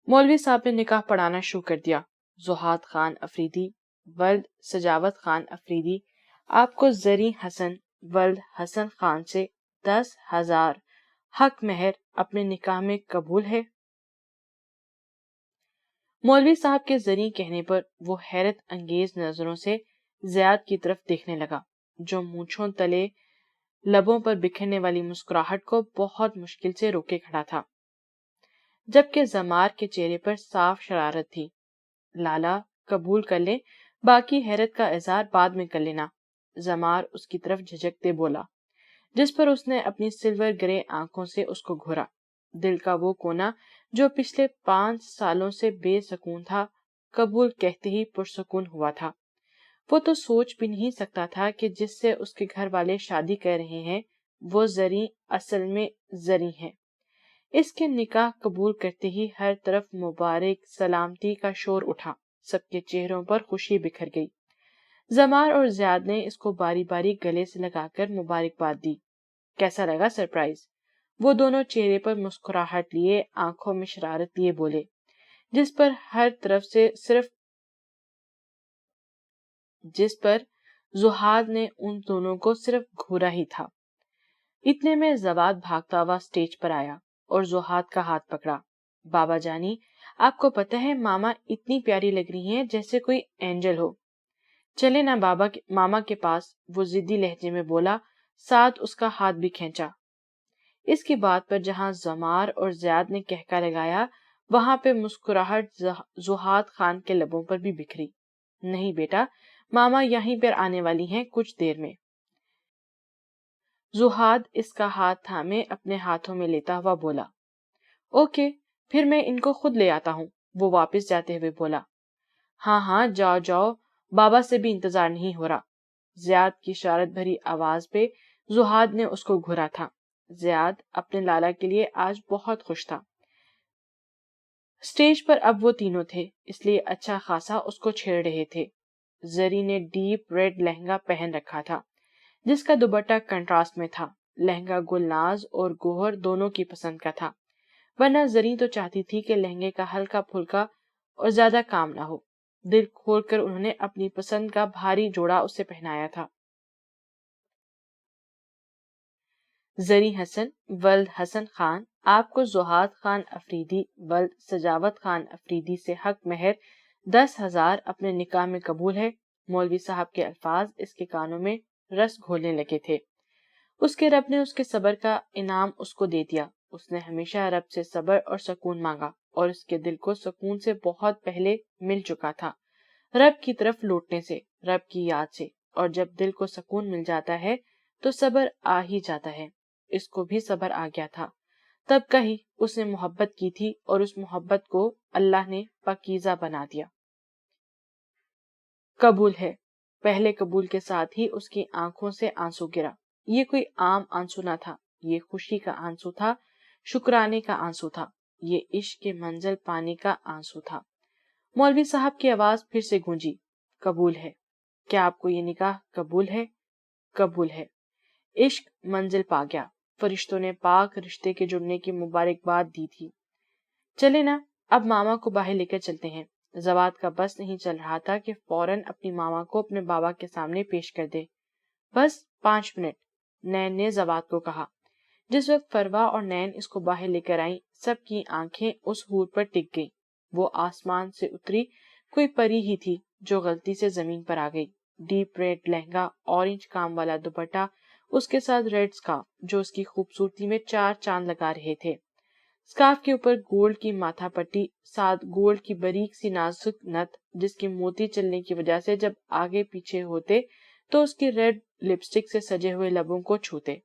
مولوی صاحب نے نکاح پڑھانا شروع کر دیا۔ زہاد خان افریدی ولد سجاوت خان افریدی، آپ کو زری حسن ولد حسن خان سے 10,000 حق مہر اپنے نکاح میں قبول ہے؟ مولوی صاحب کے زری کہنے پر وہ حیرت انگیز نظروں سے زیاد کی طرف دیکھنے لگا جو مونچھوں تلے لبوں پر بکھرنے والی مسکراہٹ کو بہت مشکل سے روکے کھڑا تھا، جبکہ زمار کے چہرے پر صاف شرارت تھی۔ لالا قبول کر لیں، باقی حیرت کا اظہار بعد میں کر لینا، زمار اس کی طرف جھجکتے بولا، جس پر اس نے اپنی سلور گرے آنکھوں سے اس کو گھورا۔ دل کا وہ کونا جو پچھلے 5 سالوں سے بے سکون تھا، قبول کہتے ہی پرسکون ہوا تھا۔ وہ تو سوچ بھی نہیں سکتا تھا کہ جس سے اس کے گھر والے شادی کر رہے ہیں وہ زریں اصل میں زریں ہیں۔ اس کے نکاح قبول کرتے ہی ہر طرف مبارک سلامتی کا شور اٹھا، سب کے چہروں پر خوشی بکھر گئی۔ زمار اور زیاد نے اس کو باری باری گلے سے لگا کر مبارکباد دی۔ کیسا لگا سرپرائز؟ وہ دونوں چہرے پر مسکراہٹ لیے، آنکھوں میں شرارت لیے بولے، جس پر زہاد نے ان دونوں کو صرف گھورا ہی تھا۔ اتنے میں زواد بھاگتا ہوا اسٹیج پر آیا اور زہاد کا ہاتھ پکڑا۔ بابا جانی، آپ کو پتہ ہے ماما اتنی پیاری لگ رہی ہیں جیسے کوئی اینجل ہو، چلے نا ماما کے پاس، وہ ضدی لہجے میں بولا، ساتھ اس کا ہاتھ بھی کھینچا۔ اس کی بات پر جہاں زمار اور زیاد نے کہکا لگایا، وہاں پہ مسکراہٹ زہاد خان کے لبوں پر بھی بکھری۔ نہیں بیٹا، ماما یہیں پر آنے والی ہیں کچھ دیر میں۔ زہاد اس کا ہاتھ تھامے اپنے ہاتھوں میں لیتا ہوا بولا، اوکے، پھر میں ان کو خود لے آتا ہوں، وہ واپس جاتے ہوئے بولا۔ ہاں ہاں، جاؤ جاؤ، بابا سے بھی انتظار نہیں ہو رہا۔ زیاد کی شرارت بھری آواز پہ زہاد نے اس کو گھورا تھا۔ زیاد اپنے لالا کے لیے آج بہت خوش تھا۔ اسٹیج پر اب وہ تینوں تھے، اس لیے اچھا خاصا اس کو چھیڑ رہے تھے۔ زری نے ڈیپ ریڈ لہنگا پہن رکھا تھا جس کا دوپٹہ کنٹراسٹ میں تھا۔ لہنگا گلناز اور گوہر دونوں کی پسند کا تھا، ورنہ زری تو چاہتی تھی کہ لہنگے کا ہلکا پھلکا اور زیادہ کام نہ ہو۔ دل کھول کر انہوں نے اپنی پسند کا بھاری جوڑا اسے پہنایا تھا۔ زری حسن ولد حسن خان، آپ کو زہاد خان افریدی ولد سجاوت خان افریدی سے حق مہر 10,000 اپنے نکاح میں قبول ہے۔ مولوی صاحب کے الفاظ اس کے کانوں میں رس گھولنے لگے تھے۔ اس کے رب نے اس کے صبر کا انعام اس کو دے دیا۔ اس نے ہمیشہ رب سے صبر اور سکون مانگا اور اس کے دل کو سکون سے بہت پہلے مل چکا تھا، رب کی طرف لوٹنے سے، رب کی یاد سے، اور جب دل کو سکون مل جاتا ہے تو صبر آ ہی جاتا ہے۔ اس کو بھی صبر آ گیا تھا، تب کا ہی اس نے محبت کی تھی اور اس محبت کو اللہ نے پاکیزہ بنا دیا۔ قبول ہے، پہلے قبول کے ساتھ ہی اس کی آنکھوں سے آنسو گرا۔ یہ کوئی عام آنسو نہ تھا، یہ خوشی کا آنسو تھا، شکرانے کا آنسو تھا، یہ عشق کے منزل پانے کا آنسو تھا۔ مولوی صاحب کی آواز پھر سے گونجی، قبول ہے، کیا آپ کو یہ نکاح قبول ہے؟ قبول ہے۔ عشق منزل پا گیا، فرشتوں نے پاک رشتے کے جڑنے کی مبارکباد دی تھی۔ چلے نا، اب ماما کو باہر لے کر چلتے ہیں۔ زواد کا بس نہیں چل رہا تھا کہ فوراً اپنی ماما کو اپنے بابا کے سامنے پیش کر دے۔ بس 5 منٹ، نین نے زواد کو کہا۔ جس وقت فروا اور نین اس کو باہر لے کر آئیں، سب کی آنکھیں اس حور پر ٹک گئی۔ وہ آسمان سے اتری کوئی پری ہی تھی جو غلطی سے زمین پر آ گئی۔ ڈیپ ریڈ لہنگا، اورنج کام والا دوپٹہ، اس کے ساتھ ریڈ سکارف جو اس کی خوبصورتی میں 4 چاند لگا رہے تھے۔ سکارف کے اوپر گولڈ کی ماتھا پٹی، ساتھ گولڈ کی باریک سی نازک نت جس کی موتی چلنے کی وجہ سے جب آگے پیچھے ہوتے تو اس کی ریڈ لپسٹک سے سجے ہوئے لبوں کو چھوتے۔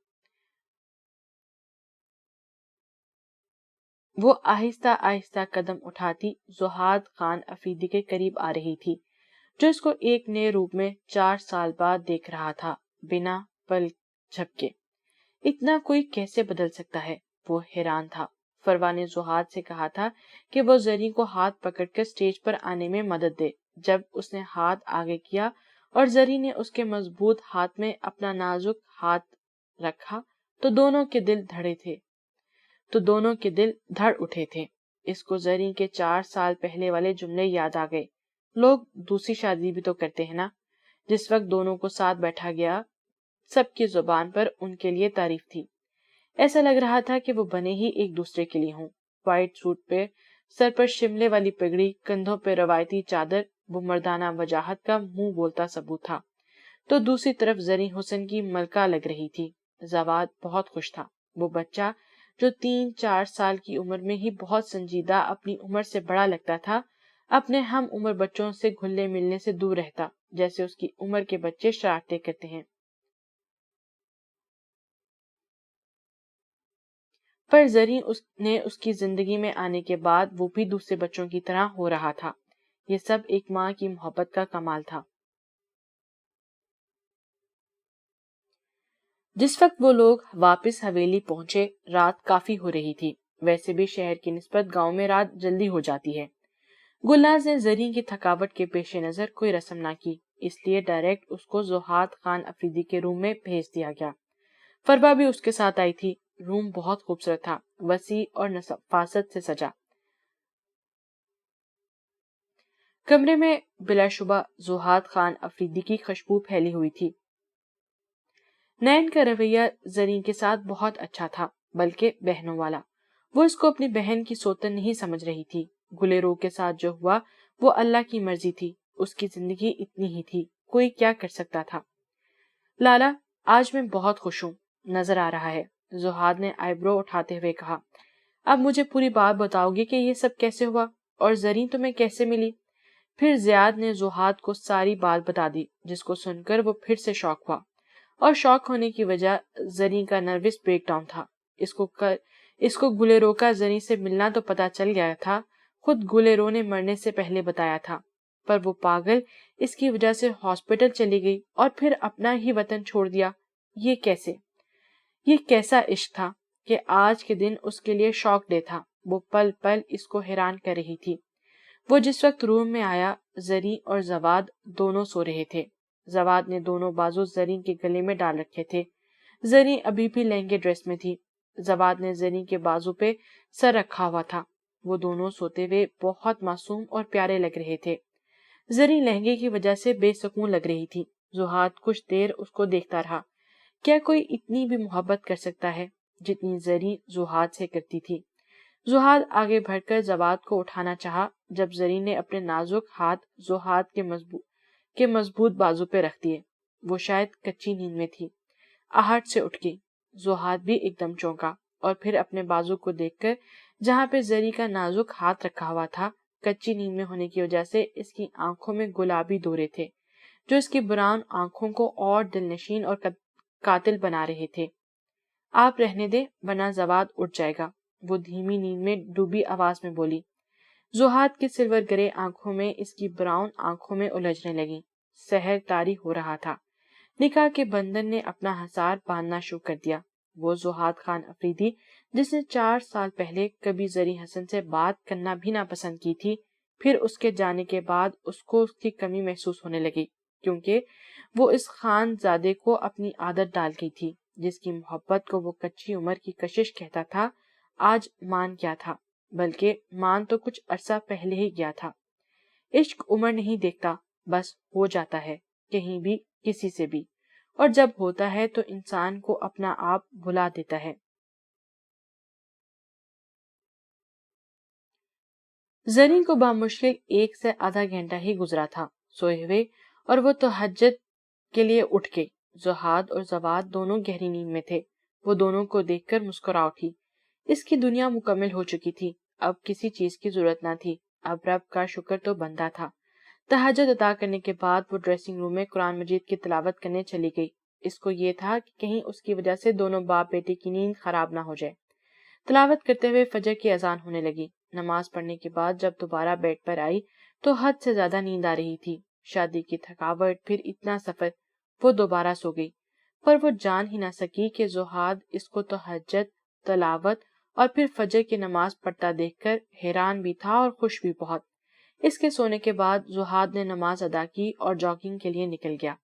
وہ آہستہ آہستہ قدم اٹھاتی زہاد خان افریدی کے قریب آ رہی تھی، جو اس کو ایک نئے روپ میں 4 سال بعد دیکھ رہا تھا، بنا پل جھپکے۔ اتنا کوئی کیسے بدل سکتا ہے؟ وہ حیران تھا۔ فروا نے زہاد سے کہا تھا کہ وہ زری کو ہاتھ پکڑ کر سٹیج پر آنے میں مدد دے۔ جب اس نے ہاتھ آگے کیا اور زری نے اس کے مضبوط ہاتھ میں اپنا نازک ہاتھ رکھا تو دونوں کے دل دھڑ اٹھے تھے۔ اس کو زری کے 4 سال پہلے والے جملے یاد آ گئے، لوگ دوسری شادی بھی تو کرتے ہیں نا۔ جس وقت دونوں کو ساتھ بیٹھا گیا، سب کی زبان پر ان کے لیے تعریف تھی۔ ایسا لگ رہا تھا کہ وہ بنے ہی ایک دوسرے کے لیے ہوں۔ وائٹ سوٹ پہ، سر پر شملے والی پگڑی، کندھوں پہ روایتی چادر، وہ مردانہ وجاہت کا منہ بولتا ثبوت تھا، تو دوسری طرف زریں حسن کی ملکہ لگ رہی تھی۔ زواد بہت خوش تھا۔ وہ بچہ جو 3-4 سال کی عمر میں ہی بہت سنجیدہ، اپنی عمر سے بڑا لگتا تھا، اپنے ہم عمر بچوں سے گھلنے ملنے سے دور رہتا، جیسے اس کی عمر کے بچے شرارتیں کرتے ہیں۔ پر زریں اس کی زندگی میں آنے کے بعد وہ بھی دوسرے بچوں کی طرح ہو رہا تھا۔ یہ سب ایک ماں کی محبت کا کمال تھا۔ جس وقت وہ لوگ واپس حویلی پہنچے، رات کافی ہو رہی تھی۔ ویسے بھی شہر کی نسبت گاؤں میں رات جلدی ہو جاتی ہے۔ گلناز نے زریں کی تھکاوٹ کے پیش نظر کوئی رسم نہ کی، اس لیے ڈائریکٹ اس کو زہاد خان افریدی کے روم میں بھیج دیا گیا۔ فربا بھی اس کے ساتھ آئی تھی۔ روم بہت خوبصورت تھا، وسیع اور نفاست سے سجا۔ کمرے میں بلا شبہ زہاد خان افریدی کی خوشبو پھیلی ہوئی تھی۔ نین کا رویہ زریں کے ساتھ بہت اچھا تھا، بلکہ بہنوں والا۔ وہ اس کو اپنی بہن کی سوتن نہیں سمجھ رہی تھی۔ گلیرو کے ساتھ جو ہوا وہ اللہ کی مرضی تھی، اس کی زندگی اتنی ہی تھی، کوئی کیا کر سکتا تھا۔ لالا، آج میں بہت خوش ہوں، نظر آ رہا ہے، زہاد نے آئی برو اٹھاتے ہوئے کہا۔ اب مجھے پوری بات بتاؤ گے کہ یہ سب کیسے ہوا، اور زریں تمہیں کیسے ملی؟ پھر زیاد نے زہاد کو ساری بات بتا دی، جس کو سن کر وہ پھر سے شوق ہوا، اور شوق ہونے کی وجہ زریں کا نروس بریک ڈاؤن تھا۔ اس کو گلیرو کا زریں سے ملنا تو پتا چل گیا تھا، خود گلیرو نے مرنے سے پہلے بتایا تھا، پر وہ پاگل اس کی وجہ سے ہاسپٹل چلی گئی اور پھر اپنا ہی وطن چھوڑ دیا۔ یہ کیسے؟ یہ کیسا عشق تھا کہ آج کے دن اس کے لیے شوق ڈے تھا۔ وہ پل پل اس کو حیران کر رہی تھی۔ وہ جس وقت روم میں آیا، زریں اور زواد دونوں سو رہے تھے۔ زواد نے دونوں بازو زریں کے گلے میں ڈال رکھے تھے۔ زریں ابھی بھی لہنگے ڈریس میں تھی۔ زواد نے زریں کے بازو پہ سر رکھا ہوا تھا۔ وہ دونوں سوتے ہوئے بہت معصوم اور پیارے لگ رہے تھے۔ زریں لہنگے کی وجہ سے بے سکون لگ رہی تھی۔ زہاد کچھ دیر اس کو دیکھتا رہا۔ کیا کوئی اتنی بھی محبت کر سکتا ہے جتنی زریں زہاد سے کرتی تھی؟ زہاد آگے بڑھ کر زواد کو اٹھانا چاہا، جب زریں نے اپنے نازک ہاتھ زہاد کے مضبوط بازو پہ رکھ دیے۔ وہ شاید کچی نیند میں تھی۔ آہٹ سے اٹھ گئی۔ زہاد بھی ایک دم چونکا، اور پھر اپنے بازو کو دیکھ کر جہاں پہ زریں کا نازک ہاتھ رکھا ہوا تھا، کچی نیند میں ہونے کی وجہ سے اس کی آنکھوں میں گلابی دورے تھے، جو اس کی براؤن آنکھوں کو اور دل نشین اور قاتل بنا رہے تھے۔ آپ رہنے دیں، ورنہ زواد اٹھ جائے گا، وہ دھیمی نیند میں ڈوبی آواز میں بولی۔ زہاد کی سلور گرے آنکھوں میں اس کی براؤن آنکھوں میں الجھنے لگیں۔ سحر طاری ہو رہا تھا۔ نکاح کے بندھن نے اپنا حصار باندھنا شروع کر دیا۔ وہ زہاد خان افریدی، جس نے 4 سال پہلے کبھی زریں حسن سے بات کرنا بھی نہ پسند کی تھی، پھر اس کے جانے کے بعد اس کو اس کی کمی محسوس ہونے لگی، کیونکہ وہ اس خان زادے کو اپنی عادت ڈال گئی تھی، جس کی محبت کو وہ کچی عمر کی کشش کہتا تھا۔ آج مان کیا تھا، بلکہ مان تو کچھ عرصہ پہلے ہی گیا تھا۔ عشق عمر نہیں دیکھتا، بس ہو جاتا ہے، کہیں بھی، کسی سے بھی، اور جب ہوتا ہے تو انسان کو اپنا آپ بھلا دیتا ہے۔ زریں کو بامشکل 1 سے آدھا گھنٹہ ہی گزرا تھا سوئے ہوئے، اور وہ تہجد کے لیے اٹھ گئی۔ زہاد اور زواد دونوں گہری نیند میں تھے۔ وہ دونوں کو دیکھ کر مسکرا اٹھی۔ اس کی دنیا مکمل ہو چکی تھی، اب کسی چیز کی ضرورت نہ تھی، اب رب کا شکر تو بنتا تھا۔ تہجد ادا کرنے کے بعد وہ ڈریسنگ روم میں قرآن مجید کی تلاوت کرنے چلی گئی۔ اس کو یہ تھا کہ کہیں اس کی وجہ سے دونوں باپ بیٹے کی نیند خراب نہ ہو جائے۔ تلاوت کرتے ہوئے فجر کی اذان ہونے لگی۔ نماز پڑھنے کے بعد جب دوبارہ بیڈ پر آئی تو حد سے زیادہ نیند آ رہی تھی۔ شادی کی تھکاوٹ، پھر اتنا سفر، وہ دوبارہ سو گئی، پر وہ جان ہی نہ سکی کہ زہاد اس کو تہجد، تلاوت اور پھر فجر کی نماز پڑھتا دیکھ کر حیران بھی تھا اور خوش بھی بہت۔ اس کے سونے کے بعد زہاد نے نماز ادا کی اور جاگنگ کے لیے نکل گیا۔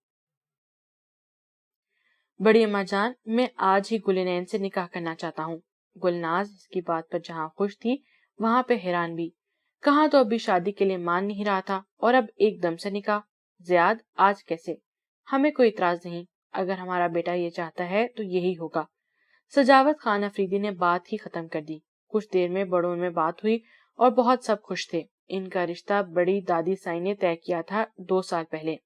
بڑی اماں جان، میں آج ہی گلنین سے نکاح کرنا چاہتا ہوں۔ گلناز اس کی بات پر جہاں خوش تھی وہاں پہ حیران بھی۔ کہاں تو ابھی شادی کے لیے مان نہیں رہا تھا، اور اب ایک دم سے نکاح۔ زیاد، آج کیسے؟ ہمیں کوئی اعتراض نہیں، اگر ہمارا بیٹا یہ چاہتا ہے تو یہی ہوگا۔ سجاوت خان افریدی نے بات ہی ختم کر دی۔ کچھ دیر میں بڑوں میں بات ہوئی اور بہت سب خوش تھے۔ ان کا رشتہ بڑی دادی سائی نے طے کیا تھا 2 سال پہلے،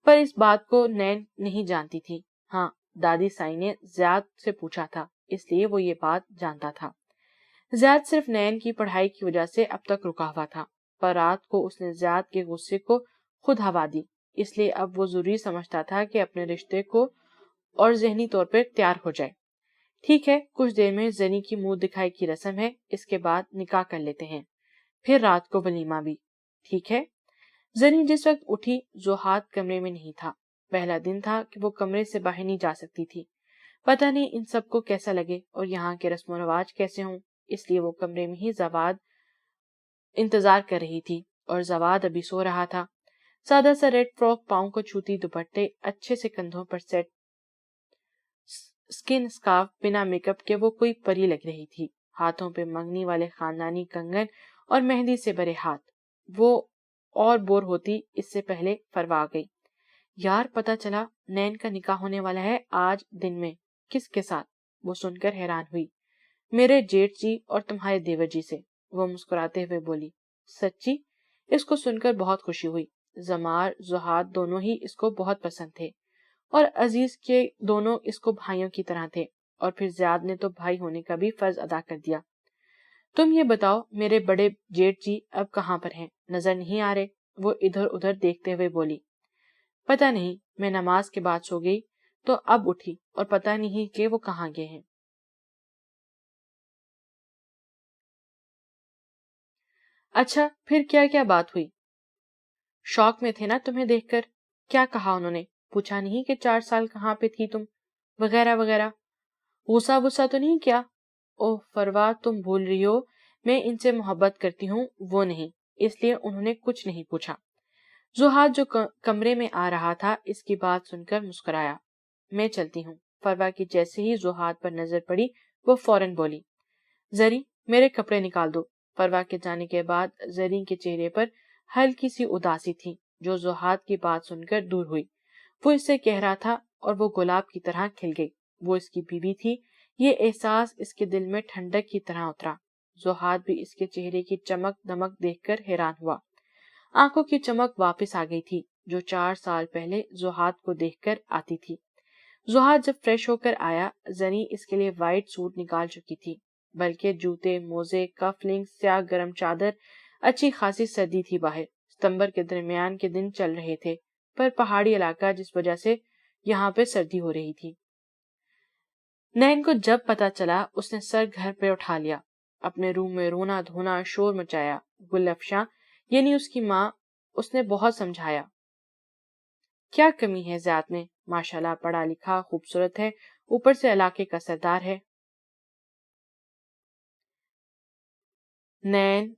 پر اس بات کو نین نہیں جانتی تھی۔ ہاں، دادی سائی نے زیاد سے پوچھا تھا، اس لیے وہ یہ بات جانتا تھا۔ زیاد صرف نین کی پڑھائی کی وجہ سے اب تک رکا ہوا تھا، پر رات کو اس نے زیاد کے غصے کو خود ہوا دی، اس لیے اب وہ ضروری سمجھتا تھا کہ اپنے رشتے کو اور ذہنی طور پر تیار ہو جائے۔ ٹھیک ہے، کچھ دیر میں زنی کی منہ دکھائی کی رسم ہے، اس کے بعد نکاح کر لیتے ہیں، پھر رات کو ولیمہ بھی، ٹھیک ہے؟ زنی جس وقت اٹھی زوہاد کمرے میں نہیں تھا۔ پہلا دن تھا کہ وہ کمرے سے باہر نہیں جا سکتی تھی۔ پتہ نہیں ان سب کو کیسا لگے اور یہاں کے رسم و رواج کیسے ہوں، اس لیے وہ کمرے میں ہی زواد انتظار کر رہی تھی، اور زواد ابھی سو رہا تھا۔ سادہ سا ریڈ فراک، پاؤں کو چھوتی دوپٹے اچھے سے کندھوں پر سیٹ اسکن اسکارف، بنا میک اپ کے وہ کوئی پری لگ رہی تھی۔ ہاتھوں پہ منگنی والے خاندانی کنگن اور مہندی سے بھرے ہاتھ۔ وہ اور بور ہوتی اس سے پہلے فروا آ گئی۔ یار، پتا چلا نین کا نکاح ہونے والا ہے آج دن میں۔ کس کے ساتھ؟ وہ سن کر حیران ہوئی۔ میرے جیٹھ جی اور تمہارے دیور جی سے، وہ مسکراتے ہوئے بولی۔ سچی؟ اس کو سن کر بہت خوشی ہوئی۔ زمار زہاد دونوں ہی اس کو بہت پسند تھے، اور عزیز کے دونوں اس کو بھائیوں کی طرح تھے، اور پھر زیاد نے تو بھائی ہونے کا بھی فرض ادا کر دیا۔ تم یہ بتاؤ، میرے بڑے جیٹھ جی اب کہاں پر ہیں؟ نظر نہیں آ رہے؟ وہ ادھر ادھر دیکھتے ہوئے بولی۔ پتہ نہیں، میں نماز کے بعد سو گئی تو اب اٹھی، اور پتہ نہیں کہ وہ کہاں گئے ہیں۔ اچھا، پھر کیا کیا بات ہوئی؟ شوق میں تھے نا تمہیں دیکھ کر۔ کیا کہا انہوں نے؟ پوچھا نہیں کہ 4 سال کہاں پہ تھی تم، وغیرہ وغیرہ؟ غصہ غصہ تو نہیں کیا؟ اوہ فروا، تم بھول رہی ہو، میں ان سے محبت کرتی ہوں، وہ نہیں، اس لیے انہوں نے کچھ نہیں پوچھا۔ زہاد جو کمرے میں آ رہا تھا اس کی بات سن کر مسکرایا۔ میں چلتی ہوں۔ فروا کی جیسے ہی زہاد پر نظر پڑی وہ فوراً بولی۔ زری، میرے کپڑے نکال دو۔ فروا کے جانے کے بعد زری کے چہرے پر ہلکی سی اداسی تھی، جو زہاد کی بات سن کر دور ہوئی۔ وہ اس سے کہہ رہا تھا اور وہ گلاب کی طرح کھل گئی۔ وہ اس کی بیوی تھی، یہ احساس اس کے دل میں ٹھنڈک کی طرح اترا۔ زہاد بھی اس کے چہرے کی چمک دمک دیکھ کر حیران ہوا۔ آنکھوں کی چمک واپس آ گئی تھی، جو 4 سال پہلے زہاد کو دیکھ کر آتی تھی۔ زہاد جب فریش ہو کر آیا، زنی اس کے لیے وائٹ سوٹ نکال چکی تھی، بلکہ جوتے، موزے، کف لنگ، سیاہ گرم چادر۔ اچھی خاصی سردی تھی باہر، ستمبر کے درمیان کے دن چل رہے تھے، پر پہاڑی علاقہ جس وجہ سے یہاں پہ سردی ہو رہی تھی۔ نین کو جب پتا چلا اس نے سر گھر پہ اٹھا لیا، اپنے روم میں رونا دھونا شور مچایا۔ گل افشاں یعنی اس کی ماں، اس نے بہت سمجھایا۔ کیا کمی ہے زیاد میں؟ ماشاءاللہ پڑھا لکھا، خوبصورت ہے، اوپر سے علاقے کا سردار ہے۔ نین،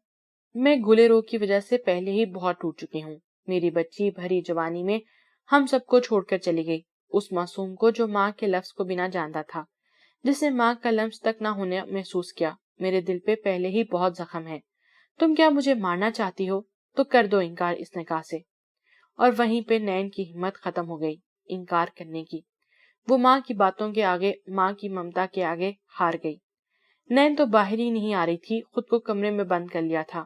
میں گلے رو کی وجہ سے پہلے ہی بہت ٹوٹ چکی ہوں۔ میری بچی بھری جوانی میں ہم سب کو چھوڑ کر چلی گئی، اس معصوم کو جو ماں کے لفظ کو بنا جانتا تھا، جس نے ماں کا لمس تک نہ ہونے محسوس کیا۔ میرے دل پہ پہلے ہی بہت زخم ہے۔ تم کیا مجھے مارنا چاہتی ہو؟ تو کر دو انکار اس نکاح سے۔ اور وہیں پہ نین کی ہمت ختم ہو گئی انکار کرنے کی۔ وہ ماں کی باتوں کے آگے، ماں کی ممتا کے آگے ہار گئی۔ نین تو باہر ہی نہیں آ رہی تھی، خود کو کمرے میں بند کر لیا تھا۔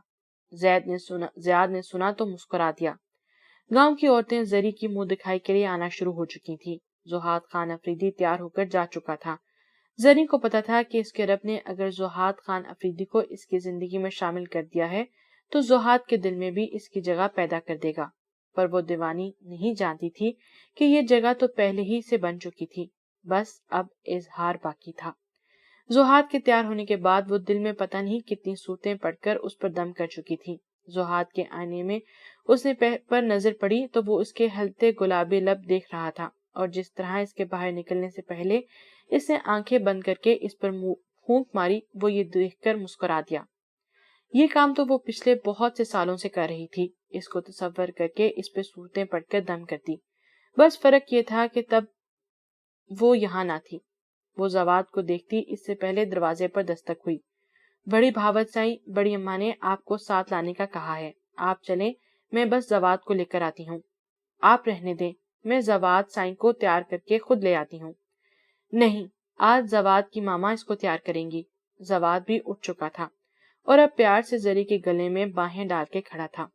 زیاد نے سنا تو مسکرا دیا۔ گاؤں کی عورتیں زری کی منہ دکھائی کے لیے آنا شروع ہو چکی تھی۔ زہاد خان افریدی تیار ہو کر جا چکا تھا۔ زری کو پتا تھا کہ اس کے رب نے اگر زہاد خان افریدی کو اس کی زندگی میں شامل کر دیا ہے تو زہاد کے دل میں بھی اس کی جگہ پیدا کر دے گا، پر وہ دیوانی نہیں جانتی تھی کہ یہ جگہ تو پہلے ہی سے بن چکی تھی، بس اب اظہار باقی تھا۔ زہاد کے تیار ہونے کے بعد وہ دل میں پتہ نہیں کتنی صورتیں پڑھ کر اس پر دم کر چکی تھی۔ زہاد کے آئینے میں اس نے پر نظر پڑی تو وہ اس کے ہلتے گلابی لب دیکھ رہا تھا، اور جس طرح اس کے باہر نکلنے سے پہلے اس نے آنکھیں بند کر کے اس پر پھونک ماری، وہ یہ دیکھ کر مسکرا دیا۔ یہ کام تو وہ پچھلے بہت سے سالوں سے کر رہی تھی، اس کو تصور کر کے اس پہ صورتیں پڑھ کر دم کرتی، بس فرق یہ تھا کہ تب وہ یہاں نہ تھی۔ وہ زواد کو دیکھتی اس سے پہلے دروازے پر دستک ہوئی۔ بڑی بھاوت سائی، بڑی اماں نے آپ کو ساتھ لانے کا کہا ہے، آپ چلیں، میں بس زواد کو لے کر آتی ہوں۔ آپ رہنے دیں، میں زواد سائی کو تیار کر کے خود لے آتی ہوں۔ نہیں، آج زواد کی ماما اس کو تیار کریں گی۔ زواد بھی اٹھ چکا تھا، اور اب پیار سے زری کے گلے میں باہیں ڈال کے کھڑا تھا۔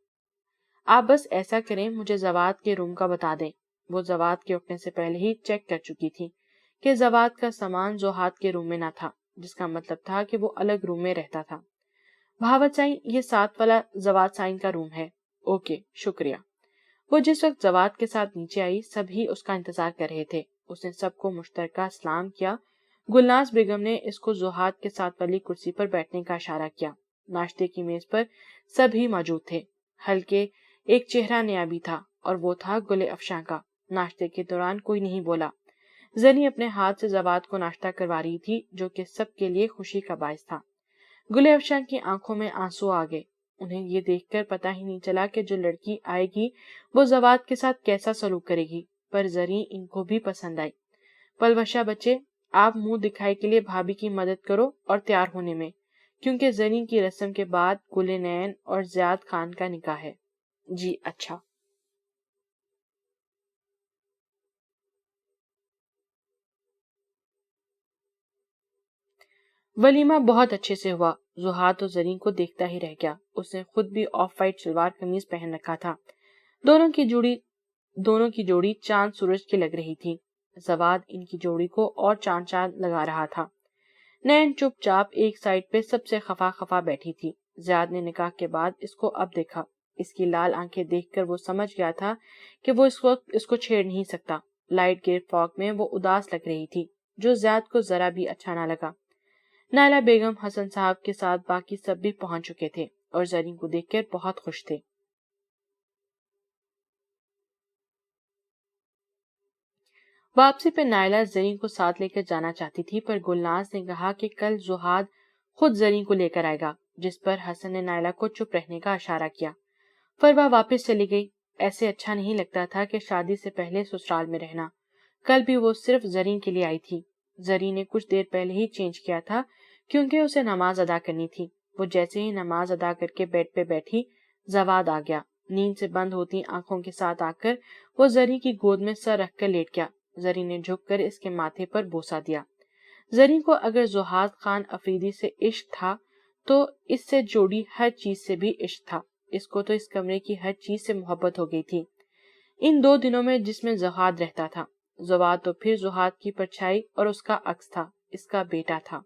آپ بس ایسا کریں، مجھے زواد کے روم کا بتا دیں۔ وہ زواد کے اٹھنے سے پہلے ہی چیک کر چکی تھی کہ زواد کا سامان زوہاد کے روم میں نہ تھا، جس کا مطلب تھا کہ وہ الگ روم میں رہتا تھا۔ بھاوت سائن، یہ 7 والا زواد سائن کا روم ہے۔ اوکے، شکریہ۔ وہ جس وقت زواد کے ساتھ نیچے آئی، سبھی اس کا انتظار کر رہے تھے۔ اس نے سب کو مشترکہ سلام کیا۔ گلناز بیگم نے اس کو زوہاد کے ساتھ والی کرسی پر بیٹھنے کا اشارہ کیا۔ ناشتے کی میز پر سبھی موجود تھے۔ ہلکے ایک چہرہ نیا بھی تھا، اور وہ تھا گل افشاں کا۔ ناشتے کے دوران کوئی نہیں بولا۔ زنی اپنے ہاتھ سے زواد کو ناشتہ کروا رہی تھی، جو کہ سب کے لیے خوشی کا باعث تھا۔ گل افشاں کی آنکھوں میں آنسو آ گئے۔ انہیں یہ دیکھ کر پتہ ہی نہیں چلا کہ جو لڑکی آئے گی وہ زواد کے ساتھ کیسا سلوک کرے گی، پر زری ان کو بھی پسند آئی۔ پلوشا بچے، آپ منہ دکھائی کے لیے بھابھی کی مدد کرو اور تیار ہونے میں، کیونکہ زری کی رسم کے بعد گل نین اور زیاد خان کا نکاح ہے۔ جی اچھا۔ ولیمہ بہت اچھے سے ہوا۔ زہاد تو زرین کو دیکھتا ہی رہ گیا۔ اس نے خود بھی آف وائٹ شلوار قمیض پہن رکھا تھا۔ دونوں کی جوڑی چاند سورج کی لگ رہی تھی۔ زواد ان کی جوڑی کو اور چاند چاند لگا رہا تھا۔ نین چپ چاپ ایک سائڈ پہ سب سے خفا خفا بیٹھی تھی۔ زیاد نے نکاح کے بعد اس کو اب دیکھا۔ اس کی لال آنکھیں دیکھ کر وہ سمجھ گیا تھا کہ وہ اس وقت اس کو چھیڑ نہیں سکتا۔ لائٹ گیر فاگ میں وہ اداس لگ رہی تھی، جو زیاد کو ذرا بھی اچھا نہ لگا۔ نائلہ بیگم، حسن صاحب کے ساتھ باقی سب بھی پہنچ چکے تھے اور زرین کو دیکھ کر بہت خوش تھے۔ واپسی پہ نائلہ زرین کو ساتھ لے کر جانا چاہتی تھی، پر گلناز نے کہا کہ کل زہاد خود زرین کو لے کر آئے گا، جس پر حسن نے نائلہ کو چپ رہنے کا اشارہ کیا۔ فروا واپس چلی گئی۔ ایسے اچھا نہیں لگتا تھا کہ شادی سے پہلے سسرال میں رہنا۔ کل بھی وہ صرف زرین کے لیے آئی تھی۔ زرین نے کچھ دیر پہلے ہی چینج کیا تھا، کیونکہ اسے نماز ادا کرنی تھی۔ وہ جیسے ہی نماز ادا کر کے بیڈ پہ بیٹھی، زواد آ گیا۔ نیند سے بند ہوتی آنکھوں کے ساتھ آ کر وہ زرین کی گود میں سر رکھ کر لیٹ گیا۔ زرین نے جھک کر اس کے ماتھے پر بوسہ دیا۔ زرین کو اگر زہاد خان افریدی سے عشق تھا تو اس سے جوڑی ہر چیز سے بھی عشق تھا۔ اس کو تو اس کمرے کی ہر چیز سے محبت ہو گئی تھی، ان 2 دنوں میں جس میں زہاد رہتا تھا۔ زواد تو پھر زہاد کی پرچھائی اور اس کا عکس تھا، اس کا بیٹا تھا۔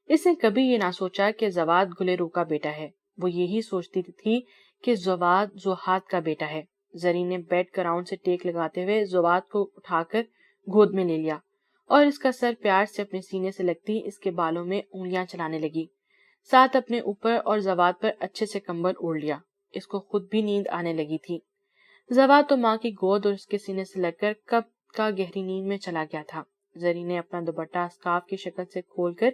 اس نے کبھی یہ نہ سوچا کہ زواد گلیرو کا بیٹا ہے۔ وہ یہی سوچتی تھی کہ زواد زہاد کا بیٹا ہے۔ زرین نے بیڈ کراؤن سے ٹیک لگاتے ہوئے زواد کو اٹھا کر گود میں لے لیا اور اس کا سر پیار سے اپنے سینے سے لگتی اس کے بالوں میں انگلیاں چلانے لگی، ساتھ اپنے اوپر اور زواد پر اچھے سے کمبل اوڑھ لیا۔ اس کو خود بھی نیند آنے لگی تھی۔ زواد تو ماں کی گود اور اس کے سینے سے لگ کر کب کا گہری نیند میں چلا گیا تھا۔ زرین نے اپنا دوپٹہ اسکارف کی شکل سے کھول کر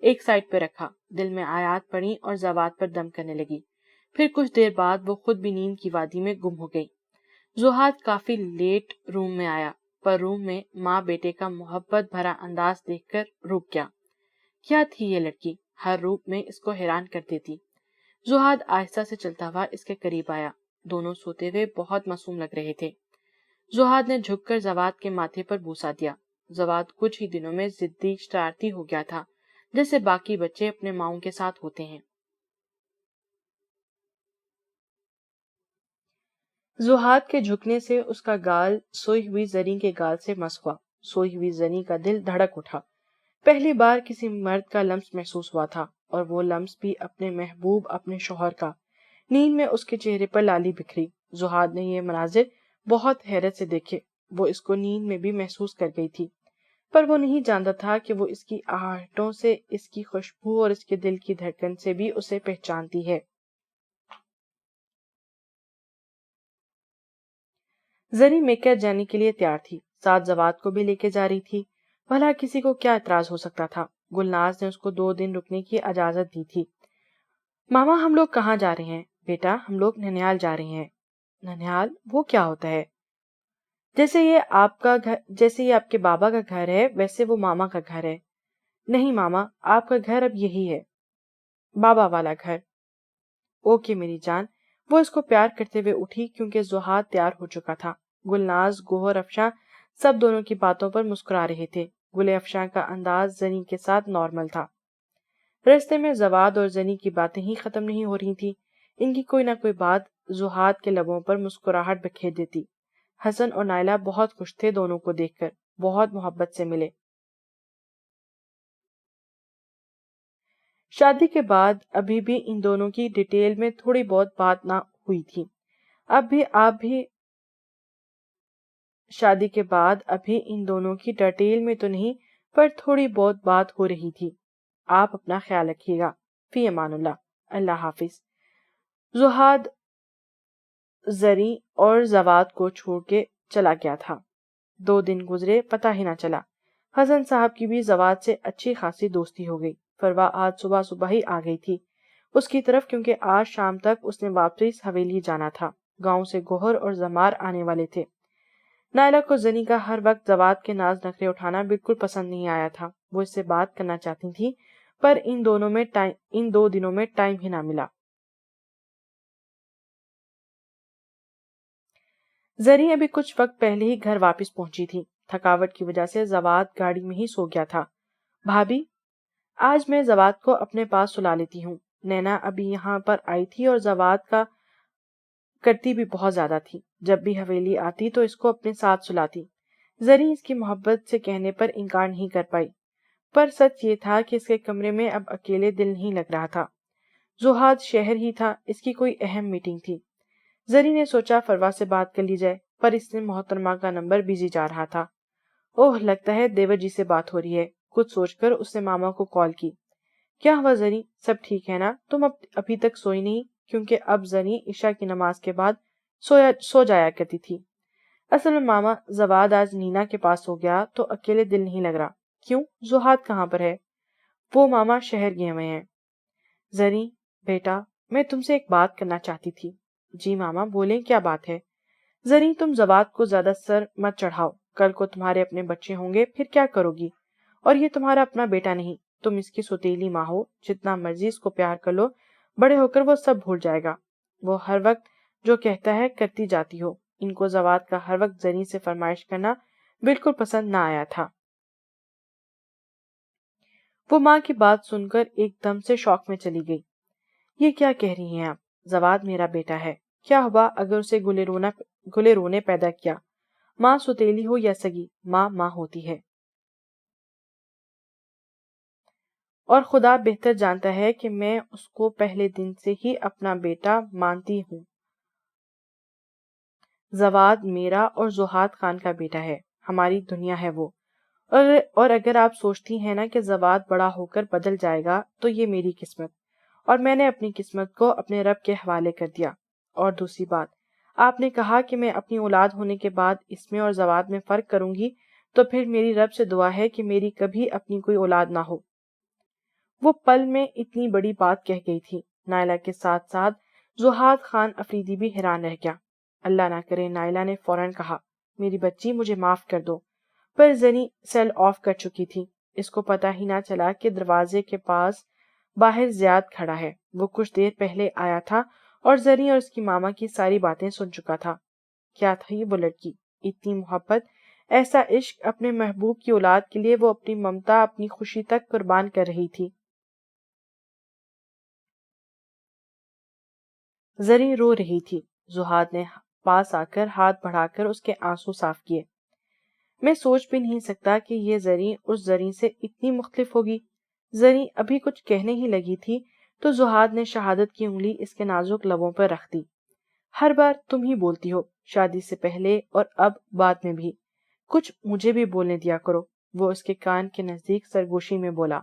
ایک سائڈ پہ رکھا، دل میں آیات پڑھی اور زواد پر دم کرنے لگی۔ پھر کچھ دیر بعد وہ خود بھی نیند کی وادی میں گم ہو گئی۔ زہاد کافی لیٹ روم میں آیا، پر روم میں ماں بیٹے کا محبت بھرا انداز دیکھ کر رک گیا۔ کیا تھی یہ لڑکی؟ ہر روپ میں اس کو حیران کر دیتی۔ زہاد آہستہ سے چلتا ہوا اس کے قریب آیا۔ دونوں سوتے ہوئے بہت معصوم لگ رہے تھے۔ زہاد نے جھک کر زواد کے ماتھے پر بوسہ دیا۔ زواد کچھ ہی دنوں میں ضدی شرارتی ہو گیا تھا، جیسے باقی بچے اپنے ماؤں کے ساتھ ہوتے ہیں۔ زہاد کے جھکنے سے اس کا گال سوئی ہوئی زرین کے گال سے مس ہوا۔ سوئی ہوئی زرین کا دل دھڑک اٹھا۔ پہلی بار کسی مرد کا لمس محسوس ہوا تھا، اور وہ لمس بھی اپنے محبوب، اپنے شوہر کا۔ نیند میں اس کے چہرے پر لالی بکھری۔ زہاد نے یہ مناظر بہت حیرت سے دیکھے۔ وہ اس کو نیند میں بھی محسوس کر گئی تھی، پر وہ نہیں جانتا تھا کہ وہ اس کی آہٹوں سے، اس کی خوشبو اور اس کے دل کی دھڑکن سے بھی اسے پہچانتی ہے۔ زری میکر جانے کے لیے تیار تھی، ساتھ زواد کو بھی لے کے جا رہی تھی۔ بھلا کسی کو کیا اعتراض ہو سکتا تھا؟ گلناز نے اس کو 2 دن رکنے کی اجازت دی تھی۔ ماما، ہم لوگ کہاں جا رہے ہیں؟ بیٹا، ہم لوگ ننیال جا رہے ہیں۔ ننیال؟ وہ کیا ہوتا ہے؟ جیسے یہ آپ کے بابا کا گھر ہے، ویسے وہ ماما کا گھر ہے۔ نہیں ماما، آپ کا گھر اب یہی ہے، بابا والا گھر۔ اوکے میری جان۔ وہ اس کو پیار کرتے ہوئے اٹھی، کیونکہ زہاد تیار ہو چکا تھا۔ گلناز، گوہر افشاں سب دونوں کی باتوں پر مسکرا رہے تھے۔ گل افشاں کا انداز زرین کے ساتھ نارمل تھا۔ رستے میں زواد اور زنی کی باتیں ہی ختم نہیں ہو رہی تھی. ان کی کوئی نہ کوئی بات زہاد کے لبوں پر مسکراہٹ بکھیر دیتی. حسن اور نائلہ بہت خوش تھے دونوں کو دیکھ کر، بہت محبت سے ملے. شادی کے بعد ابھی بھی ان دونوں کی ڈیٹیل میں تھوڑی بہت بات نہ ہوئی تھی. آپ بھی شادی کے بعد ابھی ان دونوں کی ڈیٹیل میں تو نہیں، پر تھوڑی بہت بات ہو رہی تھی. آپ اپنا خیال رکھیے گا. فی امان اللہ. اللہ حافظ. زہاد زری اور زواد کو چھوڑ کے چلا گیا تھا. 2 دن گزرے پتہ ہی نہ چلا. حسن صاحب کی بھی زواد سے اچھی خاصی دوستی ہو گئی. فروا آج صبح ہی آ گئی تھی اس کی طرف، کیونکہ آج شام تک اس نے واپس حویلی جانا تھا. گاؤں سے گوہر اور زمار آنے والے تھے. نائلہ کو زنی کا ہر وقت زواد کے ناز نخرے اٹھانا بالکل پسند نہیں آیا تھا. وہ اس سے بات کرنا چاہتی تھی، پر ان 2 دنوں میں ٹائم ہی نہ ملا. زری ابھی کچھ وقت پہلے ہی گھر واپس پہنچی تھی. تھکاوٹ کی وجہ سے زواد گاڑی میں ہی سو گیا تھا. بھابی، آج میں زواد کو اپنے پاس سلا لیتی ہوں. نینا ابھی یہاں پر آئی تھی اور زواد کا کرتی بھی بہت زیادہ تھی. جب بھی حویلی آتی تو اس کو اپنے ساتھ سلاتی. زری اس کی محبت سے کہنے پر انکار نہیں کر پائی، پر سچ یہ تھا کہ اس کے کمرے میں اب اکیلے دل نہیں لگ رہا تھا. زہاد شہر ہی تھا، اس کی کوئی اہم میٹنگ تھی. زری نے سوچا فروا سے بات کر لی جائے، پر اس نے محترمہ کا نمبر بزی جا رہا تھا. اوہ، لگتا ہے دیور جی سے بات ہو رہی ہے. کچھ سوچ کر اس نے ماما کو کال کی. کیا ہوا زری، سب ٹھیک ہے نا؟ تم ابھی تک سوئی نہیں؟ کیونکہ اب زری عشاء کی نماز کے بعد سو جایا کرتی تھی. اصل میں ماما، زواد آج نینا کے پاس ہو گیا تو اکیلے دل نہیں لگ رہا. کیوں، زہاد کہاں پر ہے؟ وہ ماما شہر گئے ہوئے ہیں. زری بیٹا، میں تم سے ایک بات کرنا چاہتی تھی. جی ماما بولیں، کیا بات ہے؟ زری، تم زواد کو زیادہ سر مت چڑھاؤ. کل کو تمہارے اپنے بچے ہوں گے، پھر کیا کرو گی؟ اور یہ تمہارا اپنا بیٹا نہیں، تم اس کی سوتیلی ماں ہو. جتنا مرضی اس کو پیار کر لو، بڑے ہو کر وہ سب بھول جائے گا. وہ ہر وقت جو کہتا ہے کرتی جاتی ہو. ان کو زواد کا ہر وقت زری سے فرمائش کرنا بالکل پسند نہ آیا تھا. وہ ماں کی بات سن کر ایک دم سے شوق میں چلی گئی. یہ کیا کہہ رہی ہیں آپ؟ زواد میرا بیٹا ہے. کیا ہوا اگر اسے گلے رونے پیدا کیا؟ ماں سوتیلی ہو یا سگی، ماں ماں ہوتی ہے. اور خدا بہتر جانتا ہے کہ میں اس کو پہلے دن سے ہی اپنا بیٹا مانتی ہوں. زواد میرا اور زہاد خان کا بیٹا ہے، ہماری دنیا ہے وہ. اور اگر آپ سوچتی ہیں نا کہ زواد بڑا ہو کر بدل جائے گا، تو یہ میری قسمت، اور میں نے اپنی قسمت کو اپنے رب کے حوالے کر دیا. اور دوسری بات، آپ نے کہا کہ میں اپنی اولاد ہونے کے بعد اس میں اور زواد میں فرق کروں گی، تو پھر میری رب سے دعا ہے کہ میری کبھی اپنی کوئی اولاد نہ ہو. وہ پل میں اتنی بڑی بات کہہ گئی تھی. نائلہ کے ساتھ ساتھ زہاد خان افریدی بھی حیران رہ گیا. اللہ نہ کرے، نائلہ نے فوراً کہا، میری بچی مجھے معاف کر دو. پر زنی سیل آف کر چکی تھی. اس کو پتہ ہی نہ چلا کہ دروازے کے پاس باہر زیاد کھڑا ہے. وہ کچھ دیر پہلے آیا تھا اور زنی اور اس کی ماما کی ساری باتیں سن چکا تھا. کیا تھا یہ وہ لڑکی؟ اتنی محبت، ایسا عشق اپنے محبوب کی اولاد کے لیے وہ اپنی ممتا، اپنی خوشی تک قربان کر رہی تھی. زری رو رہی تھی. زہاد نے پاس آ کر ہاتھ بڑھا کر اس کے آنسو صاف کیے. میں سوچ بھی نہیں سکتا کہ یہ زری اس زری سے اتنی مختلف ہوگی. زری ابھی کچھ کہنے ہی لگی تھی تو زہاد نے شہادت کی انگلی اس کے نازک لبوں پر رکھ دی. ہر بار تم ہی بولتی ہو، شادی سے پہلے اور اب بعد میں بھی. کچھ مجھے بھی بولنے دیا کرو. وہ اس کے کان کے نزدیک سرگوشی میں بولا.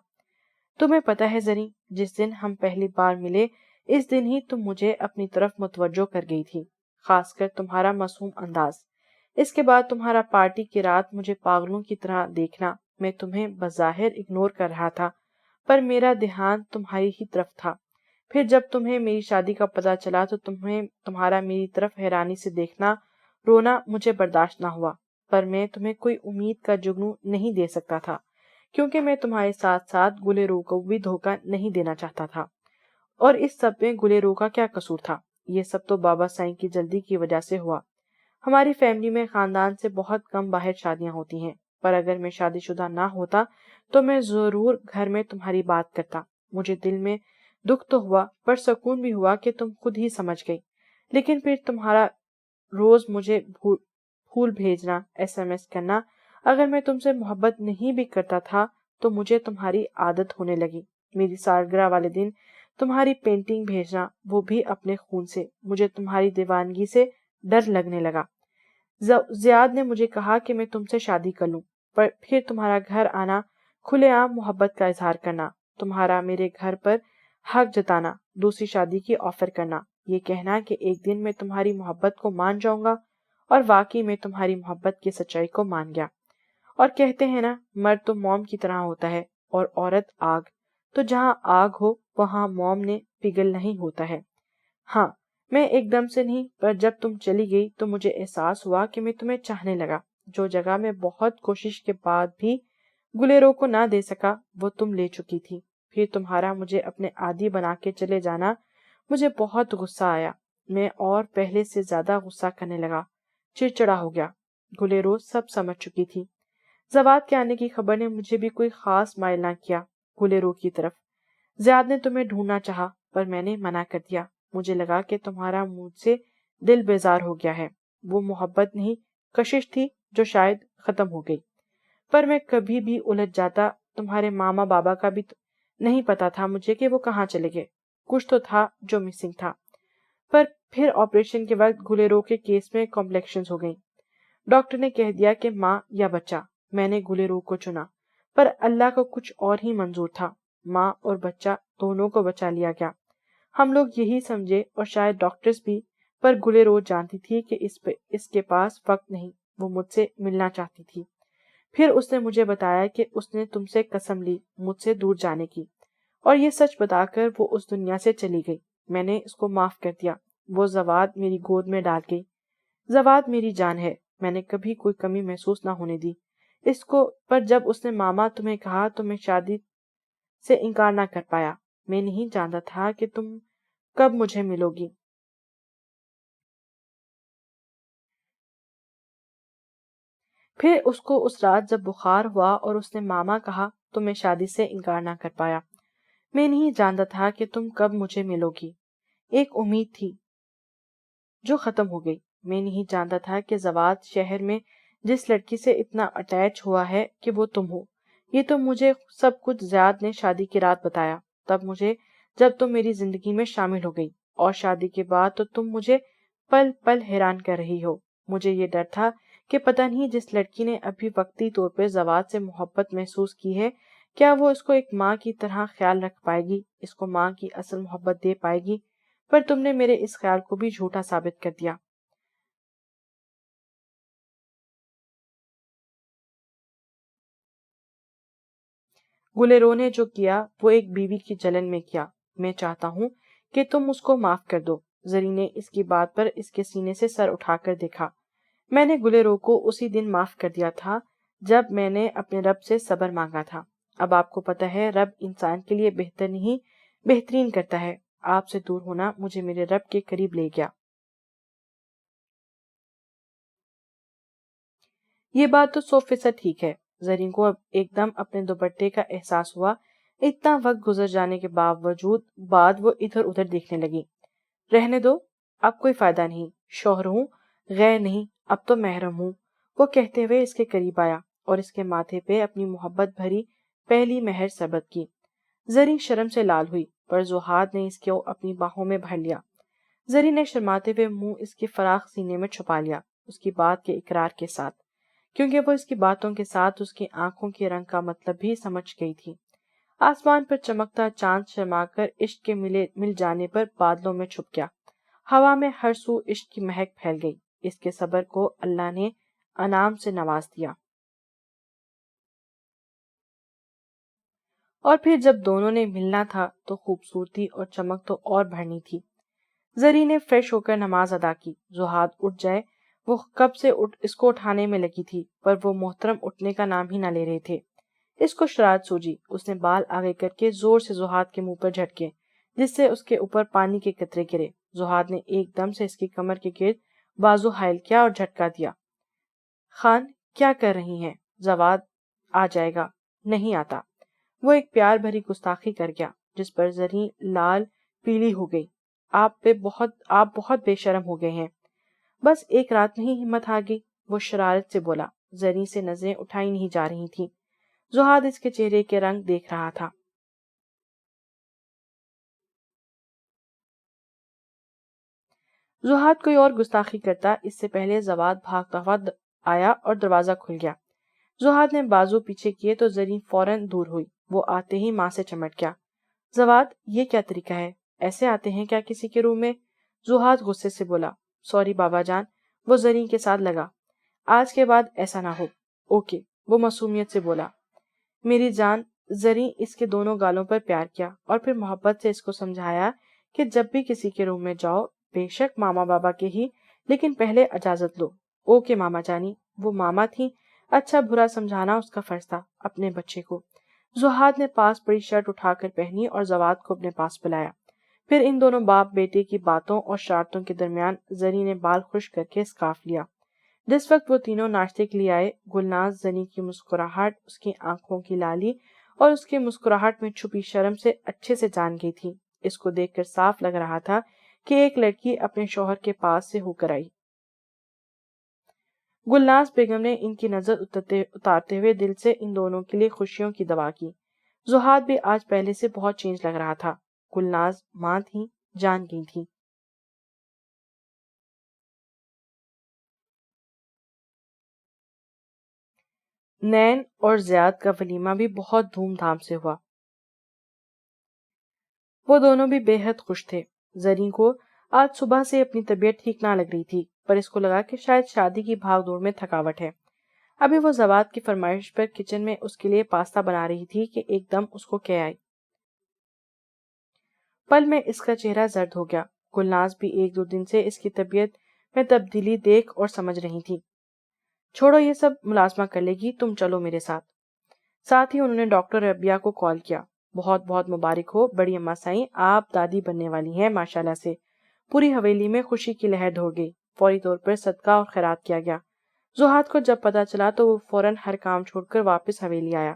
تمہیں پتہ ہے زری، جس دن ہم پہلی بار ملے اس دن ہی تم مجھے اپنی طرف متوجہ کر گئی تھی، خاص کر تمہارا معصوم انداز. اس کے بعد تمہارا پارٹی کی رات مجھے پاگلوں کی طرح دیکھنا. میں تمہیں بظاہر اگنور کر رہا تھا، پر میرا دھیان تمہاری ہی طرف تھا. پھر جب تمہیں میری شادی کا پتہ چلا تو تمہارا میری طرف حیرانی سے دیکھنا، رونا مجھے برداشت نہ ہوا. پر میں تمہیں کوئی امید کا جگنو نہیں دے سکتا تھا، کیونکہ میں تمہارے ساتھ ساتھ گلے رو کو بھی دھوکہ نہیں دینا چاہتا تھا. اور اس سب میں گلے رو کا کیا قصور تھا؟ یہ سب تو بابا سائیں کی جلدی کی وجہ سے ہوا. ہماری فیملی میں خاندان سے بہت کم باہر شادیاں ہوتی ہیں، پر اگر میں شادی شدہ نہ ہوتا تو میں ضرور گھر میں تمہاری بات کرتا. مجھے دل میں دکھ تو ہوا پر سکون بھی ہوا کہ تم خود ہی سمجھ گئی، لیکن پھر تمہارا روز مجھے پھول بھیجنا، SMS کرنا، اگر میں تم سے محبت نہیں بھی کرتا تھا تو مجھے تمہاری عادت ہونے لگی۔ میری سالگرہ والے دن تمہاری پینٹنگ بھیجنا، وہ بھی اپنے خون سے، مجھے تمہاری دیوانگی سے ڈر لگنے لگا۔ زیاد نے مجھے کہا کہ میں تم سے شادی کر لوں، پر پھر تمہارا گھر آنا، کھلے عام محبت کا اظہار کرنا، تمہارا میرے گھر پر حق جتانا، دوسری شادی کی آفر کرنا، یہ کہنا کہ ایک دن میں تمہاری محبت کو مان جاؤں گا، اور واقعی میں تمہاری محبت کی سچائی کو مان گیا۔ اور کہتے ہیں نا، مرد تو موم کی طرح ہوتا ہے اور عورت آگ، تو جہاں آگ ہو وہاں موم نے پگھلنا ہی ہوتا ہے۔ ہاں، میں ایک دم سے نہیں، پر جب تم چلی گئی تو مجھے احساس ہوا کہ میں تمہیں چاہنے لگا۔ جو جگہ میں بہت کوشش کے بعد بھی گلیرو کو نہ دے سکا وہ تم لے چکی تھی۔ پھر تمہارا مجھے اپنے عادی بنا کے چلے جانا، مجھے بہت غصہ آیا۔ میں اور پہلے سے زیادہ غصہ کرنے لگا، چڑچڑا ہو گیا۔ گلیرو سب سمجھ چکی تھی۔ زواد کے آنے کی خبر نے مجھے بھی کوئی خاص مائل نہ کیا گلیرو کی طرف۔ زیاد نے تمہیں ڈھونڈنا چاہا پر میں نے منع کر دیا۔ مجھے لگا کہ تمہارا مجھ سے دل بیزار ہو گیا ہے۔ وہ محبت نہیں، کشش تھی جو شاید ختم ہو گئی۔ پر میں کبھی بھی الجھ جاتا۔ تمہارے ماما بابا کا بھی نہیں پتا تھا مجھے کہ وہ کہاں چلے گئے۔ کچھ تو تھا جو مسنگ تھا۔ پر پھر آپریشن کے وقت گلیرو کے کیس میں کمپلیکیشنز ہو گئیں۔ ڈاکٹر نے کہہ دیا کہ ماں یا بچہ۔ میں نے گلیرو کو چنا، پر اللہ کو کچھ اور ہی منظور تھا۔ ماں اور بچہ دونوں کو بچا لیا گیا۔ ہم لوگ یہی سمجھے اور شاید ڈاکٹرز بھی، پر گلیرو جانتی تھی کہ اس کے پاس وقت نہیں، وہ مجھ سے ملنا چاہتی تھی۔ پھر اس نے مجھے بتایا کہ اس نے تم سے قسم لی مجھ سے دور جانے کی، اور یہ سچ بتا کر وہ اس دنیا سے چلی گئی۔ میں نے اس کو معاف کر دیا۔ وہ زواد میری گود میں ڈال گئی۔ زواد میری جان ہے، میں نے کبھی کوئی کمی محسوس نہ ہونے دی اس کو، پر جب اس نے ماما تمہیں کہا تو میں شادی سے انکار نہ کر پایا۔ میں نہیں جانتا تھا کہ تم کب مجھے ملو گی۔ پھر اس کو اس رات جب بخار ہوا اور اس نے ماما کہا تو میں شادی سے انکار نہ کر پایا۔ میں نہیں جانتا تھا کہ تم کب مجھے ملو گی۔ ایک امید تھی جو ختم ہو گئی۔ میں نہیں جانتا تھا کہ زواد شہر میں جس لڑکی سے اتنا اٹیچ ہوا ہے کہ وہ تم ہو۔ یہ تو مجھے سب کچھ زیاد نے شادی کی رات بتایا، جب تم میری زندگی میں شامل ہو گئی، اور شادی کے بعد تو تم مجھے پل پل حیران کر رہی ہو۔ مجھے یہ ڈر تھا کہ پتہ نہیں جس لڑکی نے ابھی وقتی طور پہ زواد سے محبت محسوس کی ہے، کیا وہ اس کو ایک ماں کی طرح خیال رکھ پائے گی، اس کو ماں کی اصل محبت دے پائے گی۔ پر تم نے میرے اس خیال کو بھی جھوٹا ثابت کر دیا۔ گلیرو نے جو کیا وہ ایک بیوی کی جلن میں کیا۔ میں چاہتا ہوں کہ تم اس کو معاف کر دو۔ زری نے اس کی بات پر اس کے سینے سے سر اٹھا کر دیکھا۔ میں نے گلیرو کو اسی دن معاف کر دیا تھا جب میں نے اپنے رب سے صبر مانگا تھا۔ اب آپ کو پتہ ہے رب انسان کے لیے بہتر نہیں بہترین کرتا ہے۔ آپ سے دور ہونا مجھے میرے رب کے قریب لے گیا۔ یہ بات تو 100% ٹھیک ہے۔ زرین کو اب ایک دم اپنے دوپٹے کا احساس ہوا۔ اتنا وقت گزر جانے کے بعد وہ ادھر ادھر دیکھنے لگی۔ رہنے دو، اب کوئی فائدہ نہیں، شوہر ہوں، غیر نہیں، اب تو محرم ہوں، وہ کہتے ہوئے اس کے قریب آیا اور اس کے ماتھے پہ اپنی محبت بھری پہلی مہر ثبت کی۔ زرین شرم سے لال ہوئی، پر زہاد نے اس کو اپنی باہوں میں بھر لیا۔ زرین نے شرماتے ہوئے منہ اس کے فراخ سینے میں چھپا لیا، اس کی بات کے اقرار کے ساتھ، کیونکہ وہ اس کی باتوں کے ساتھ اس کی آنکھوں کے رنگ کا مطلب بھی سمجھ گئی تھی۔ آسمان پر چمکتا چاند شرما کر عشق کے مل جانے پر بادلوں میں چھپ گیا۔ ہوا میں ہر سو عشق کی مہک پھیل گئی۔ اس کے صبر کو اللہ نے انعام سے نواز دیا۔ اور پھر جب دونوں نے ملنا تھا تو خوبصورتی اور چمک تو اور بڑھنی تھی۔ زری نے فریش ہو کر نماز ادا کی۔ زہاد اٹھ جائے، وہ کب سے اس کو اٹھانے میں لگی تھی، پر وہ محترم اٹھنے کا نام ہی نہ لے رہے تھے۔ اس کو شرارت سوجی۔ اس نے بال آگے کر کے زور سے زہاد کے منہ پر جھٹکے، جس سے اس کے اوپر پانی کے قطرے گرے۔ زہاد نے ایک دم سے اس کی کمر کے گرد بازو حائل کیا اور جھٹکا دیا۔ خان، کیا کر رہی ہیں؟ زواد آ جائے گا۔ نہیں آتا۔ وہ ایک پیار بھری گستاخی کر گیا۔ جس پر زری لال پیلی ہو گئی۔ آپ بہت بے شرم ہو گئے ہیں۔ بس ایک رات میں ہی ہمت آ گئی، وہ شرارت سے بولا۔ زری سے نظریں اٹھائی نہیں جا رہی تھی۔ زہاد اس کے چہرے کے رنگ دیکھ رہا تھا۔ زہاد کوئی اور گستاخی کرتا اس سے پہلے زواد بھاگتا ہوا آیا اور دروازہ کھل گیا۔ زہاد نے بازو پیچھے کیے تو زری فوراً دور ہوئی۔ وہ آتے ہی ماں سے چمٹ گیا۔ زواد، یہ کیا طریقہ ہے؟ ایسے آتے ہیں کیا کسی کے روم میں؟ زہاد غصے سے بولا۔ سوری بابا جان، وہ زری کے ساتھ لگا۔ آج کے بعد ایسا نہ ہو۔ اوکے، وہ معصومیت سے بولا۔ میری جان، زری اس کے دونوں گالوں پر پیار کیا اور پھر محبت سے اس کو سمجھایا کہ جب بھی کسی کے روم میں جاؤ، بے شک ماما بابا کے ہی، لیکن پہلے اجازت لو۔ اوکے ماما جانی، وہ ماما تھی، اچھا برا سمجھانا اس کا فرض تھا اپنے بچے کو۔ زہاد نے پاس پڑی شرٹ اٹھا کر پہنی اور زواد کو اپنے پاس بلایا۔ پھر ان دونوں باپ بیٹے کی باتوں اور شرارتوں کے درمیان زری نے بال خشک کر کے اسکارف لیا۔ جس وقت وہ تینوں ناشتے کے لیے آئے، گلناز زری کی مسکراہٹ، اس کی آنکھوں کی لالی اور اس کی مسکراہٹ میں چھپی شرم سے اچھے سے جان گئی تھی۔ اس کو دیکھ کر صاف لگ رہا تھا کہ ایک لڑکی اپنے شوہر کے پاس سے ہو کر آئی۔ گلناز بیگم نے ان کی نظر اتارتے ہوئے دل سے ان دونوں کے لیے خوشیوں کی دعا کی۔ زہاد بھی آج پہلے سے بہت چینج لگ رہا تھا۔ گلناز ماں تھی، جان گئی تھی۔ نین اور زیاد کا ولیمہ بھی بہت دھوم دھام سے ہوا۔ وہ دونوں بھی بے حد خوش تھے۔ زری کو آج صبح سے اپنی طبیعت ٹھیک نہ لگ رہی تھی، پر اس کو لگا کہ شاید شادی کی بھاگ دوڑ میں تھکاوٹ ہے۔ ابھی وہ زواد کی فرمائش پر کچن میں اس کے لیے پاستا بنا رہی تھی کہ ایک دم اس کو کہہ آئی۔ پل میں اس کا چہرہ زرد ہو گیا۔ گلناز بھی ایک دو دن سے اس کی طبیعت میں تبدیلی دیکھ اور سمجھ رہی تھی۔ چھوڑو یہ سب، ملازمہ کر لے گی، تم چلو میرے ساتھ۔ ساتھ ہی انہوں نے ڈاکٹر ربیہ کو کال کیا۔ بہت بہت مبارک ہو بڑی اماں سائیں، آپ دادی بننے والی ہیں ماشاءاللہ سے۔ پوری حویلی میں خوشی کی لہر دوڑ گئی۔ فوری طور پر صدقہ اور خیرات کیا گیا۔ زہاد کو جب پتا چلا تو وہ فوراً ہر کام چھوڑ کر واپس حویلی آیا،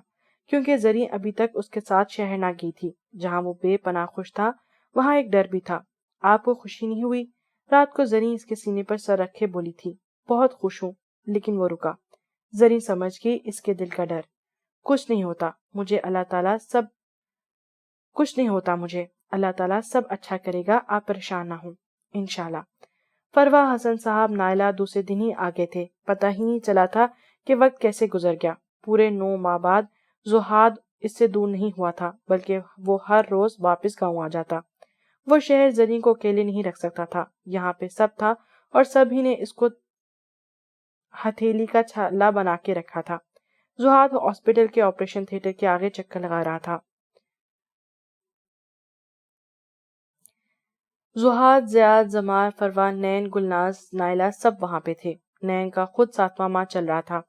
کیونکہ زری ابھی تک اس کے ساتھ شہر نہ گئی تھی۔ جہاں وہ بے پناہ خوش تھا، وہاں ایک ڈر بھی تھا۔ آپ کو خوشی نہیں ہوئی؟ رات کو زری اس کے سینے پر سر رکھے بولی تھی۔ بہت خوش ہوں، لیکن وہ رکا۔ زری سمجھ گئی اس کے دل کا ڈر۔ کچھ نہیں ہوتا مجھے، اللہ تعالیٰ سب اچھا کرے گا، آپ پریشان نہ ہوں انشاءاللہ۔ فروا حسن صاحب نائلہ دوسرے دن ہی آگے تھے۔ پتہ ہی نہیں چلا تھا کہ وقت کیسے گزر گیا۔ پورے 9 ماہ بعد زہاد اس سے دور نہیں ہوا تھا، بلکہ وہ ہر روز واپس گاؤں آ جاتا۔ وہ شہر زری کو اکیلے نہیں رکھ سکتا تھا۔ یہاں پہ سب تھا اور سب ہی نے اس کو ہتھیلی کا چھالا بنا کے رکھا تھا۔ زہاد ہاسپٹل کے آپریشن تھیٹر کے آگے چکر لگا رہا تھا۔ زہاد، زیاد، زمار، فروا، نین، گلناز، نائلہ سب وہاں پہ تھے۔ نین کا خود 7واں ماہ چل رہا تھا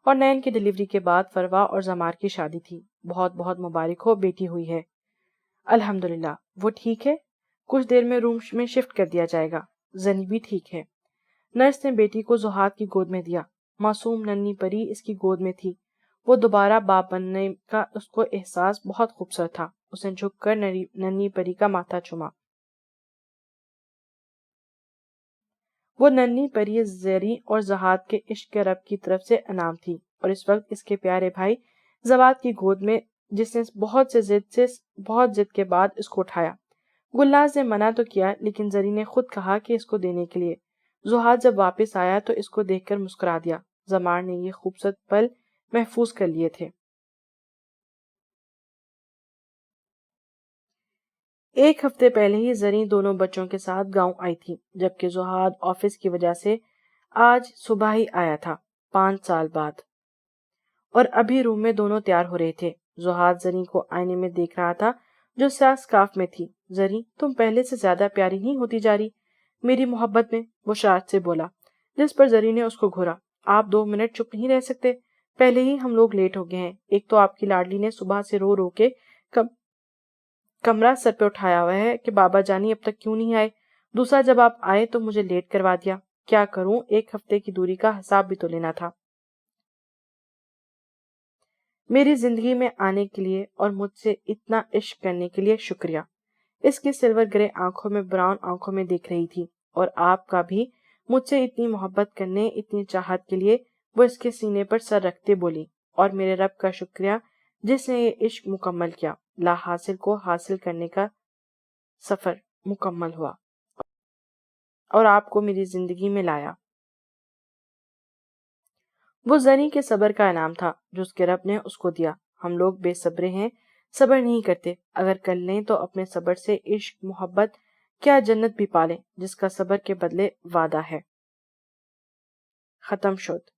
اور نین کی ڈیلیوری کے بعد فروا اور زمار کی شادی تھی۔ بہت بہت مبارک ہو، بیٹی ہوئی ہے۔ الحمدللہ۔ وہ ٹھیک ہے، کچھ دیر میں روم میں شفٹ کر دیا جائے گا۔ زنی بھی ٹھیک ہے۔ نرس نے بیٹی کو زہاد کی گود میں دیا۔ معصوم ننھی پری اس کی گود میں تھی۔ وہ دوبارہ باپ بننے کا اس کو احساس بہت خوبصورت تھا۔ اس نے جھک کر ننھی پری کا ماتھا چوما۔ وہ ننھی پری زری اور زہاد کے عشق کے رب کی طرف سے انعام تھی، اور اس وقت اس کے پیارے بھائی زواد کی گود میں، جس نے بہت ضد کے بعد اس کو اٹھایا۔ گلناز نے منع تو کیا، لیکن زری نے خود کہا کہ اس کو دینے کے لیے۔ زہاد جب واپس آیا تو اس کو دیکھ کر مسکرا دیا۔ زمار نے یہ خوبصورت پل محفوظ کر لیے تھے۔ ایک ہفتے پہلے ہی زری دونوں بچوں کے ساتھ گاؤں آئی تھی، جبکہ زہاد آفس کی وجہ سے آج صبح ہی آیا تھا، 5 سال بعد۔ اور ابھی روم میں دونوں تیار ہو رہے تھے۔ زہاد زری کو آئینے میں دیکھ رہا تھا جو سیاہ سکارف میں تھی۔ زری، تم پہلے سے زیادہ پیاری نہیں ہوتی جا رہی میری محبت میں، وہ شرارت سے بولا، جس پر زری نے اس کو گھورا۔ آپ 2 منٹ چپ نہیں رہ سکتے؟ پہلے ہی ہم لوگ لیٹ ہو گئے ہیں۔ ایک تو آپ کی لاڈلی نے صبح سے رو رو کے کمرہ سر پہ اٹھایا ہوا ہے کہ بابا جانی اب تک کیوں نہیں آئے۔ دوسرا، جب آپ آئے تو مجھے لیٹ کروا دیا۔ کیا کروں، 1 ہفتے کی دوری کا حساب بھی تو لینا تھا۔ میری زندگی میں آنے کے لیے اور مجھ سے اتنا عشق کرنے کے لیے شکریہ۔ اس کی سلور گرے آنکھوں میں براؤن آنکھوں میں دیکھ رہی تھی، اور آپ کا بھی مجھ سے اتنی محبت کرنے، اتنی چاہت کے لیے وہ اس کے سینے پر سر رکھتے بولی، اور میرے رب کا شکریہ جس نے یہ عشق مکمل کیا، لا حاصل کو حاصل کرنے کا سفر مکمل ہوا اور آپ کو میری زندگی میں لایا۔ وہ زنی کے صبر کا انعام تھا جو اس کے رب نے اس کو دیا۔ ہم لوگ بے صبرے ہیں، صبر نہیں کرتے، اگر کر لیں تو اپنے صبر سے عشق، محبت، کیا جنت بھی پالیں جس کا صبر کے بدلے وعدہ ہے۔ ختم شد۔